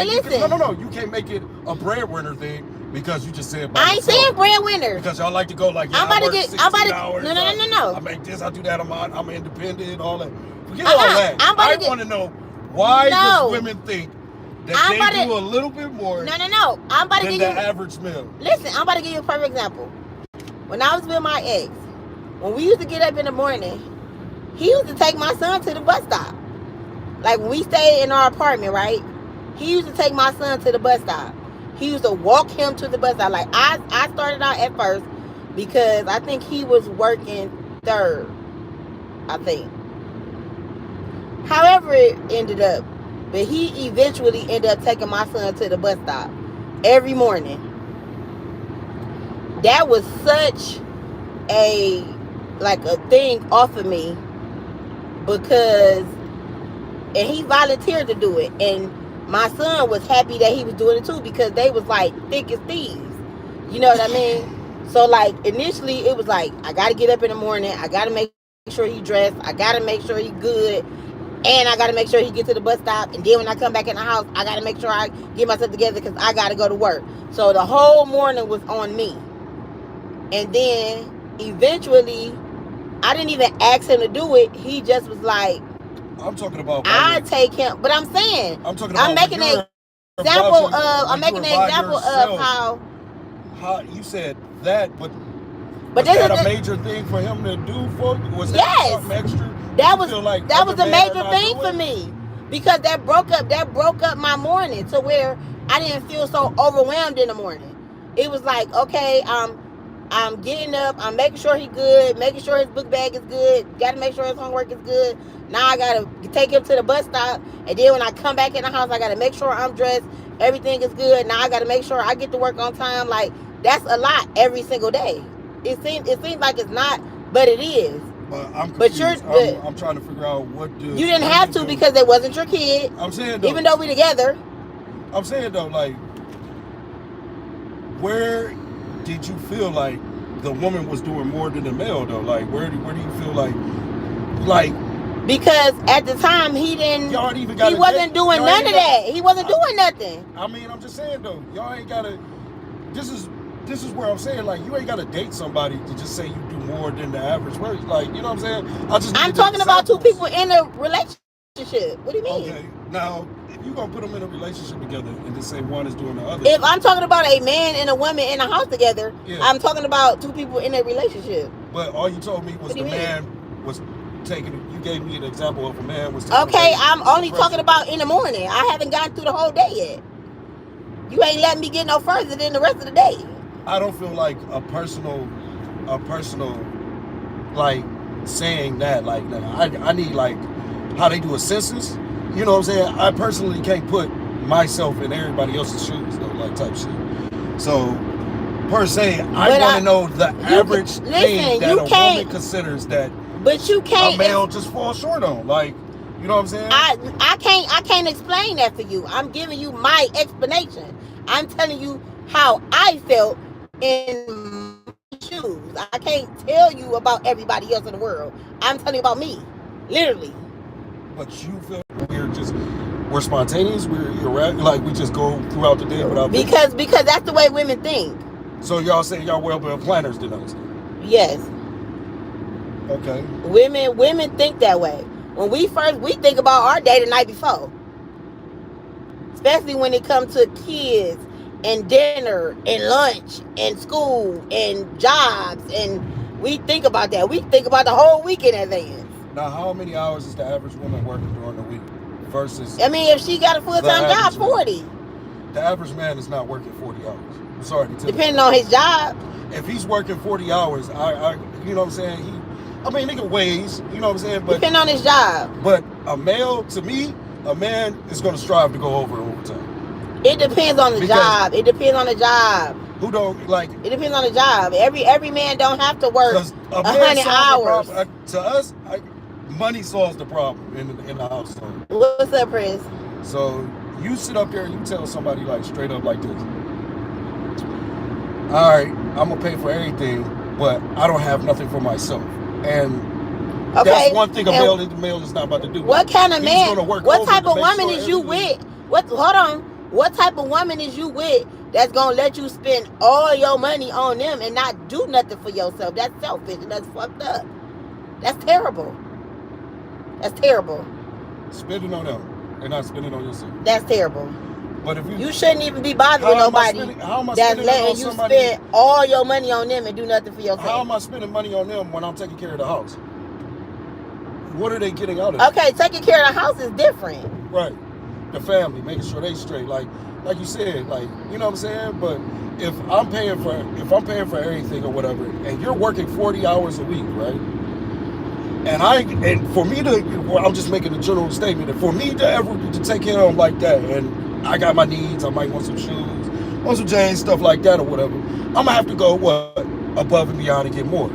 Speaker 1: listen.
Speaker 2: No. You can't make it a breadwinner thing because you just said.
Speaker 1: I ain't saying breadwinner.
Speaker 2: Because y'all like to go like, yeah, I work 16 hours. No. I make this, I do that. I'm independent, all that. Forget all that. I want to know why does women think that they do a little bit more.
Speaker 1: No. I'm about to give you
Speaker 2: the average male.
Speaker 1: Listen, I'm about to give you a perfect example. When I was with my ex, when we used to get up in the morning, he used to take my son to the bus stop. Like when we stayed in our apartment, right? He used to take my son to the bus stop. He used to walk him to the bus stop. Like I started out at first because I think he was working third. I think. However it ended up. But he eventually ended up taking my son to the bus stop every morning. That was such a thing off of me because, and he volunteered to do it, and my son was happy that he was doing it too because they was like thick as thieves. You know what I mean? So like initially it was like, I gotta get up in the morning, I gotta make sure he dressed, I gotta make sure he good, and I gotta make sure he get to the bus stop, and then when I come back in the house, I gotta make sure I get myself together because I gotta go to work. So the whole morning was on me. And then eventually I didn't even ask him to do it. He just was like,
Speaker 2: I'm talking about
Speaker 1: I take him, but I'm saying
Speaker 2: I'm talking about
Speaker 1: I'm making an example of how
Speaker 2: you said that, but
Speaker 1: was
Speaker 2: that a major thing for him to do for you? Was that something extra?
Speaker 1: That was a major thing for me because that broke up my morning to where I didn't feel so overwhelmed in the morning. It was like, okay, I'm getting up, I'm making sure he's good, making sure his book bag is good, gotta make sure his homework is good. Now I gotta take him to the bus stop, and then when I come back in the house, I gotta make sure I'm dressed, everything is good. Now I gotta make sure I get to work on time. Like, that's a lot every single day. It seems like it's not, but it is.
Speaker 2: But I'm confused. I'm trying to figure out what do
Speaker 1: you didn't have to because it wasn't your kid.
Speaker 2: I'm saying though,
Speaker 1: even though we together.
Speaker 2: I'm saying though, like, where did you feel like the woman was doing more than the male though? Like, where do you feel like
Speaker 1: because at the time he didn't.
Speaker 2: Y'all ain't even
Speaker 1: he wasn't doing none of that. He wasn't doing nothing.
Speaker 2: I mean, I'm just saying though, y'all ain't gotta. This is where I'm saying, like, you ain't gotta date somebody to just say you do more than the average person. Like, you know what I'm saying?
Speaker 1: I'm talking about two people in a relationship. What do you mean?
Speaker 2: Okay, now if you're gonna put them in a relationship together and just say one is doing the other.
Speaker 1: If I'm talking about a man and a woman in a house together, I'm talking about two people in a relationship.
Speaker 2: But all you told me was the man was taking. You gave me an example of a man was taking.
Speaker 1: Okay, I'm only talking about in the morning. I haven't gotten through the whole day yet. You ain't letting me get no further than the rest of the day.
Speaker 2: I don't feel like a personal, like, saying that, like, I need, like, how they do a census. You know what I'm saying? I personally can't put myself in everybody else's shoes, though, like, type shit. So, per se, I want to know the average thing that a woman considers that
Speaker 1: but you can't,
Speaker 2: a male just falls short on. Like, you know what I'm saying?
Speaker 1: I can't explain that for you. I'm giving you my explanation. I'm telling you how I felt in my shoes. I can't tell you about everybody else in the world. I'm telling you about me, literally.
Speaker 2: But you feel weird just We're spontaneous. We're erratic. Like we just go throughout the day without
Speaker 1: because that's the way women think.
Speaker 2: So y'all say y'all well-being planners than us?
Speaker 1: Yes.
Speaker 2: Okay.
Speaker 1: Women think that way. When we think about our day the night before. Especially when it comes to kids and dinner and lunch and school and jobs, and we think about that. We think about the whole week in advance.
Speaker 2: Now, how many hours is the average woman working during the week versus?
Speaker 1: I mean, if she got a full-time job, 40.
Speaker 2: The average man is not working 40 hours. I'm sorry to tell you.
Speaker 1: Depending on his job.
Speaker 2: If he's working 40 hours, I you know what I'm saying? Nigga weighs, you know what I'm saying? But
Speaker 1: depending on his job.
Speaker 2: But a male, to me, a man is going to strive to go over overtime.
Speaker 1: It depends on the job. It depends on the job.
Speaker 2: Who don't like?
Speaker 1: It depends on the job. Every man don't have to work 100 hours.
Speaker 2: To us, money solves the problem in the household.
Speaker 1: What's up, Chris?
Speaker 2: So you sit up there and you tell somebody like straight up like this. All right, I'm gonna pay for everything, but I don't have nothing for myself. And that's one thing a male is not about to do.
Speaker 1: What kind of man? What type of woman is you with? Hold on. What type of woman is you with that's gonna let you spend all your money on them and not do nothing for yourself? That's selfish and that's fucked up. That's terrible. That's terrible.
Speaker 2: Spending on them and not spending on yourself.
Speaker 1: That's terrible.
Speaker 2: But if
Speaker 1: you shouldn't even be bothered with nobody that's letting you spend all your money on them and do nothing for yourself.
Speaker 2: How am I spending money on them when I'm taking care of the house? What are they getting out of it?
Speaker 1: Okay, taking care of the house is different.
Speaker 2: Right. The family, making sure they straight. Like you said, like, you know what I'm saying? But if I'm paying for everything or whatever, and you're working 40 hours a week, right? And for me I'm just making a general statement, that for me to take care of them like that, and I got my needs, I might want some shoes, want some jeans, stuff like that or whatever, I'm gonna have to go above and beyond and get more.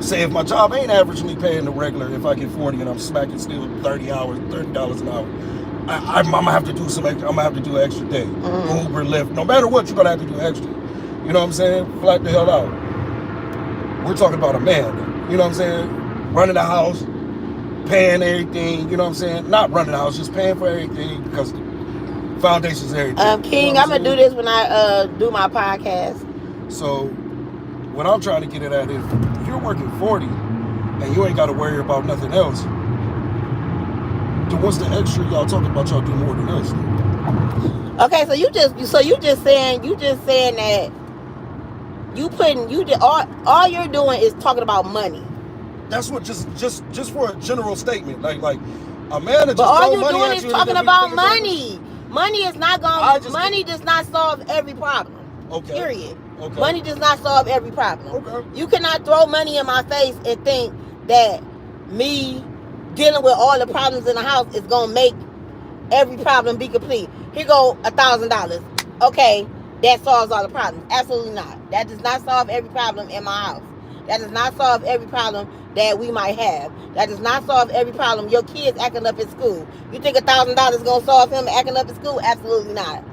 Speaker 2: Say if my job ain't averagely paying the regular, if I get 40 and I'm smacking still 30 hours, $30 an hour, I'm gonna have to do I'm gonna have to do an extra day. Uber, Lyft, no matter what, you're gonna have to do extra. You know what I'm saying? Flat the hell out. We're talking about a man, you know what I'm saying? Running the house, paying everything, you know what I'm saying? Not running the house, just paying for everything, because foundation's everything.
Speaker 1: King, you know I'm gonna do this when I do my podcast.
Speaker 2: So what I'm trying to get it at is, if you're working 40 and you ain't got to worry about nothing else, then what's the extra y'all talking about? Y'all do more than us.
Speaker 1: Okay, so you just saying that all you're doing is talking about money.
Speaker 2: That's what just for a general statement, like a man that just
Speaker 1: all you're doing is talking about money. Money is not going. Money does not solve every problem.
Speaker 2: Okay.
Speaker 1: Period.
Speaker 2: Okay.
Speaker 1: Money does not solve every problem.
Speaker 2: Okay.
Speaker 1: You cannot throw money in my face and think that me dealing with all the problems in the house is gonna make every problem be complete. Here go $1,000. Okay, that solves all the problems. Absolutely not. That does not solve every problem in my house. That does not solve every problem that we might have. That does not solve every problem. Your kid's acting up at school. You think $1,000 is gonna solve him acting up at school? Absolutely not.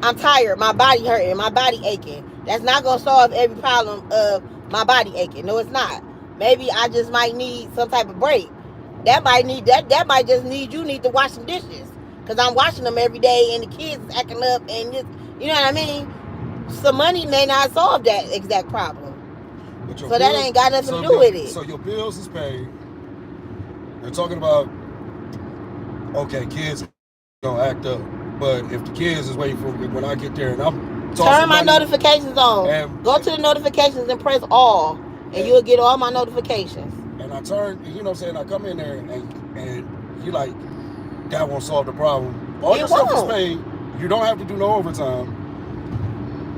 Speaker 1: I'm tired. My body hurting. My body aching. That's not gonna solve every problem of my body aching. No, it's not. Maybe I just might need some type of break. That might just need you need to wash some dishes, because I'm washing them every day and the kids is acting up and just, you know what I mean? Some money may not solve that exact problem. So that ain't got nothing to do with it.
Speaker 2: So your bills is paid. They're talking about, okay, kids gonna act up, but if the kids is waiting for me when I get there and I'm
Speaker 1: turn my notifications on. Go to the notifications and press all, and you'll get all my notifications.
Speaker 2: And I turn, you know what I'm saying, I come in there and you like, that won't solve the problem. All your stuff is paid. You don't have to do no overtime.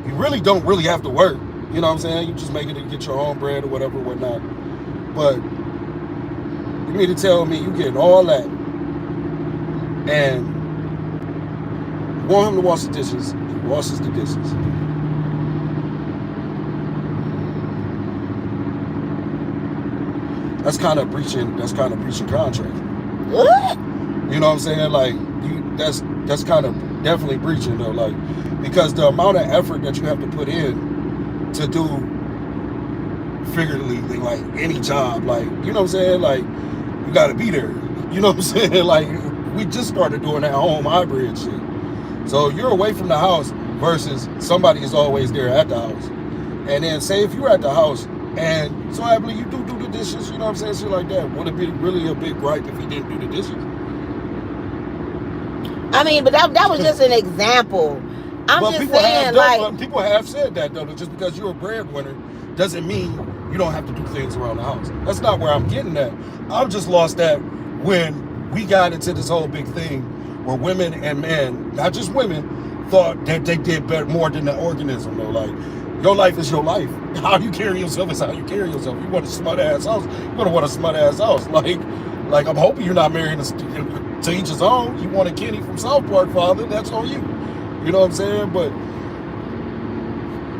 Speaker 2: You really don't have to work. You know what I'm saying? You just make it to get your own bread or whatever, whatnot. But you mean to tell me you getting all that and you want him to wash the dishes, he washes the dishes. That's kind of breaching contract.
Speaker 1: What?
Speaker 2: You know what I'm saying? Like, that's kind of definitely breaching though, like, because the amount of effort that you have to put in to do figuratively, like any job, like, you know what I'm saying? Like, you gotta be there. You know what I'm saying? Like, We just started doing that home hybrid shit. So you're away from the house versus somebody is always there at the house. And then say if you're at the house and so happily you do the dishes, you know what I'm saying, shit like that. Would it be really a big gripe if he didn't do the dishes?
Speaker 1: I mean, but that was just an example. I'm just saying, like,
Speaker 2: people have said that though. Just because you're a breadwinner doesn't mean you don't have to do things around the house. That's not where I'm getting at. I'm just lost that when we got into this whole big thing where women and men, not just women, thought that they did better more than the organism. Though, like, your life is your life. How you carry yourself is how you carry yourself. You want a smart ass house, you're gonna want a smart ass house. Like I'm hoping you're not marrying to each his own. You want a Kenny from South Park, father? That's on you. You know what I'm saying? But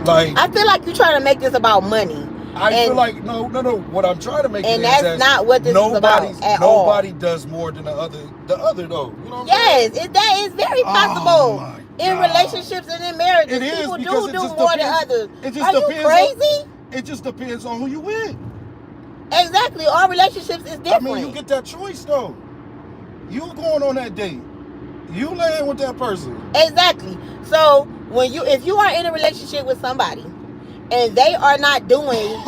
Speaker 2: like,
Speaker 1: I feel like you're trying to make this about money.
Speaker 2: I feel like no. What I'm trying to make
Speaker 1: and
Speaker 2: it
Speaker 1: that's not what this is about at all.
Speaker 2: Nobody does more than the other though. You know what I'm
Speaker 1: saying?
Speaker 2: Yes,
Speaker 1: that is very possible in relationships and in marriages.
Speaker 2: It is,
Speaker 1: people
Speaker 2: because
Speaker 1: do more than others.
Speaker 2: It just
Speaker 1: Are
Speaker 2: depends
Speaker 1: you crazy?
Speaker 2: It just depends on who you with.
Speaker 1: Exactly. All relationships is different.
Speaker 2: I mean, you get that choice though. You going on that date. You laying with that person.
Speaker 1: Exactly. So if you are in a relationship with somebody and they are not doing,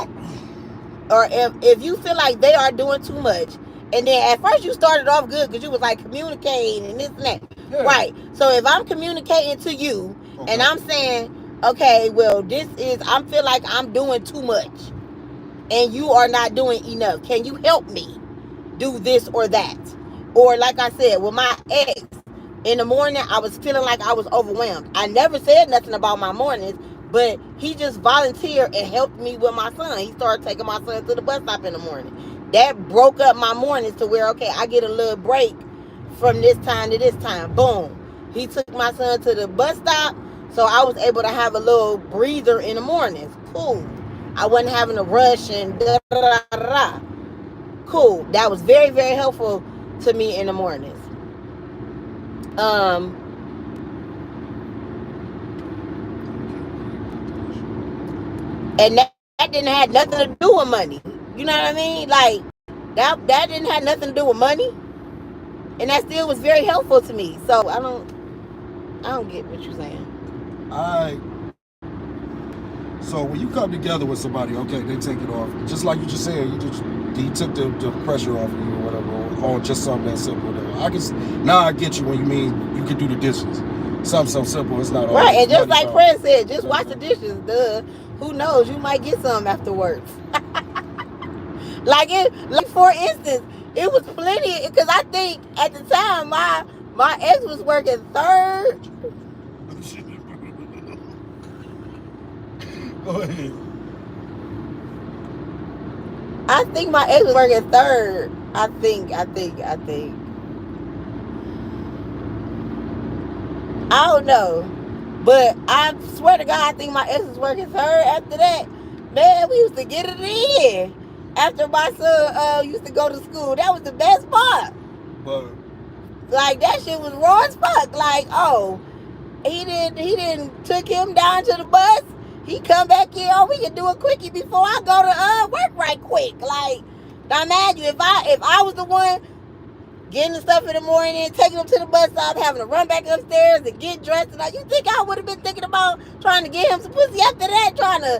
Speaker 1: or if you feel like they are doing too much, and then at first you started off good because you was like communicating and this and that. Yeah. Right. So if I'm communicating to you and I'm saying, okay, well, I feel like I'm doing too much and you are not doing enough. Can you help me do this or that? Or like I said, with my ex, in the morning, I was feeling like I was overwhelmed. I never said nothing about my mornings, but he just volunteered and helped me with my son. He started taking my son to the bus stop in the morning. That broke up my mornings to where, okay, I get a little break from this time to this time. Boom. He took my son to the bus stop, so I was able to have a little breather in the mornings. Cool. I wasn't having to rush and da-da-da-da. Cool. That was very, very helpful to me in the mornings. And that didn't have nothing to do with money. You know what I mean? Like, that didn't have nothing to do with money. And that still was very helpful to me. So I don't get what you're saying.
Speaker 2: So when you come together with somebody, okay, they take it off. Just like you just said, he took the pressure off of you or whatever, or just something that simple. Now I get you when you mean you can do the dishes. Something simple. It's not all
Speaker 1: right. And just like Fred said, just wash the dishes. Duh. Who knows? You might get some afterwards. Like for instance, it was plenty, because I think at the time my ex was working third.
Speaker 2: Go ahead.
Speaker 1: I think my ex was working third. I think. I don't know. But I swear to God, I think my ex was working third after that. Man, we used to get it in. After my son used to go to school. That was the best part.
Speaker 2: But
Speaker 1: like, that shit was raw as fuck. Like, oh, he didn't took him down to the bus. He come back in, oh, we can do a quickie before I go to work right quick. Like, now imagine if I was the one getting the stuff in the morning, taking him to the bus stop, having to run back upstairs and get dressed. And you think I would have been thinking about trying to get him some pussy after that, trying to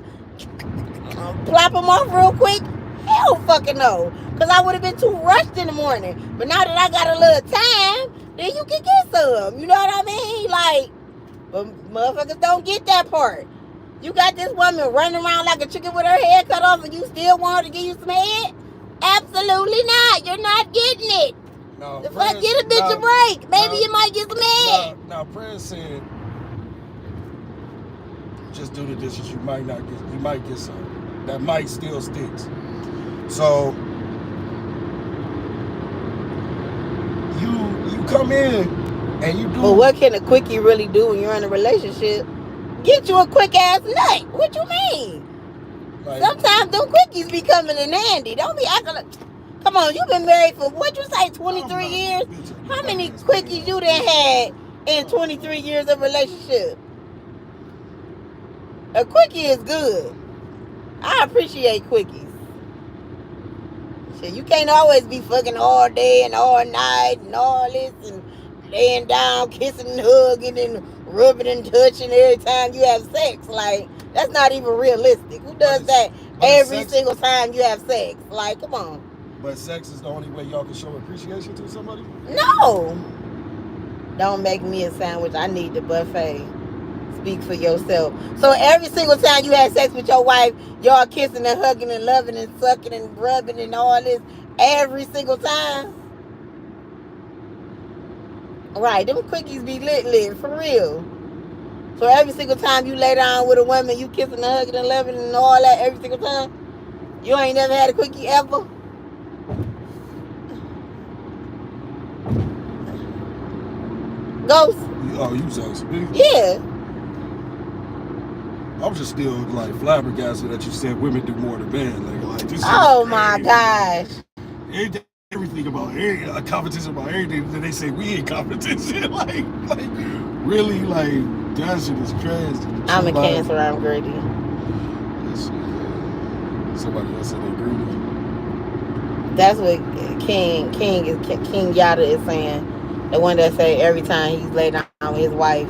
Speaker 1: plop him off real quick? Hell fucking no. Because I would have been too rushed in the morning. But now that I got a little time, then you can get some. You know what I mean? Like, but motherfuckers don't get that part. You got this woman running around like a chicken with her head cut off and you still want her to give you some head? Absolutely not. You're not getting it.
Speaker 2: No,
Speaker 1: the fuck, get a bitch a break. Maybe you might get some head.
Speaker 2: Now, Prince said, just do the dishes. You might get some. That might still sticks. So you come in and you do.
Speaker 1: But what can a quickie really do when you're in a relationship? Get you a quick ass nut. What you mean? Like, sometimes them quickies be coming in handy. Don't be acting like. Come on, you've been married for, what you say, 23 years? How many quickies you done had in 23 years of relationship? A quickie is good. I appreciate quickies. Shit, you can't always be fucking all day and all night and all this and laying down, kissing and hugging and rubbing and touching every time you have sex. Like, that's not even realistic. Who does that every single time you have sex? Like, come on.
Speaker 2: But sex is the only way y'all can show appreciation to somebody?
Speaker 1: No. Don't make me a sandwich. I need the buffet. Speak for yourself. So every single time you had sex with your wife, y'all kissing and hugging and loving and sucking and rubbing and all this every single time. Right, them quickies be lit for real. So every single time you lay down with a woman, you kissing and hugging and loving and all that every single time. You ain't never had a quickie ever. Ghost.
Speaker 2: Oh, you was asking me?
Speaker 1: Yeah.
Speaker 2: I'm just still like flabbergasted that you said women do more than men. Like this.
Speaker 1: Oh my gosh.
Speaker 2: Everything about a competition about everything. Then they say we in competition. like really, like that shit is crazy.
Speaker 1: I'm a Cancer. I'm greedy.
Speaker 2: Somebody else said they greedy.
Speaker 1: That's what King Yada is saying. The one that say every time he's laid down with his wife,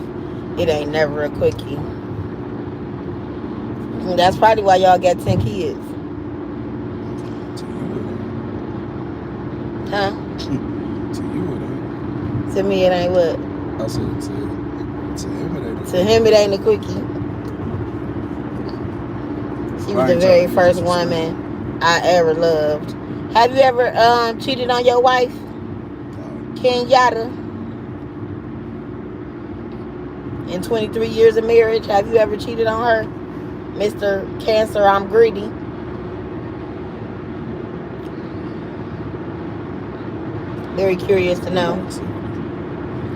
Speaker 1: it ain't never a quickie. That's probably why y'all got 10 kids. Huh?
Speaker 2: To you it ain't.
Speaker 1: To me it ain't what?
Speaker 2: I said to him it ain't.
Speaker 1: To him it ain't a quickie. She was the very first woman I ever loved. Have you ever cheated on your wife? Kenyatta? In 23 years of marriage, have you ever cheated on her? Mr. Cancer, I'm greedy. Very curious to know.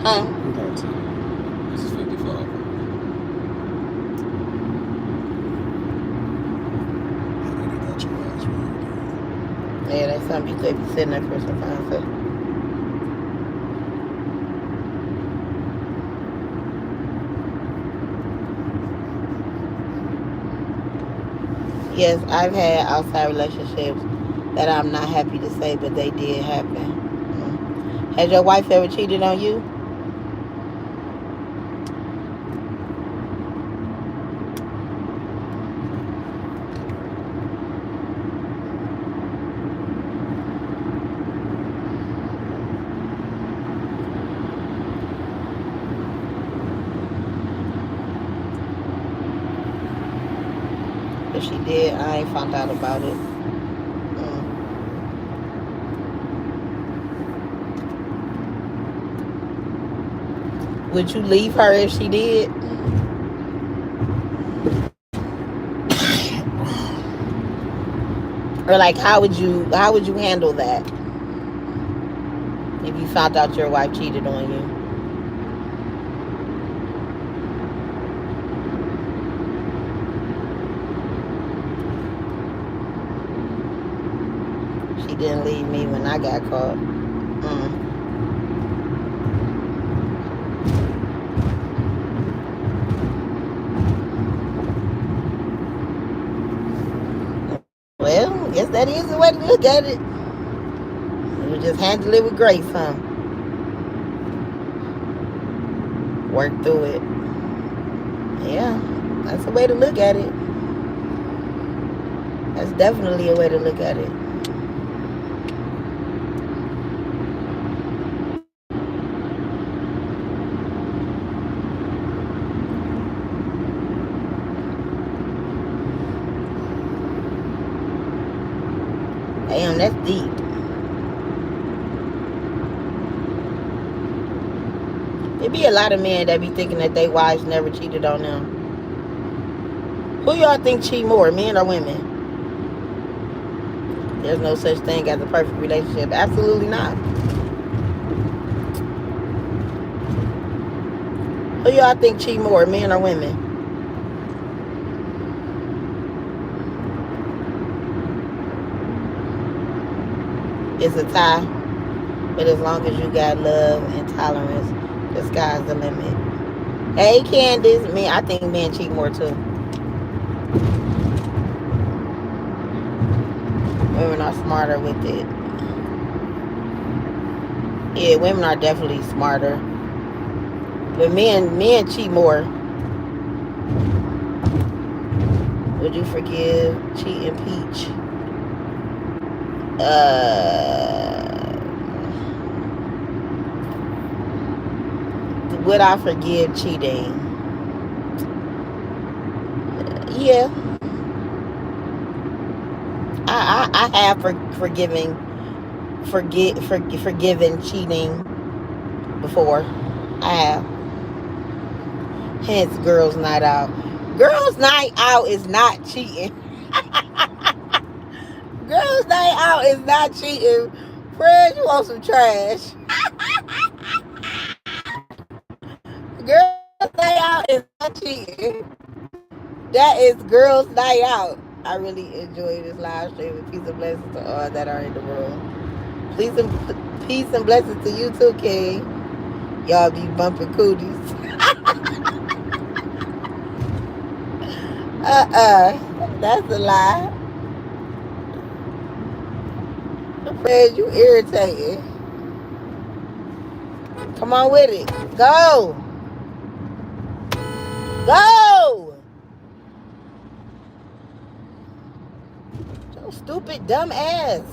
Speaker 1: Huh?
Speaker 2: This is 55.
Speaker 1: Yeah, that's something you could be sitting there for some time. So. Yes, I've had outside relationships that I'm not happy to say, but they did happen. Has your wife ever cheated on you? If she did, I ain't found out about it. Would you leave her if she did? Or like, how would you handle that if you found out your wife cheated on you? She didn't leave me when I got caught. Well, guess that is the way to look at it. You just handle it with grace, huh? Work through it. Yeah, that's a way to look at it. That's definitely a way to look at it. Damn, that's deep. There be a lot of men that be thinking that their wives never cheated on them. Who y'all think cheat more, men or women? There's no such thing as a perfect relationship. Absolutely not. Who y'all think cheat more, men or women? It's a tie, but as long as you got love and tolerance, the sky's the limit. Hey, Candace, I think men cheat more too. Women are smarter with it. Yeah, women are definitely smarter. But men cheat more. Would you forgive cheating Peach? Would I forgive cheating? Yeah. I have forgiven cheating before. I have. Hence, girls' night out. Girls' night out is not cheating. Girls' night out is not cheating. Fred, you want some trash? Girls' night out is not cheating. That is girls' night out. I really enjoy this live stream. And peace and blessings to all that are in the room. Peace and blessings to you too, King. Y'all be bumping cooties. That's a lie. Fred, you irritating. Come on with it. Go. Go. Your stupid, dumb ass.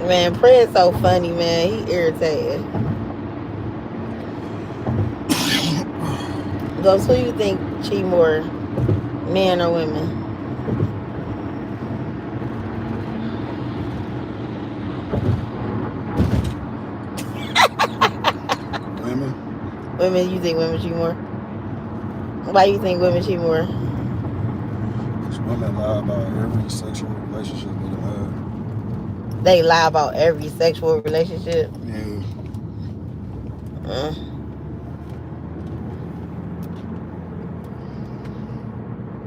Speaker 1: Man, Fred's so funny, man. He irritated. Ghost, who you think cheat more, men or women?
Speaker 2: Women.
Speaker 1: Women, you think women cheat more? Why you think women cheat more?
Speaker 2: Because women lie about every sexual relationship that they have.
Speaker 1: They lie about every sexual relationship?
Speaker 2: Yeah.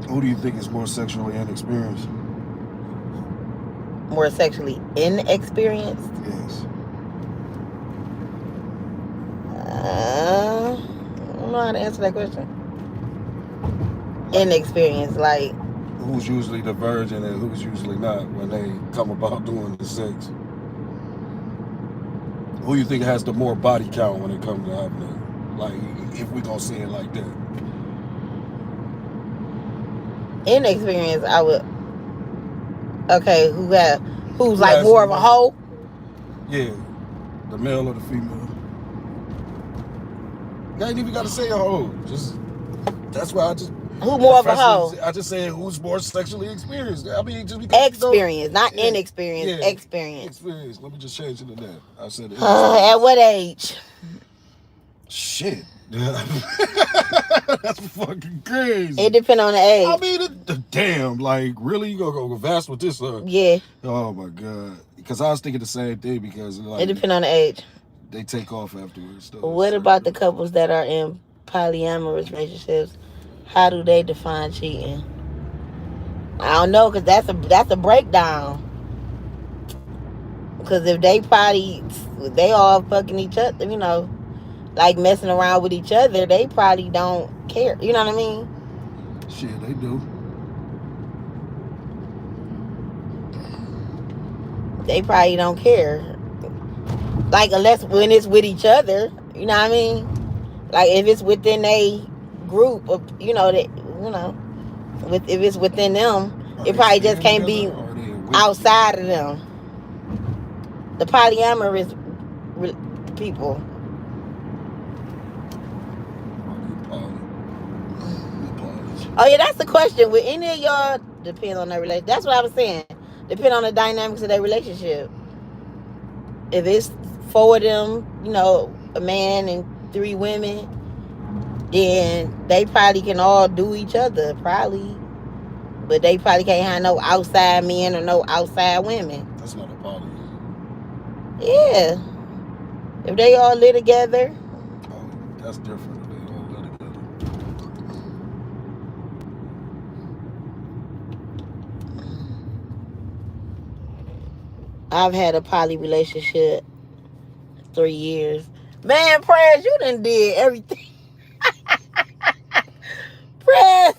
Speaker 2: Who do you think is more sexually inexperienced?
Speaker 1: More sexually inexperienced?
Speaker 2: Yes.
Speaker 1: I don't know how to answer that question. Inexperienced, like...
Speaker 2: Who's usually the virgin and who's usually not when they come about doing the sex? Who you think has the more body count when it comes to having it? Like, if we gonna say it like that.
Speaker 1: Inexperienced, I would... Okay, who's like more of a hoe?
Speaker 2: Yeah. The male or the female. You ain't even gotta say a hoe. Just... That's why I just...
Speaker 1: Who more of a hoe?
Speaker 2: I just said who's more sexually experienced. I mean, just because
Speaker 1: experience, not inexperienced. Yeah, experience.
Speaker 2: Let me just change it to that. I said
Speaker 1: at what age?
Speaker 2: Shit. That's fucking crazy.
Speaker 1: It depends on the age.
Speaker 2: I mean, damn, like, really? You gonna go vast with this?
Speaker 1: Yeah.
Speaker 2: Oh, my God. Because I was thinking the same thing because... Like,
Speaker 1: it depends on the age.
Speaker 2: They take off afterwards.
Speaker 1: What about the couples that are in polyamorous relationships? How do they define cheating? I don't know, because that's a breakdown. Because if they all fucking each other, you know, like messing around with each other, they probably don't care. You know what I mean?
Speaker 2: Shit, they do.
Speaker 1: They probably don't care. Like, unless when it's with each other, you know what I mean? Like, if it's within a group of, if it's within them, it probably just can't be outside of them. The polyamorous people. Oh yeah, that's the question. Would any of y'all depend on their relationship? That's what I was saying. Depend on the dynamics of their relationship. If it's 4 of them, a man and 3 women, then they probably can all do each other, probably. But they probably can't have no outside men or no outside women.
Speaker 2: That's not a poly.
Speaker 1: Yeah. If they all live together.
Speaker 2: Oh, that's different. If they all live together.
Speaker 1: I've had a poly relationship 3 years. Man, Prayers, you done did everything. Prayers,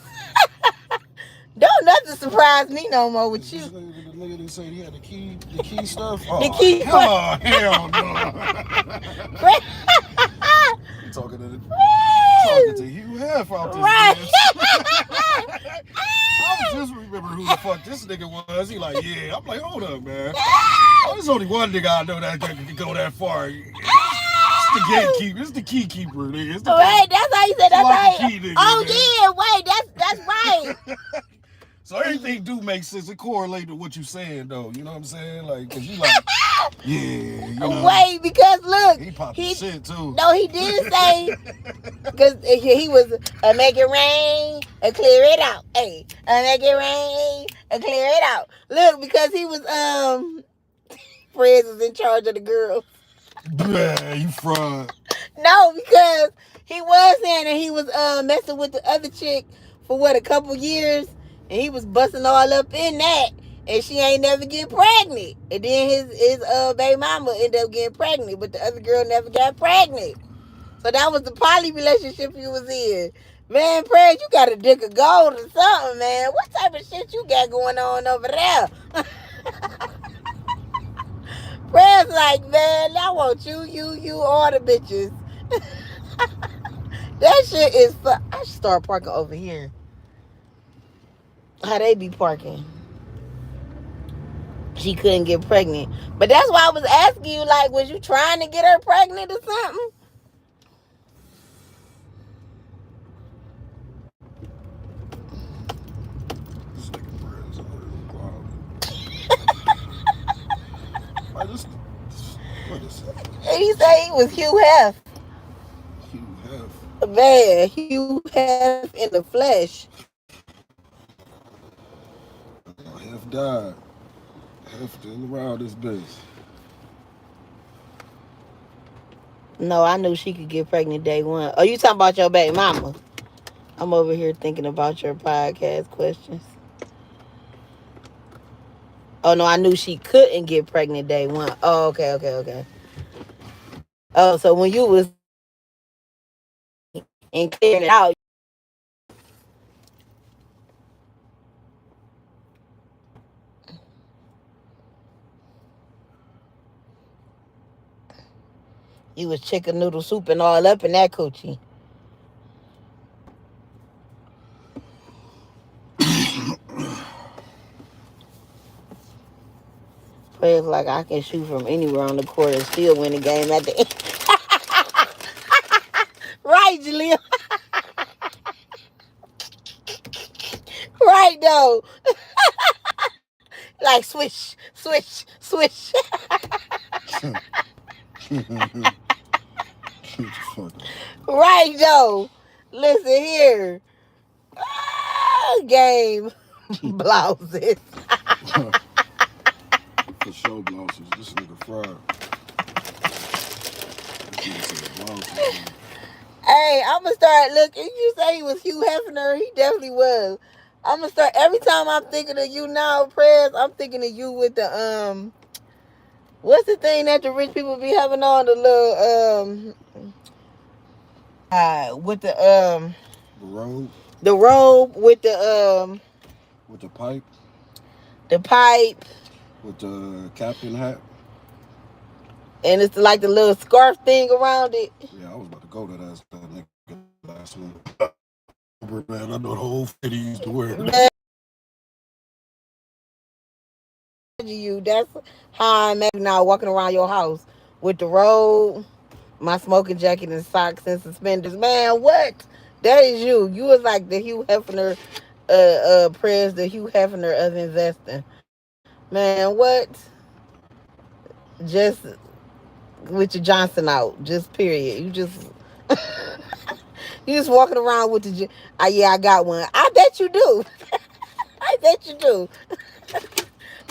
Speaker 1: don't nothing surprise me no more with you.
Speaker 2: The nigga that said he had the key stuff.
Speaker 1: The
Speaker 2: Oh,
Speaker 1: key.
Speaker 2: hell no. You talking to Hugh Hef out this
Speaker 1: Right.
Speaker 2: bitch. I was just remembering who the fuck this nigga was. He like, yeah. I'm like, hold up, man. Oh, there's only one nigga I know that can go that far. It's the gatekeeper. It's the key keeper, nigga. It's the
Speaker 1: Right, that's how you said. That's how.
Speaker 2: key, nigga,
Speaker 1: Oh
Speaker 2: man.
Speaker 1: yeah, wait, that's right.
Speaker 2: So everything do make sense. It correlate to what you saying, though. You know what I'm saying? Like, cause you like, yeah. You know,
Speaker 1: Wait, because look,
Speaker 2: he popped his shit too.
Speaker 1: No, he did say, because he was make it rain and clear it out. Hey, make it rain and clear it out. Look, because he was Fred was in charge of the girls.
Speaker 2: Man, you fraud.
Speaker 1: No, because he was saying that he was messing with the other chick for what, a couple years, and he was busting all up in that, and she ain't never get pregnant. And then his baby mama ended up getting pregnant, but the other girl never got pregnant. So that was the poly relationship you was in. Man, Prayers, you got a dick of gold or something, man. What type of shit you got going on over there? Prayers like, man, I want you, all the bitches. That shit is fun. I should start parking over here. How they be parking? She couldn't get pregnant. But that's why I was asking you, like, was you trying to get her pregnant or something?
Speaker 2: This nigga Prez Like, what is that?
Speaker 1: And he said he was Hugh Hef.
Speaker 2: Hugh Hef.
Speaker 1: Man, Hugh Hef in the flesh.
Speaker 2: Hef died. Hef still around this bitch.
Speaker 1: No, I knew she could get pregnant day one. Oh, you talking about your baby mama? I'm over here thinking about your podcast questions. Oh, no, I knew she couldn't get pregnant day one. Oh, okay. Oh, so when you was and clearing it out, you was chicken noodle soup and all up in that coochie. But it's like I can shoot from anywhere on the court and still win the game at the end. Right, Jaleel. Right, though. Like, swish. Right, though. Listen here. Game. Blouses.
Speaker 2: For sure, blouses. This nigga fried.
Speaker 1: Hey, I'm going to start looking. You say he was Hugh Hefner. He definitely was. I'm going to start. Every time I'm thinking of you now, Prayers, I'm thinking of you with the, what's the thing that the rich people be having on? The little, with the
Speaker 2: robe.
Speaker 1: The robe with the,
Speaker 2: with the pipe.
Speaker 1: The pipe.
Speaker 2: With the captain hat.
Speaker 1: And it's like the little scarf thing around it.
Speaker 2: Yeah, I was about to go to that nigga last one. Man, I know the whole fit he used to wear.
Speaker 1: You, that's how I'm now walking around your house with the robe, my smoking jacket and socks and suspenders. Man, what? That is you. You was like the Hugh Hefner, Prayers, the Hugh Hefner of investing. Man, what? Just with your Johnson out, just period. You just walking around with the yeah, I got one. I bet you do. I bet you do.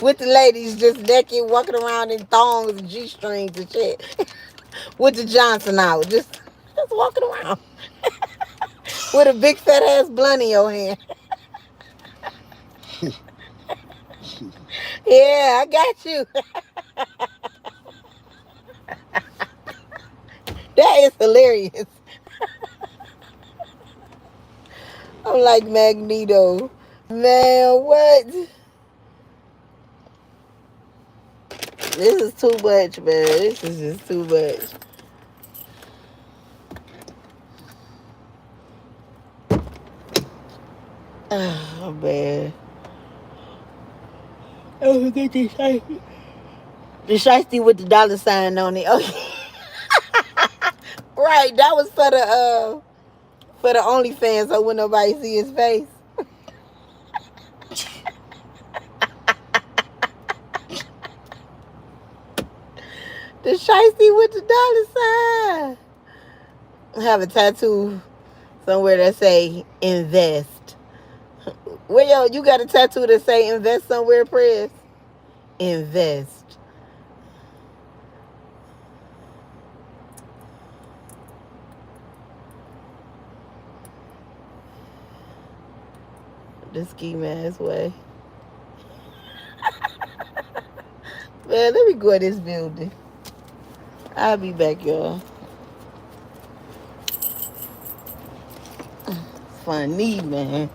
Speaker 1: With the ladies just naked, walking around in thongs and G-strings and shit. With the Johnson out, just walking around. With a big fat ass blunt in your hand. Yeah, I got you. That is hilarious. I'm like Magneto. Man, what? This is too much, man. This is just too much. Oh, man. Oh, get this shiesty. The shiesty with the dollar sign on it. Okay. Right, that was for the OnlyFans so when nobody see his face. The shiesty with the dollar sign. Have a tattoo somewhere that say invest. Well, yo, you got a tattoo that say invest somewhere, Press? Invest. The ski mask way. Man, let me go in this building. I'll be back, y'all. Funny, man.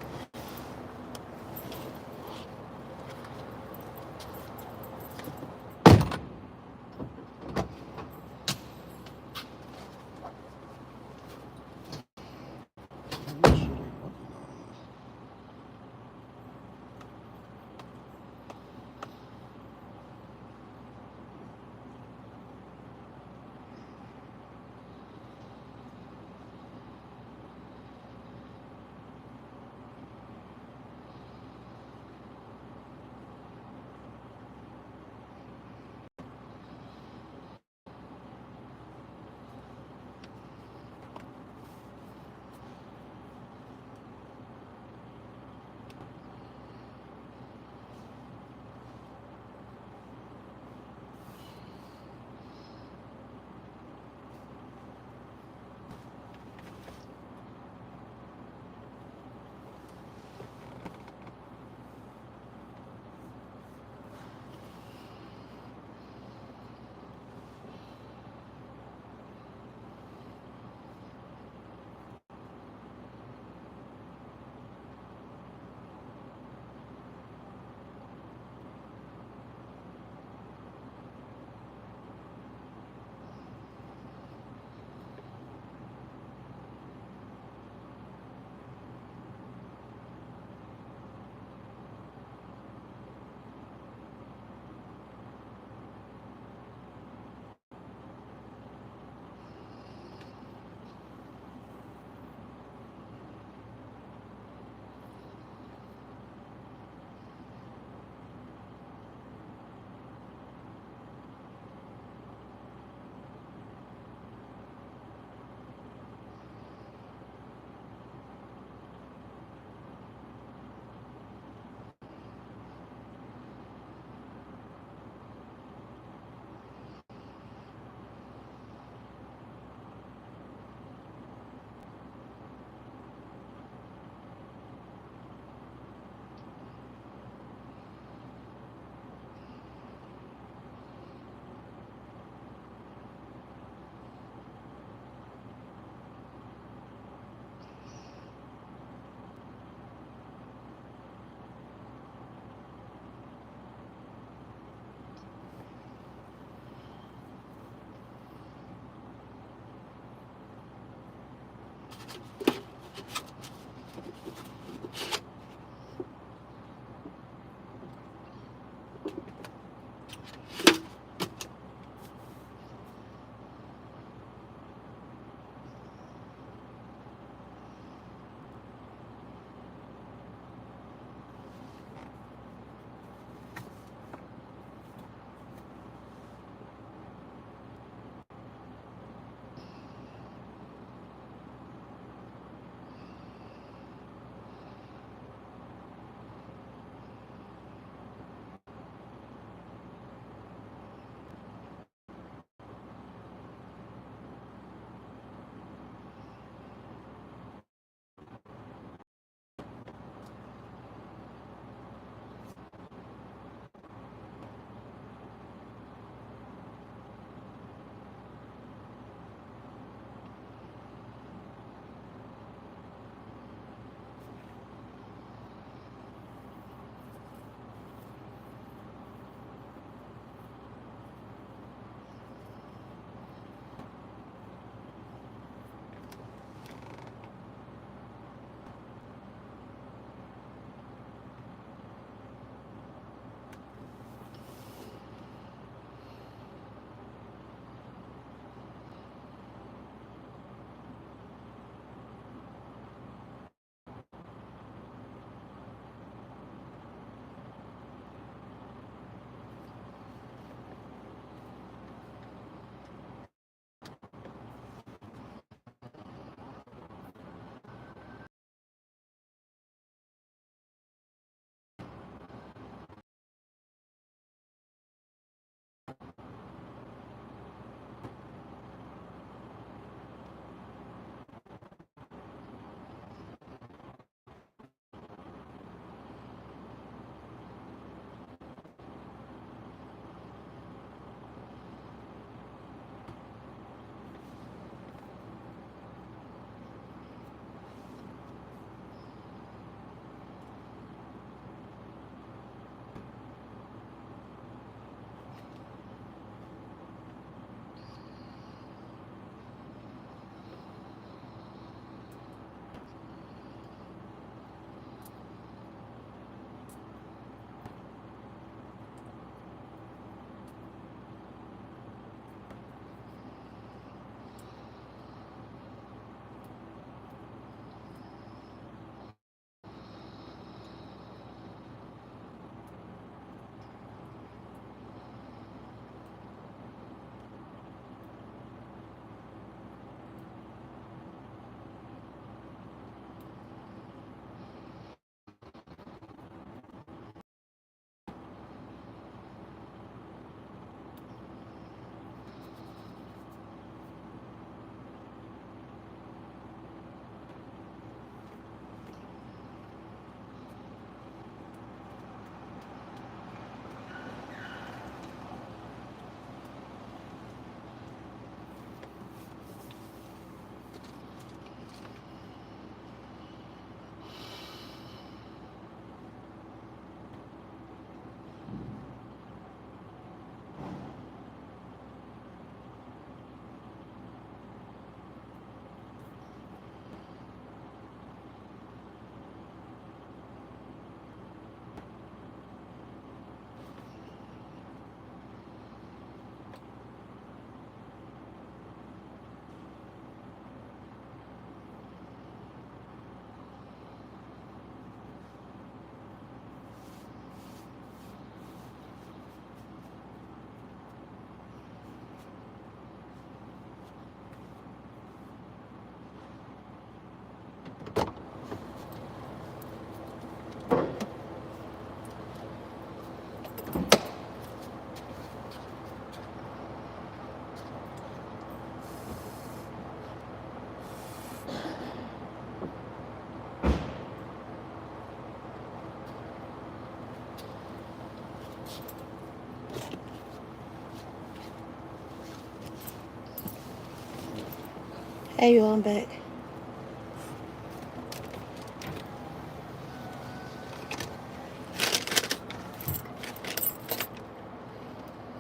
Speaker 1: Hey, you on back?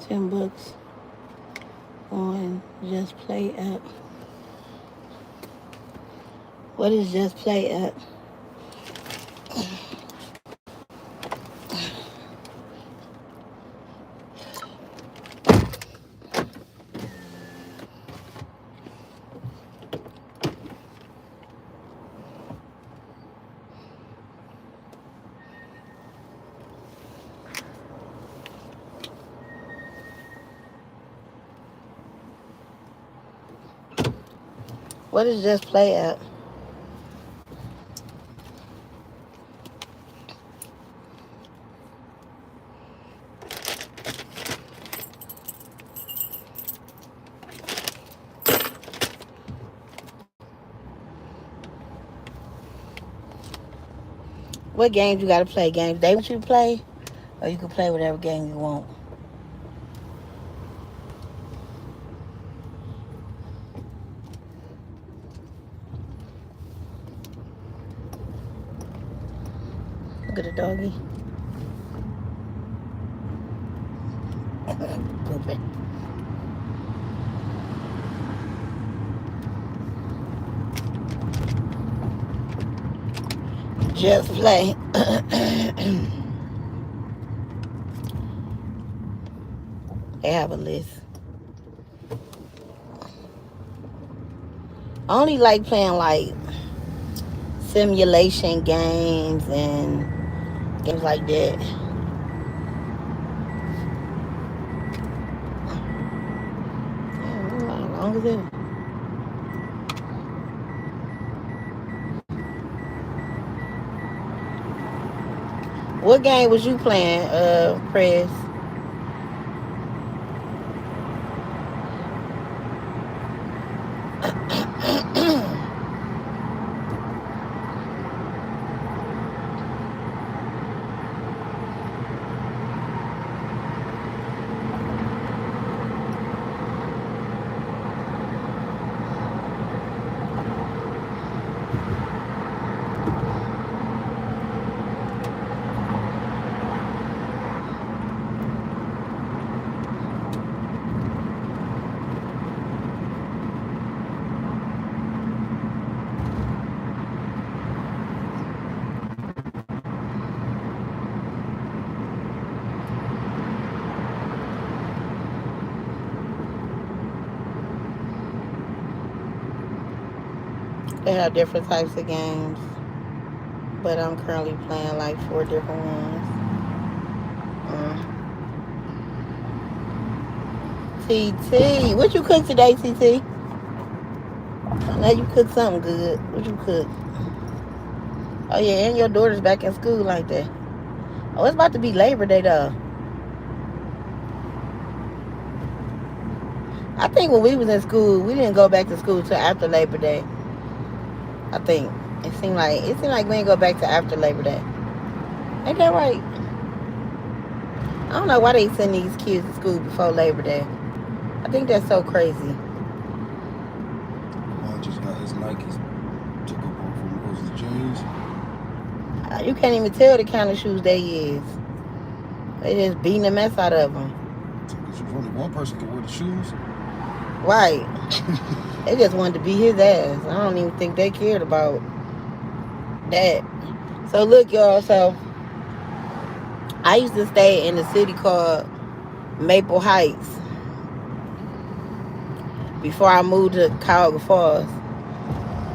Speaker 1: $10 on Just Play app. What is Just Play app? What is Just Play app? What games you gotta play? Games they want you to play, or you can play whatever game you want. Look at the doggy. Pooping. Just Play. They have a list. I only like playing like simulation games and games like that. Damn, how long is it? What game was you playing, Press? They have different types of games, but I'm currently playing like 4 different ones. TT, what you cook today, TT? I know you cooked something good. What you cook? Oh yeah, and your daughter's back in school like that. Oh, it's about to be Labor Day though. I think when we was in school, we didn't go back to school till after Labor Day. I think it seemed like we didn't go back to after Labor Day. Ain't that right? I don't know why they send these kids to school before Labor Day. I think that's so crazy.
Speaker 2: Lamar just got his Nikes, took up from those jeans.
Speaker 1: You can't even tell the kind of shoes they is. They just beating the mess out of them.
Speaker 2: Because only one person can wear the shoes.
Speaker 1: Right. They just wanted to beat his ass. I don't even think they cared about that. So look, y'all. So I used to stay in a city called Maple Heights before I moved to Cuyahoga Falls.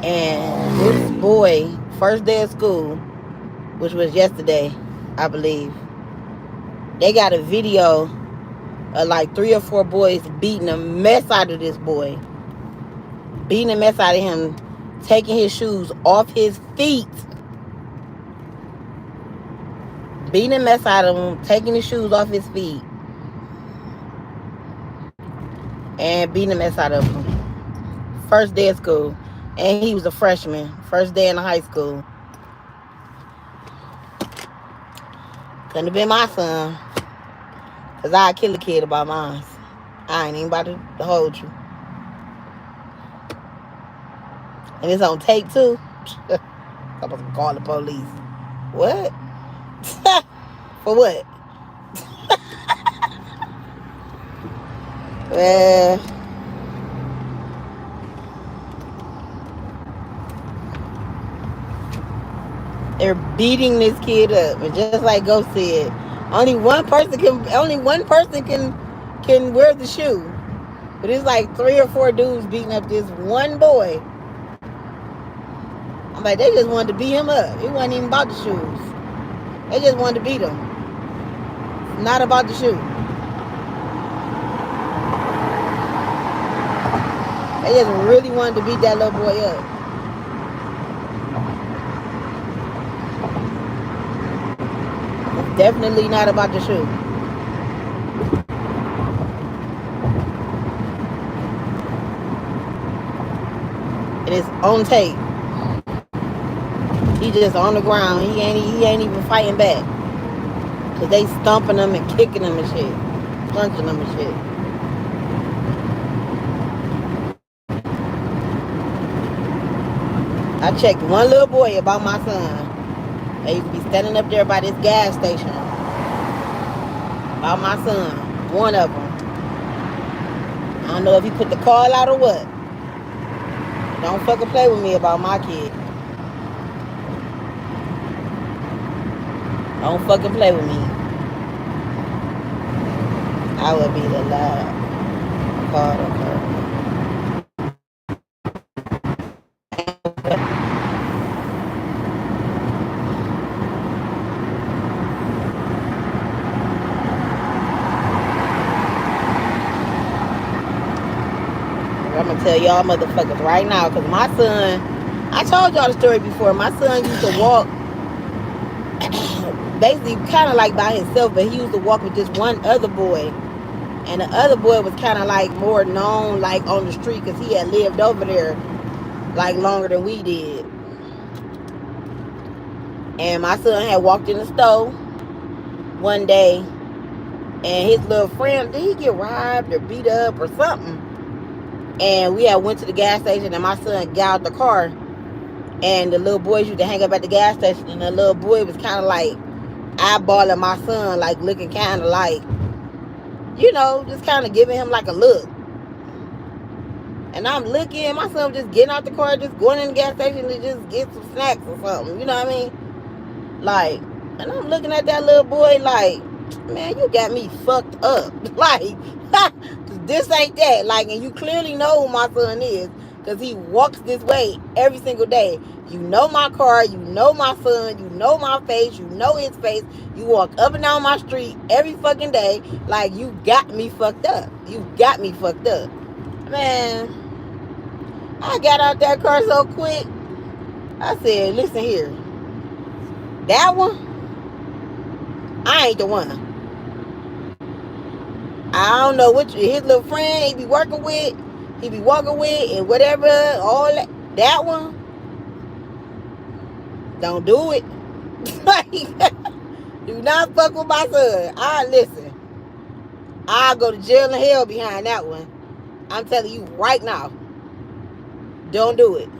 Speaker 1: And this boy, first day of school, which was yesterday, I believe, they got a video of like 3 or 4 boys beating the mess out of this boy. Beating the mess out of him, taking his shoes off his feet. Beating the mess out of him, taking his shoes off his feet. And beating the mess out of him. First day of school. And he was a freshman. First day in high school. Couldn't have been my son. Because I'd kill a kid about mine. I ain't even about to hold you. And it's on tape too. I'm supposed to call the police. What? For what? Well, they're beating this kid up, and just like Ghost said, only one person can wear the shoe. But it's like 3 or 4 dudes beating up this one boy. I'm like, they just wanted to beat him up. It wasn't even about the shoes. They just wanted to beat him. Not about the shoe. They just really wanted to beat that little boy up. It's definitely not about the shoe. It is on tape. He just on the ground. He ain't even fighting back. Cause they stomping him and kicking him and shit. Punching him and shit. I checked one little boy about my son. They used to be standing up there by this gas station. About my son. One of them. I don't know if he put the call out or what. Don't fucking play with me about my kid. Don't fucking play with me. I would be the loud part of her. I'm gonna tell y'all motherfuckers right now, cause my son, I told y'all the story before. My son used to walk basically kind of like by himself, but he used to walk with this one other boy. And the other boy was kind of like more known like on the street because he had lived over there like longer than we did. And my son had walked in the store one day, and his little friend, did he get robbed or beat up or something? And we had went to the gas station, and my son got out the car, and the little boys used to hang up at the gas station, and the little boy was kind of like eyeballing my son, like looking kind of like, you know, just kind of giving him like a look. And I'm looking, my son was just getting out the car, just going in the gas station to just get some snacks or something, you know what I mean? Like, and I'm looking at that little boy like, man, you got me fucked up. Like, this ain't that. Like, and you clearly know who my son is, because he walks this way every single day. You know my car, you know my son, you know my face, you know his face. You walk up and down my street every fucking day. Like, you got me fucked up. You got me fucked up. Man, I got out that car so quick. I said, listen here. That one, I ain't the one. I don't know which his little friend he be working with, he be walking with, and whatever, all that. That one, don't do it. Do not fuck with my son. Listen. I'll go to jail and hell behind that one. I'm telling you right now. Don't do it.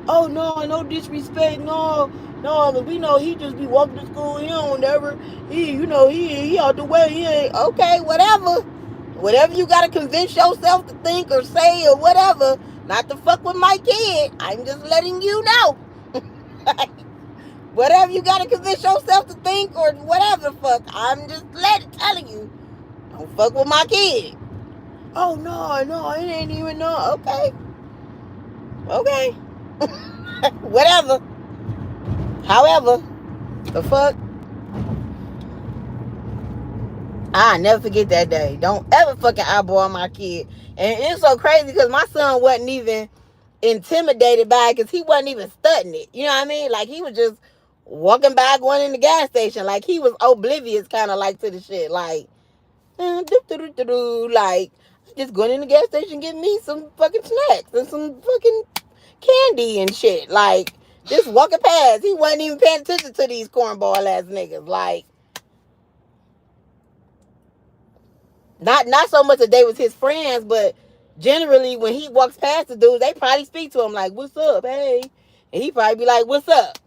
Speaker 1: Oh no, no disrespect, no, but we know he just be walking to school. He don't never, he out the way. He ain't okay. Whatever you gotta convince yourself to think or say or whatever, not to fuck with my kid. I'm just letting you know. Whatever you gotta convince yourself to think or whatever the fuck, I'm just telling you, don't fuck with my kid. Oh no, it ain't even no. Okay. Whatever. However, the fuck, I never forget that day. Don't ever fucking eyeball my kid. And it's so crazy because my son wasn't even intimidated by it, because he wasn't even studying it. You know what I mean? Like, he was just walking by, going in the gas station. Like, he was oblivious kind of like to the shit. Like, like, just going in the gas station, getting me some fucking snacks and some fucking candy and shit. Like, just walking past. He wasn't even paying attention to these cornball ass niggas. Like, not so much that they was his friends, but Generally, when he walks past the dudes, they probably speak to him like, "What's up, hey?" And he probably be like, "What's up?"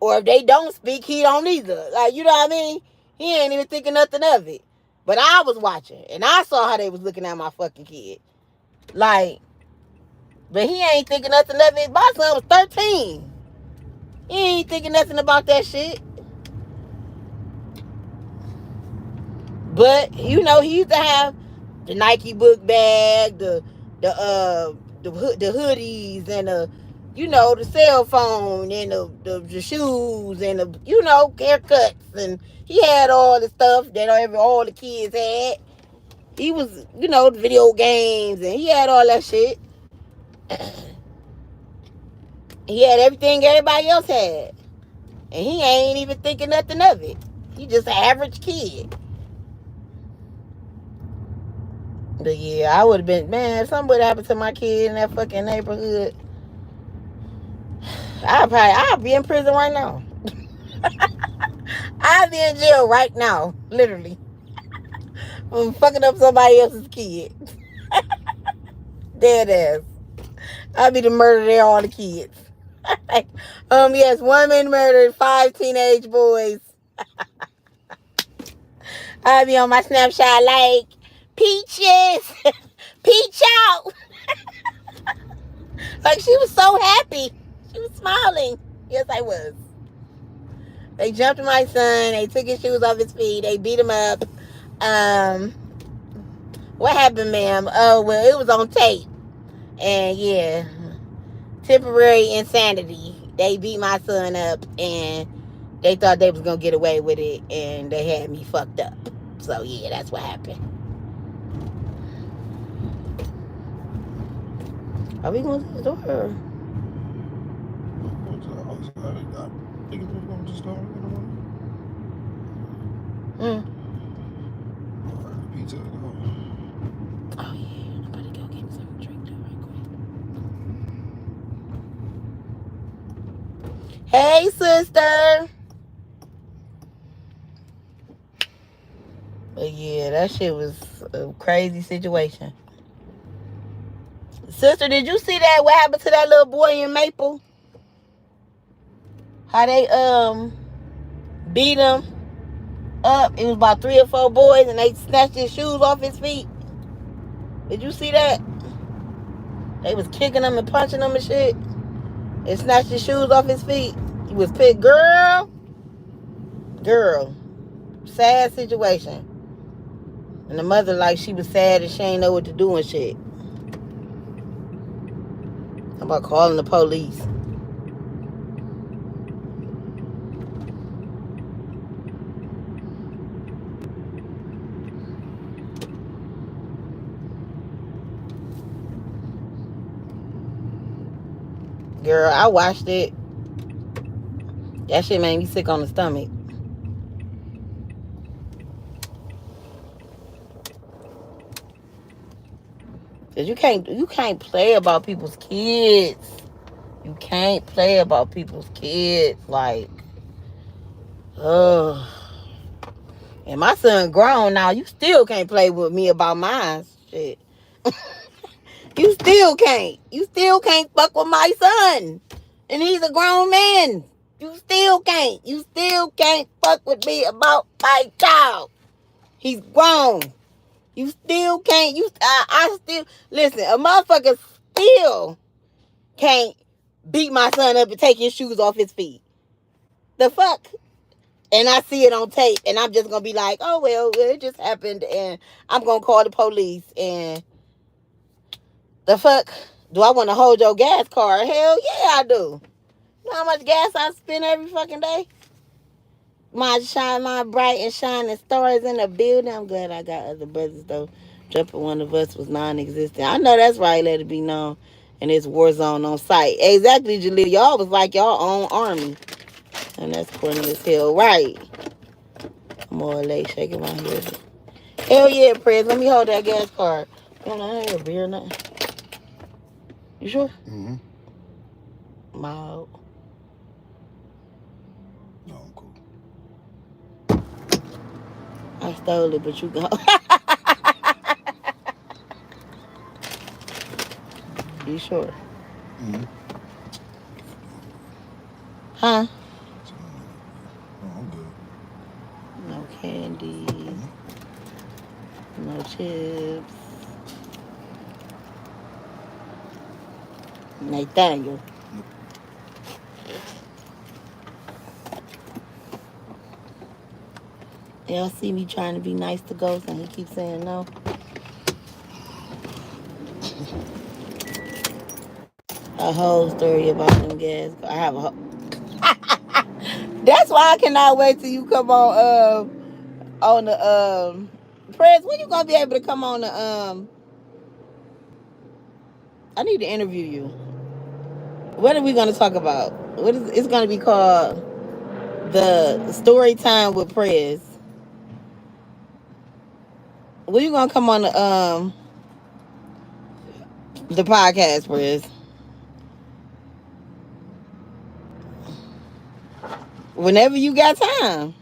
Speaker 1: Or if they don't speak, he don't either. Like, you know what I mean? He ain't even thinking nothing of it. But I was watching, and I saw how they was looking at my fucking kid. Like, but he ain't thinking nothing of it. My son was 13. He ain't thinking nothing about that shit. But, you know, he used to have the Nike book bag, the hoodies, and the cell phone, and the shoes, and haircuts, and he had all the stuff that all the kids had. He was, the video games, and he had all that shit. He had everything everybody else had, and he ain't even thinking nothing of it. He just an average kid. But yeah, I would have been, man, if something would happen to my kid in that fucking neighborhood, I'd be in prison right now. I'd be in jail right now, literally. I'm fucking up somebody else's kid. Dead ass. I'd be the murderer of all the kids. Yes, one man murdered 5 teenage boys. I'd be on my Snapchat like, peaches, peach out. Like, she was so happy. She was smiling. Yes, I was. They jumped my son. They took his shoes off his feet. They beat him up. What happened, ma'am? Oh, well, it was on tape. And yeah, temporary insanity. They beat my son up, and they thought they was going to get away with it, and they had me fucked up. So yeah, that's what happened. Are we going to the store?
Speaker 2: Pizza.
Speaker 1: Oh yeah, I'm about to go get some drink right quick. Hey, sister. But yeah, that shit was a crazy situation. Sister, did you see that? What happened to that little boy in Maple? How they beat him up. It was about 3 or 4 boys, and they snatched his shoes off his feet. Did you see that? They was kicking him and punching him and shit. They snatched his shoes off his feet. He was picked. Girl. Sad situation. And the mother, like, she was sad and she ain't know what to do and shit. I'm about calling the police. Girl, I watched it. That shit made me sick on the stomach. Cause you can't play about people's kids. You can't play about people's kids. Like, ugh. And my son grown now. You still can't play with me about mine. Shit. You still can't. You still can't fuck with my son. And he's a grown man. You still can't. You still can't fuck with me about my child. He's grown. You still can't. I still listen. A motherfucker still can't beat my son up and take his shoes off his feet. The fuck? And I see it on tape, and I'm just gonna be like, oh well, it just happened, and I'm gonna call the police. And the fuck? Do I want to hold your gas card? Hell yeah, I do. You know how much gas I spend every fucking day? My bright and shining stars in the building. I'm glad I got other brothers though. Jumping one of us was non-existent. I know that's right. Let it be known. And it's war zone on site. Exactly, Jaleel. Y'all was like y'all own army. And that's corny as hell. Right. I'm all late shaking my head. Hell yeah, Prez. Let me hold that gas card. You don't have a beer or nothing? You sure?
Speaker 2: Mm-hmm.
Speaker 1: Mild.
Speaker 2: No, I'm cool.
Speaker 1: I stole it, but you go. You sure?
Speaker 2: Mm-hmm.
Speaker 1: Huh?
Speaker 2: Oh, I'm good.
Speaker 1: No candy.
Speaker 2: Mm-hmm.
Speaker 1: No chips. Nathaniel. Y'all see me trying to be nice to Ghost and he keeps saying no. A whole story about them gas. I have a. That's why I cannot wait till you come on the Prez. When you gonna be able to come on the I need to interview you. What are we gonna talk about? What is it's gonna be called? The story time with Prez. When you gonna come on the podcast, Prez? Whenever you got time.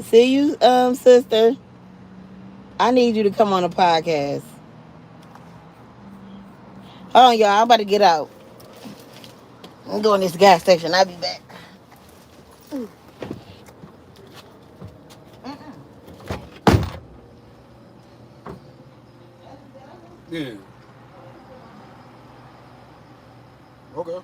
Speaker 1: See you, sister. I need you to come on the podcast. Hold on, y'all. I'm about to get out. I'm going to this gas station. I'll be back.
Speaker 2: Yeah. Okay.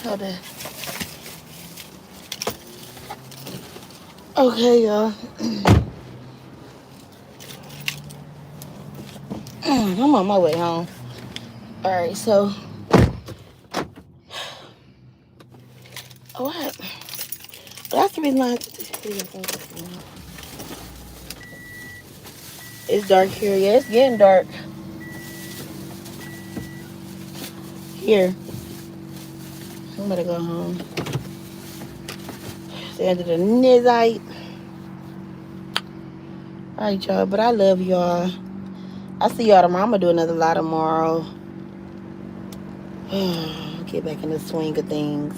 Speaker 1: Hold on. Okay, y'all. I'm on my way home. Alright, so what? That's the reason why it's dark here. Yeah, it's getting dark here. I'm gonna go home. It's the end of the night. Alright, y'all, but I love y'all. I'll see y'all tomorrow. I'm gonna do another live tomorrow. Get back in the swing of things.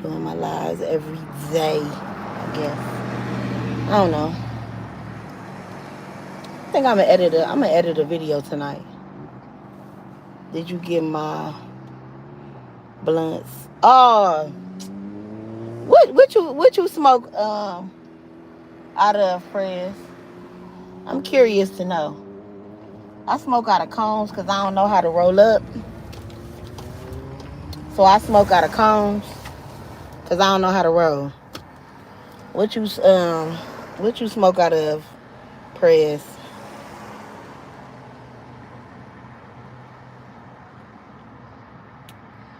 Speaker 1: Doing my lives every day, I guess. I don't know. I think I'm gonna edit a video tonight. Did you get my blunts? Oh, what you smoke out of, friends? I'm curious to know. I smoke out of cones because I don't know how to roll up. So I smoke out of cones because I don't know how to roll. What you smoke out of, press?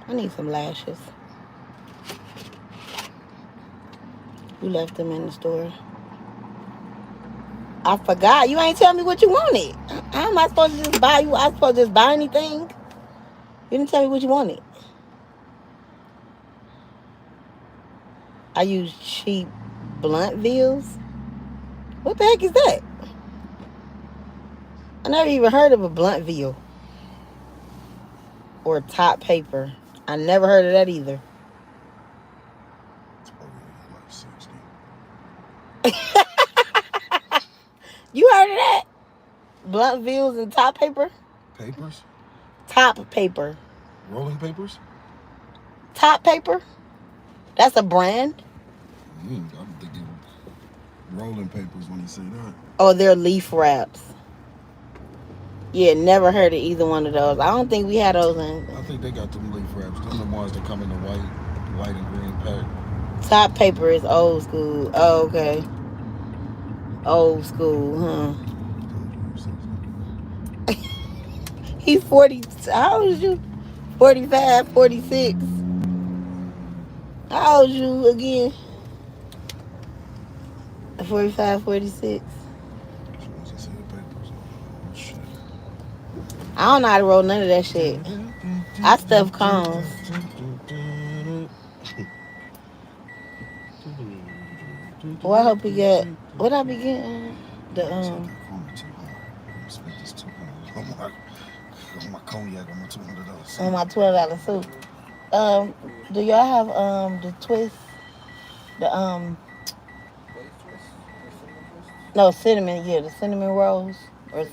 Speaker 1: I need some lashes. You left them in the store. I forgot. You ain't tell me what you wanted. How am I supposed to just buy you? I supposed to just buy anything? You didn't tell me what you wanted. I use cheap blunt bills. What the heck is that? I never even heard of a blunt bill. Or top paper. I never heard of that either. You heard of that? Blunt bills and top paper?
Speaker 2: Papers?
Speaker 1: Top paper.
Speaker 2: Rolling papers?
Speaker 1: Top paper? That's a brand?
Speaker 2: I'm thinking rolling papers when you say that.
Speaker 1: Oh, they're leaf wraps. Yeah, never heard of either one of those. I don't think we had those in.
Speaker 2: I think they got them leaf wraps. Them the ones that come in the white and green pack.
Speaker 1: Top paper is old school. Oh, okay. Old school, huh? He's 40. How old is you? 45, 46. How old is you again? 45, 46. I don't know how to roll none of that shit. I stuff cones. Well, I hope we get. What I be getting?
Speaker 2: On my cognac, on my $200.
Speaker 1: On my $12 soup. Do y'all have the twist? The no, cinnamon. Yeah, the cinnamon rolls or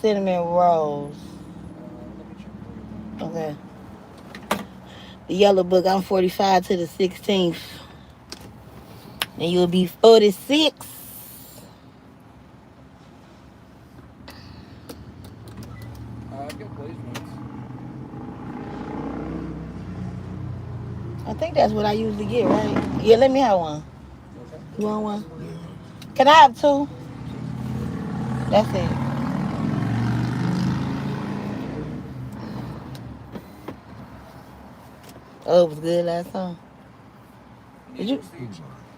Speaker 1: cinnamon rolls. Okay. The yellow book. I'm 45 to the 16th. And you'll be 46. I think that's what I usually get, right? Yeah, let me have one. You want one? Can I have two? That's it. Oh, it was good last time. Did you?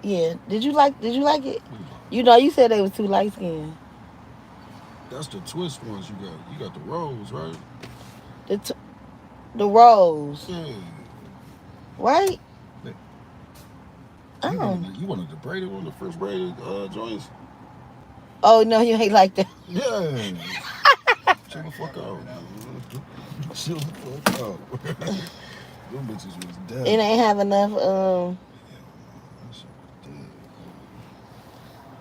Speaker 1: Yeah. Did you like it? You know, you said they was too light skinned.
Speaker 2: That's the twist ones you got. You got the rolls, right?
Speaker 1: The rolls.
Speaker 2: Yeah.
Speaker 1: Right?
Speaker 2: You wanted the braided one, the first braided joints?
Speaker 1: Oh, no, you ain't like that.
Speaker 2: Yeah. Chill the fuck out. Chill the fuck out. Them bitches was dead.
Speaker 1: It ain't have enough,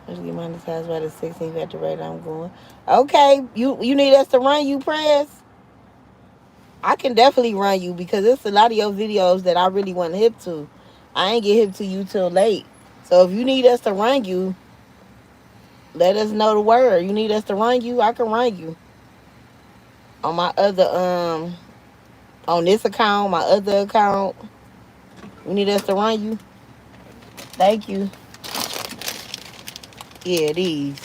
Speaker 1: let's get monetized by the 16th at the rate I'm going. Okay, you need us to run you, Press? I can definitely run you because it's a lot of your videos that I really want hip to. I ain't get hip to you till late. So if you need us to run you, let us know the word. You need us to run you, I can run you. On my other on this account, my other account. You need us to run you? Thank you. Yeah, these.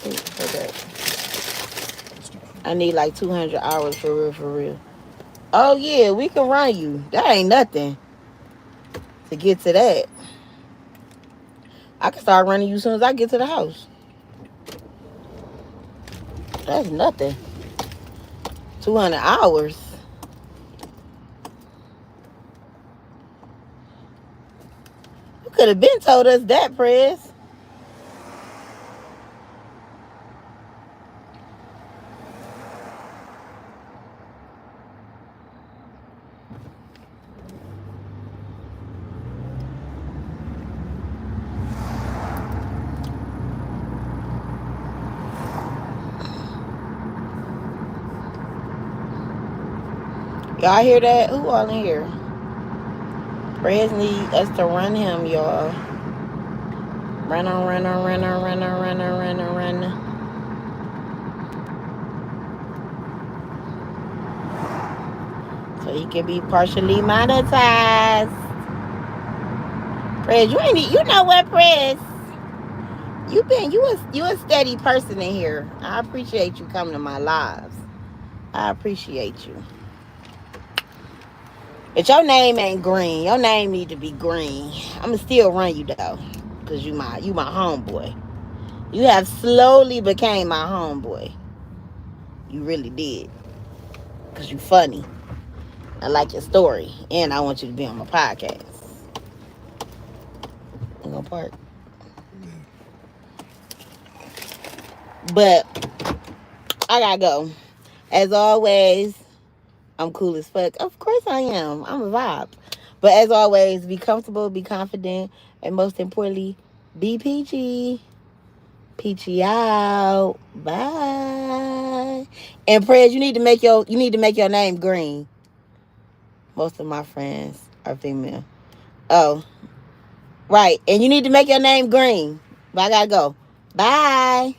Speaker 1: Ooh, okay. I need like 200 hours for real, for real. Oh yeah, we can run you. That ain't nothing to get to that. I can start running you as soon as I get to the house. That's nothing. 200 hours. You could have been told us that, Press. Y'all hear that? Who all in here? Prez need us to run him, y'all. Run on, run on, run on, run on, run on, run on, run on. So he can be partially monetized. Prez, you know what, Prez? You a steady person in here. I appreciate you coming to my lives. I appreciate you. But your name ain't green. Your name need to be green. I'ma still run you though. Cause you my homeboy. You have slowly became my homeboy. You really did. Cause you funny. I like your story. And I want you to be on my podcast. I'm gonna park. But I gotta go. As always, I'm cool as fuck. Of course I am. I'm a vibe. But as always, be comfortable, be confident, and most importantly, be peachy. Peachy out. Bye. And Prez, you need to make your name green. Most of my friends are female. Oh, right. And you need to make your name green. But I gotta go. Bye.